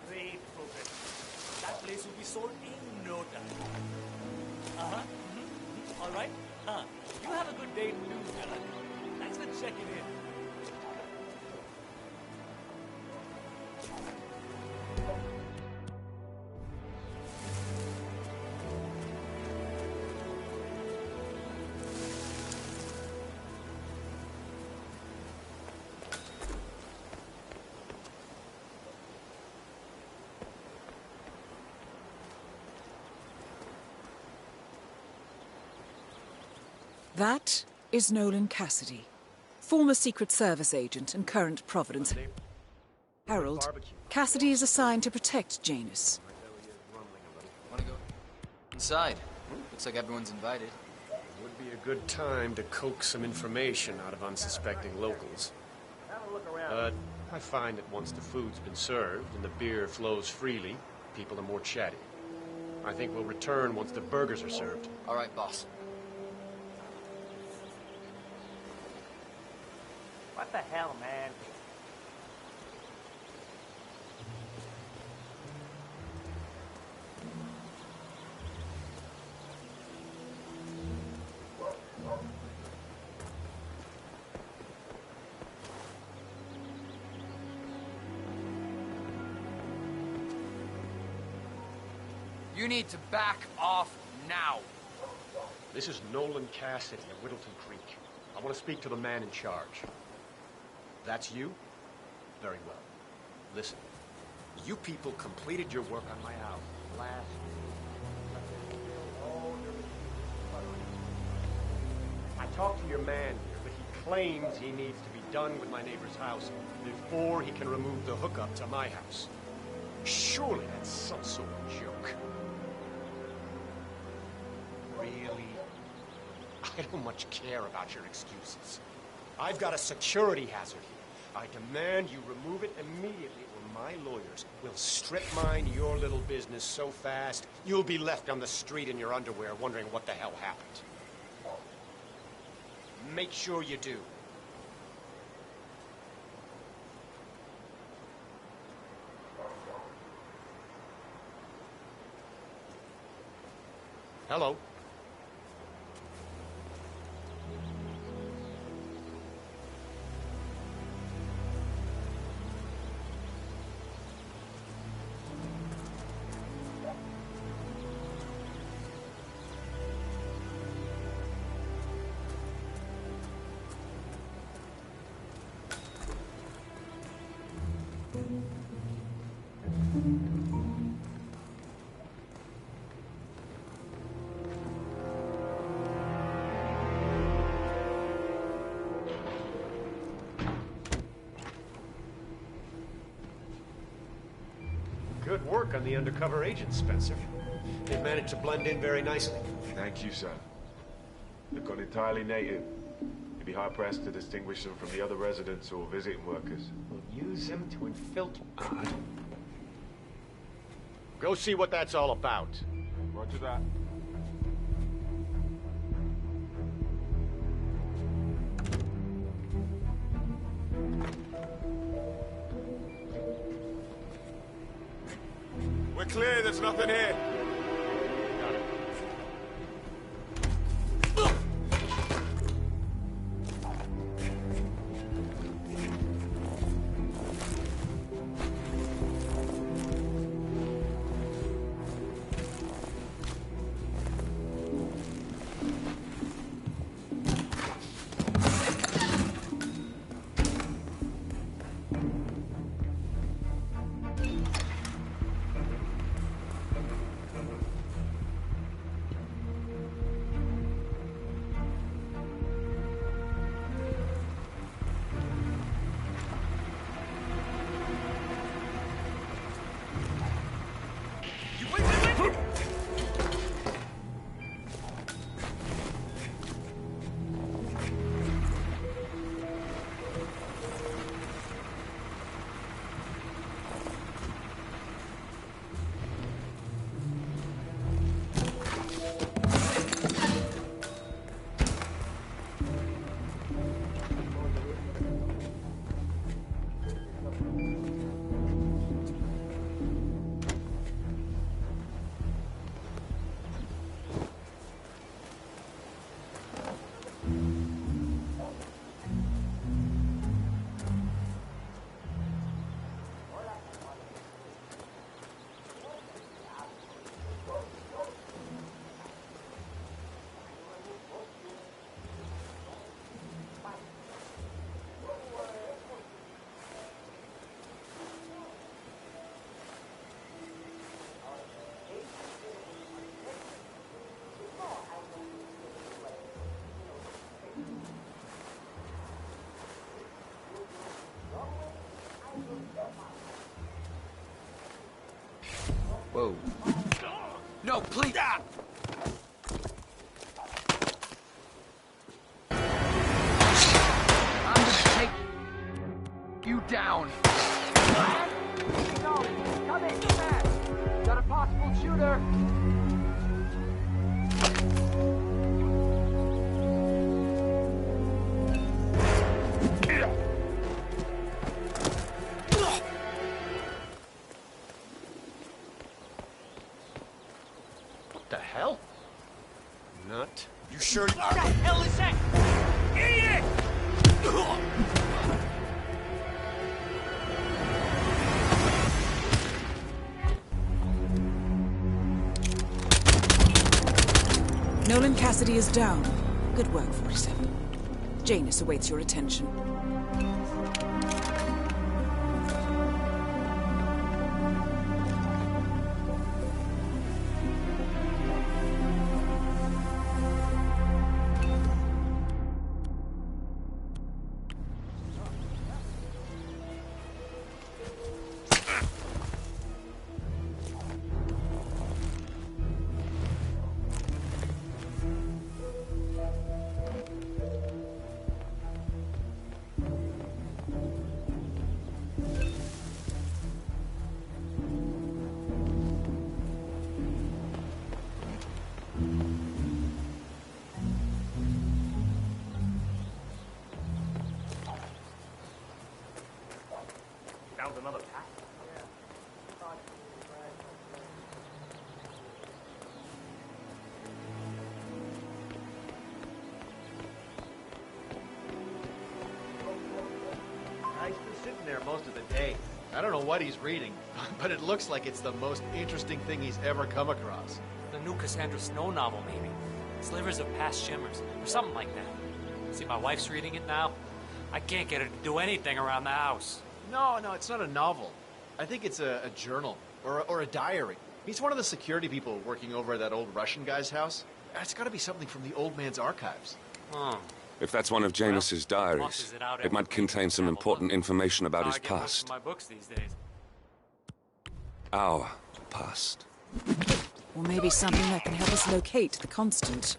Great progress. That place will be sold in no time. Uh-huh. All right. You have a good day too, Dylan. Thanks for checking in. That is Nolan Cassidy, former Secret Service agent and current Providence Herald. Cassidy is assigned to protect Janus. Want to go inside? Looks like everyone's invited. Would be a good time to coax some information out of unsuspecting locals. But I find that once the food's been served and the beer flows freely, people are more chatty. I think we'll return once the burgers are served. All right, boss. What the hell, man? You need to back off now. This is Nolan Cassidy of Whittleton Creek. I want to speak to the man in charge. That's you? Very well. Listen, you people completed your work on my house last year. I talked to your man here, but he claims he needs to be done with my neighbor's house before he can remove the hookup to my house. Surely that's some sort of joke. Really? I don't much care about your excuses. I've got a security hazard here. I demand you remove it immediately, or my lawyers will strip mine your little business so fast, you'll be left on the street in your underwear wondering what the hell happened. Make sure you do. Hello. Good work on the undercover agents, Spencer. They've managed to blend in very nicely. Thank you, sir. They've gone entirely native. You'd be hard-pressed to distinguish them from the other residents or visiting workers. We'll use them to infiltrate. Go see what that's all about. Roger that. We're clear, there's nothing here. Got it. Whoa. No, please! Ah! I'm gonna take you down. No, come in, fast. Got a possible shooter. What the hell? Nut. You sure? What the hell is that? Idiot! Nolan Cassidy is down. Good work, 47. Janus awaits your attention. Found another pack. He's been sitting there most of the day. I don't know what he's reading, but it looks like it's the most interesting thing he's ever come across. The new Cassandra Snow novel, maybe. Slivers of Past Shimmers, or something like that. See, my wife's reading it now. I can't get her to do anything around the house. No, it's not a novel. I think it's a journal, or a diary. He's one of the security people working over at that old Russian guy's house. It's gotta be something from the old man's archives. Oh. If that's one of Janus's diaries, it might contain some important information about his past. My books these days. Our past. Or maybe something that can help us locate the Constant.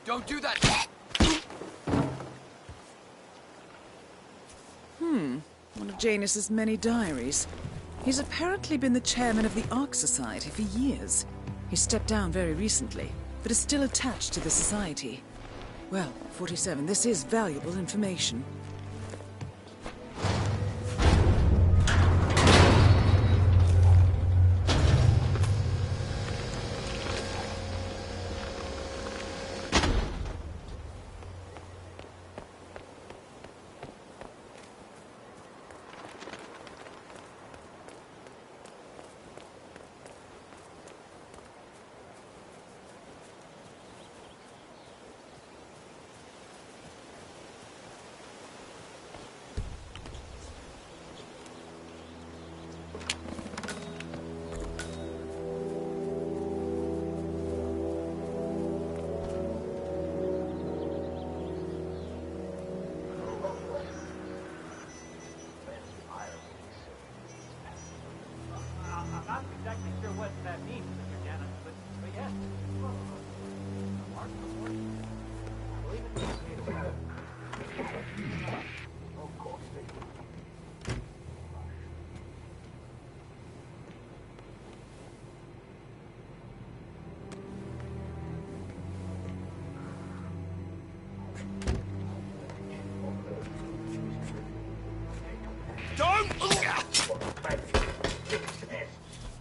Don't do that! One of Janus's many diaries. He's apparently been the chairman of the Ark Society for years. He stepped down very recently, but is still attached to the society. Well, 47, this is valuable information. I'm not exactly sure what that means, Mr. Janus, but yes. Of course they do.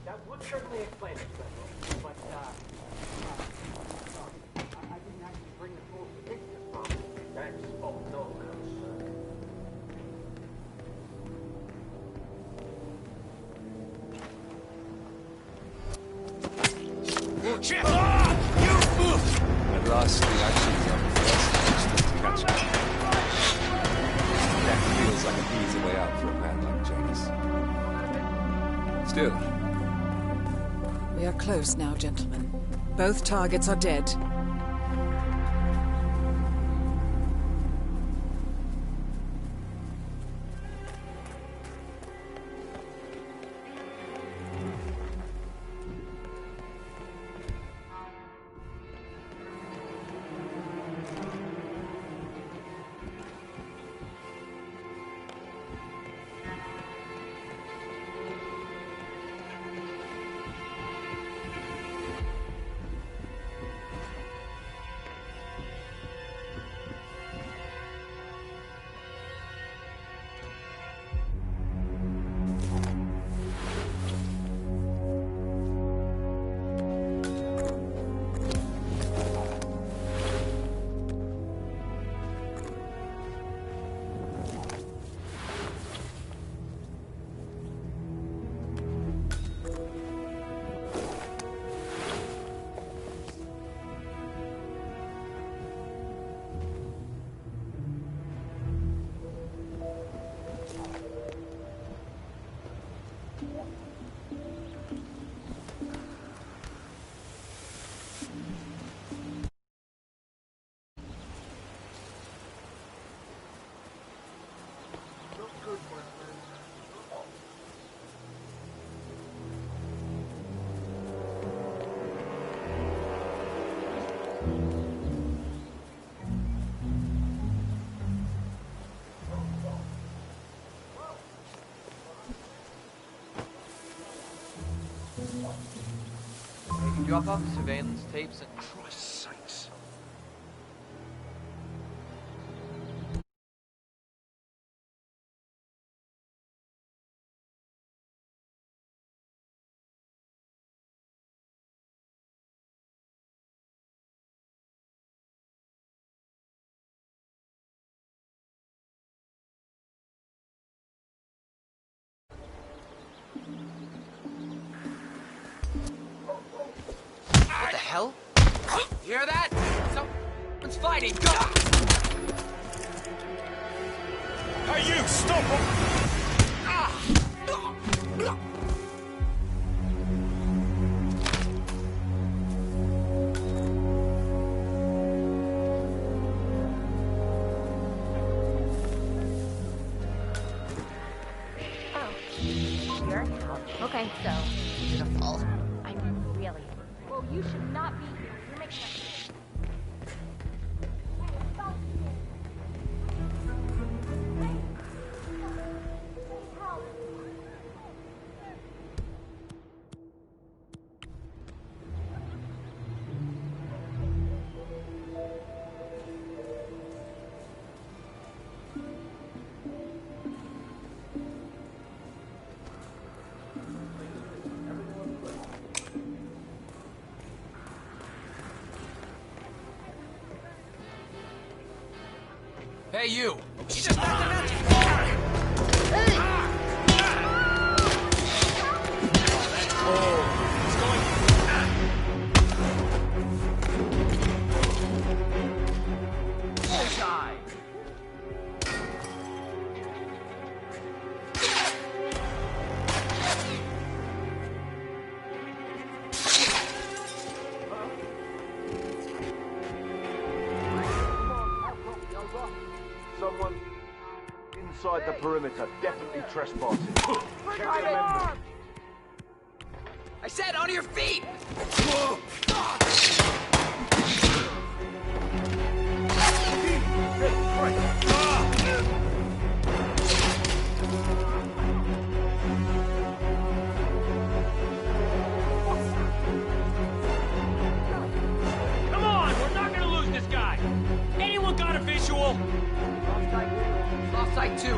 That would certainly explain it, but I didn't actually bring the tools to fix this problem. That's all no concern. At last, the actions of the first to catch up. That feels like an easy way out for a man like Janus. Still, We are close now, gentlemen. Both targets are dead. Drop off the surveillance tapes and... Christ sakes. hell? You hear that? Someone's fighting. Go! Hey, you! Stop him! Okay, so beautiful. I'm really. Well, you should not be here. You're making a. Hey, you! Someone inside the perimeter, definitely trespassing. I said on your feet! Come on, we're not gonna lose this guy. Anyone got a visual? Lost sight too.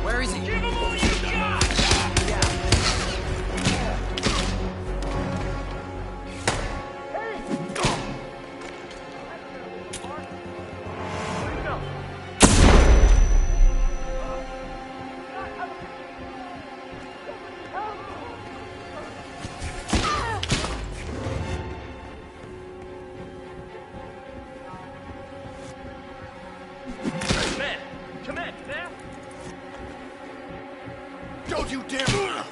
Where is he? Give him all you got! Man, come in, there. Don't you dare!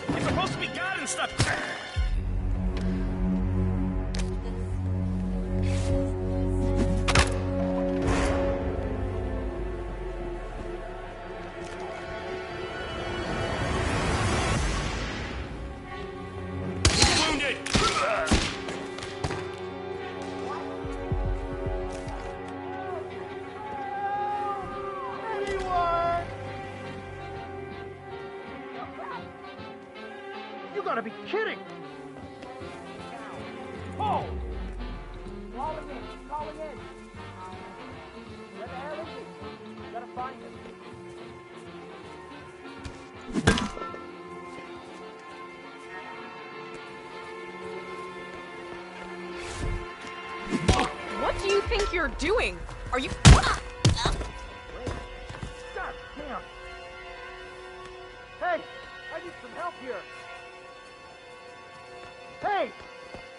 You're supposed to be guarding stuff. Wounded. Anyone? You gotta be kidding! Oh! Calling in, calling in. Where the hell is he? Gotta find him. What do you think you're doing? Are you... God damn! Hey! I need some help here! Hey!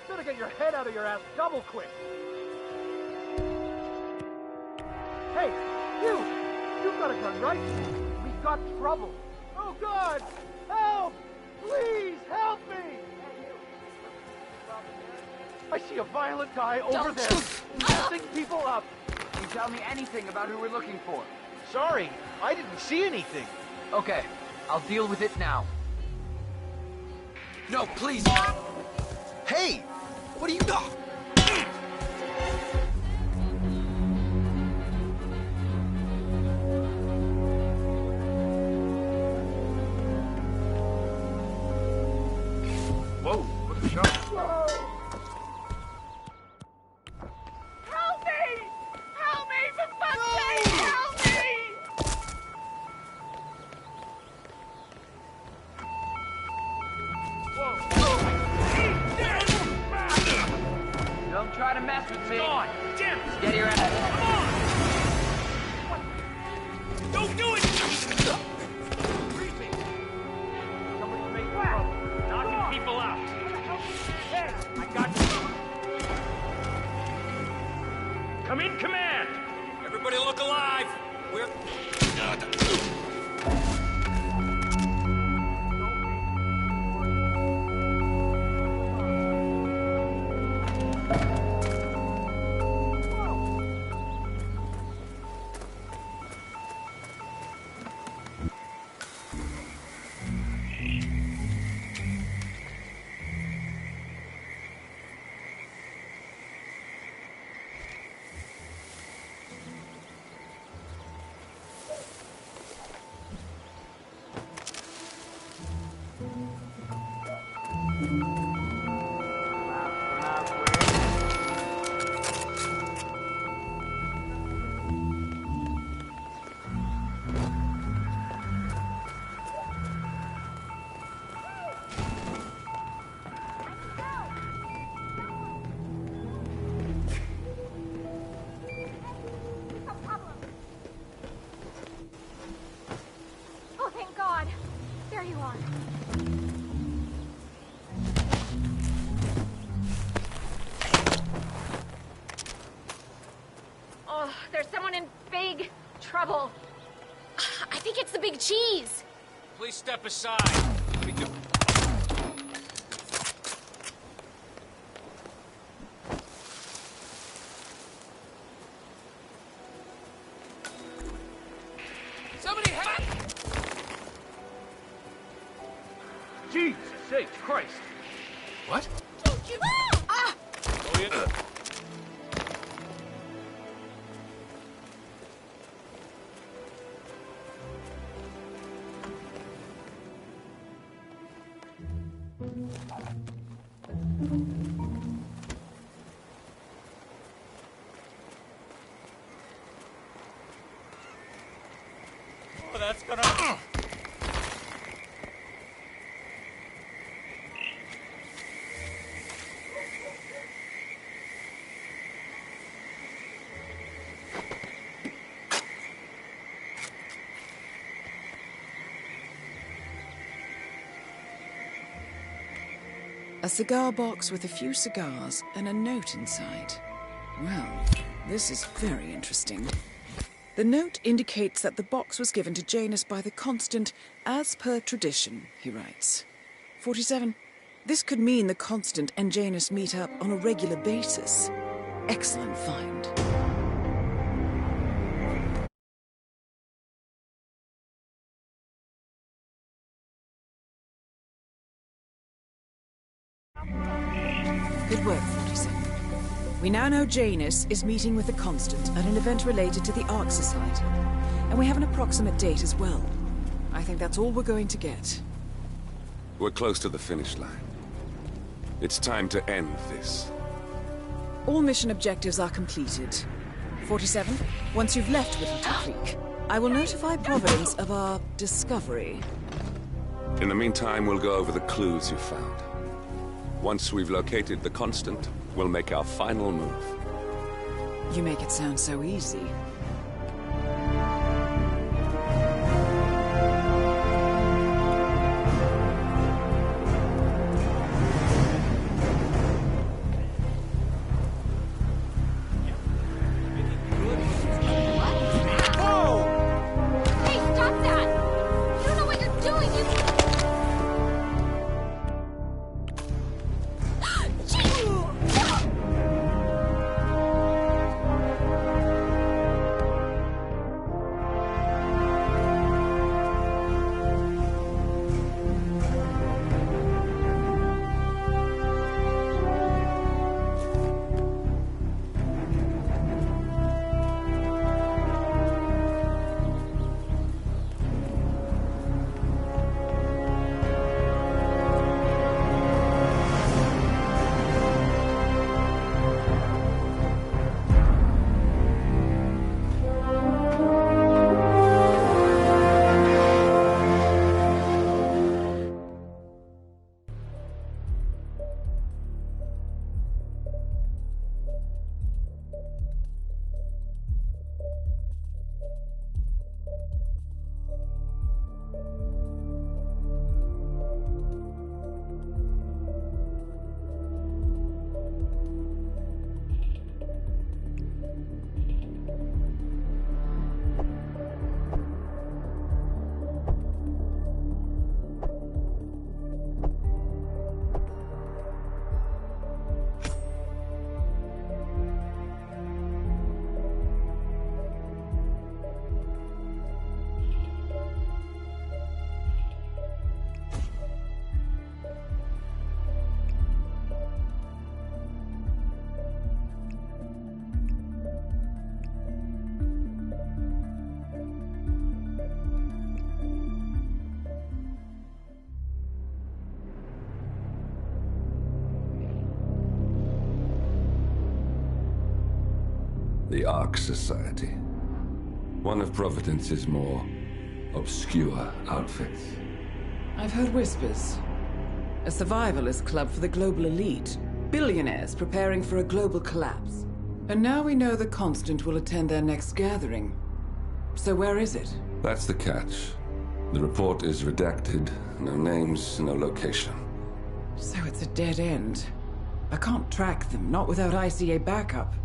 Better get your head out of your ass double quick! Hey! You! You've got a gun, right? We've got trouble! Oh God! Help! Please help me! I see a violent guy over there, messing people up. Can you tell me anything about who we're looking for? Sorry, I didn't see anything. Okay, I'll deal with it now. No, please! Hey! What are you... Whoa, what a shot. Help me! Help me, for fuck's sake! Help me! Somebody's making trouble. Knocking people out. Hey, I got you. Come in, command. Everybody look alive. We're... Oh, thank God. There you are. Oh, there's someone in big trouble. I think it's the big cheese. Please step aside. Let me do... Somebody help! Jesus H. Christ. What? Ah! Oh, yeah. Oh, that's gonna... A cigar box with a few cigars and a note inside. Well, this is very interesting. The note indicates that the box was given to Janus by the Constant as per tradition, he writes. 47. This could mean the Constant and Janus meet up on a regular basis. Excellent find. Good work, 47. We now know Janus is meeting with the Constant at an event related to the Ark Society. And we have an approximate date as well. I think that's all we're going to get. We're close to the finish line. It's time to end this. All mission objectives are completed. 47, once you've left Whittleton Creek, I will notify Providence of our discovery. In the meantime, we'll go over the clues you found. Once we've located the Constant, we'll make our final move. You make it sound so easy. Hey, stop that! You don't know what you're doing, The Ark Society. One of Providence's more obscure outfits. I've heard whispers. A survivalist club for the global elite. Billionaires preparing for a global collapse. And now we know the Constant will attend their next gathering. So where is it? That's the catch. The report is redacted. No names, no location. So it's a dead end. I can't track them, not without ICA backup.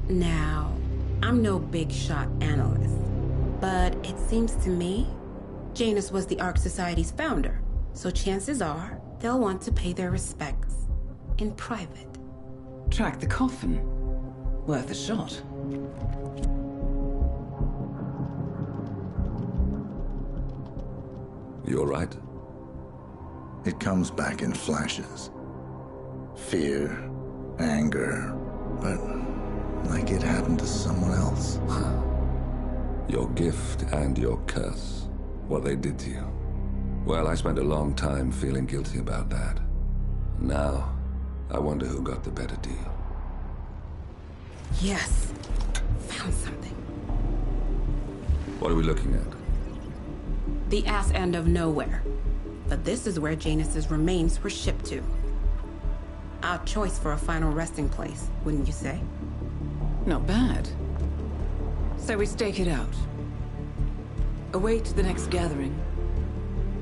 Now, I'm no big shot analyst, but it seems to me Janus was the Ark Society's founder, so chances are they'll want to pay their respects in private. Track the coffin. Worth a shot. You all right? It comes back in flashes. Fear, anger, but like it happened to someone else. Your gift and your curse. What they did to you. Well, I spent a long time feeling guilty about that. Now, I wonder who got the better deal. Yes. Found something. What are we looking at? The ass end of nowhere. But this is where Janus's remains were shipped to. Our choice for a final resting place, wouldn't you say? Not bad. So we stake it out. Await the next gathering.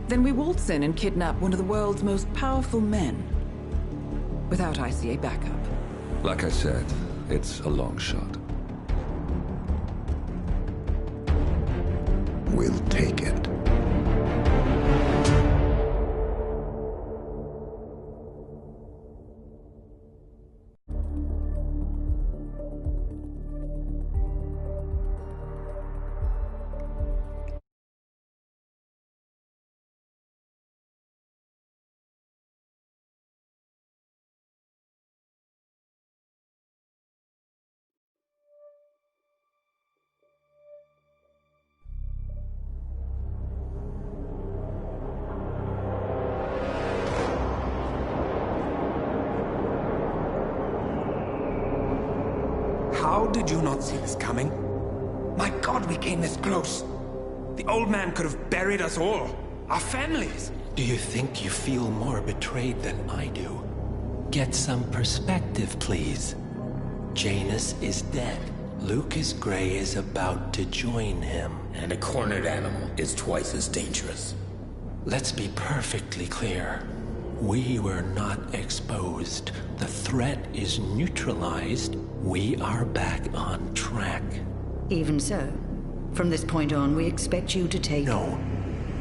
Then we waltz in and kidnap one of the world's most powerful men. Without ICA backup. Like I said, it's a long shot. We'll take it. How did you not see this coming? My God, we came this close. The old man could have buried us all. Our families. Do you think you feel more betrayed than I do? Get some perspective, please. Janus is dead. Lucas Gray is about to join him. And a cornered animal is twice as dangerous. Let's be perfectly clear. We were not exposed. The threat is neutralized. We are back on track. Even so, from this point on, we expect you to take... No.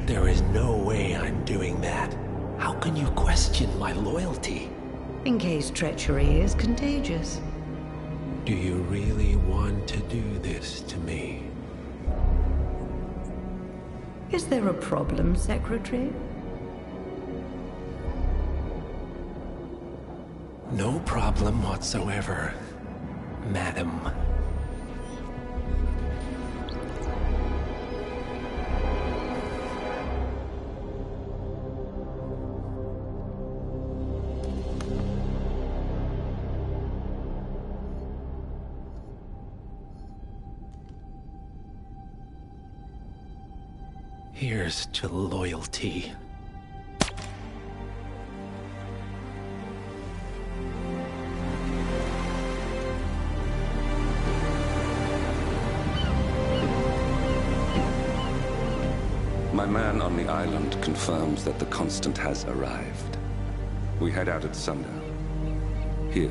There is no way I'm doing that. How can you question my loyalty? In case treachery is contagious. Do you really want to do this to me? Is there a problem, Secretary? No problem whatsoever, Madam. Here's to loyalty. My man on the island confirms that the Constant has arrived. We head out at sundown. Here,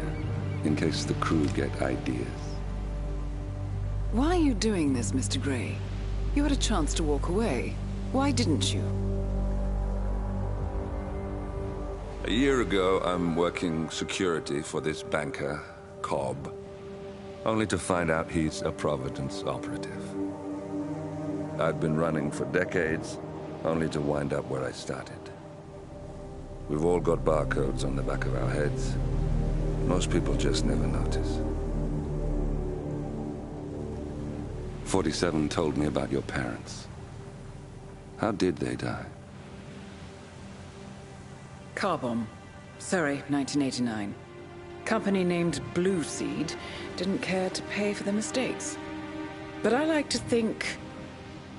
in case the crew get ideas. Why are you doing this, Mr. Gray? You had a chance to walk away. Why didn't you? A year ago, I'm working security for this banker, Cobb, only to find out he's a Providence operative. I'd been running for decades, only to wind up where I started. We've all got barcodes on the back of our heads. Most people just never notice. 47 told me about your parents. How did they die? Car bomb. Surrey, 1989. company named Blue Seed didn't care to pay for their mistakes. But I like to think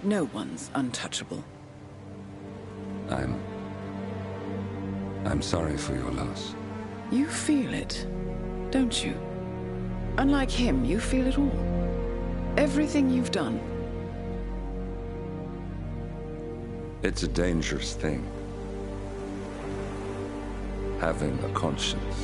no one's untouchable. I'm sorry for your loss. You feel it, don't you? Unlike him, you feel it all. Everything you've done. It's a dangerous thing. Having a conscience.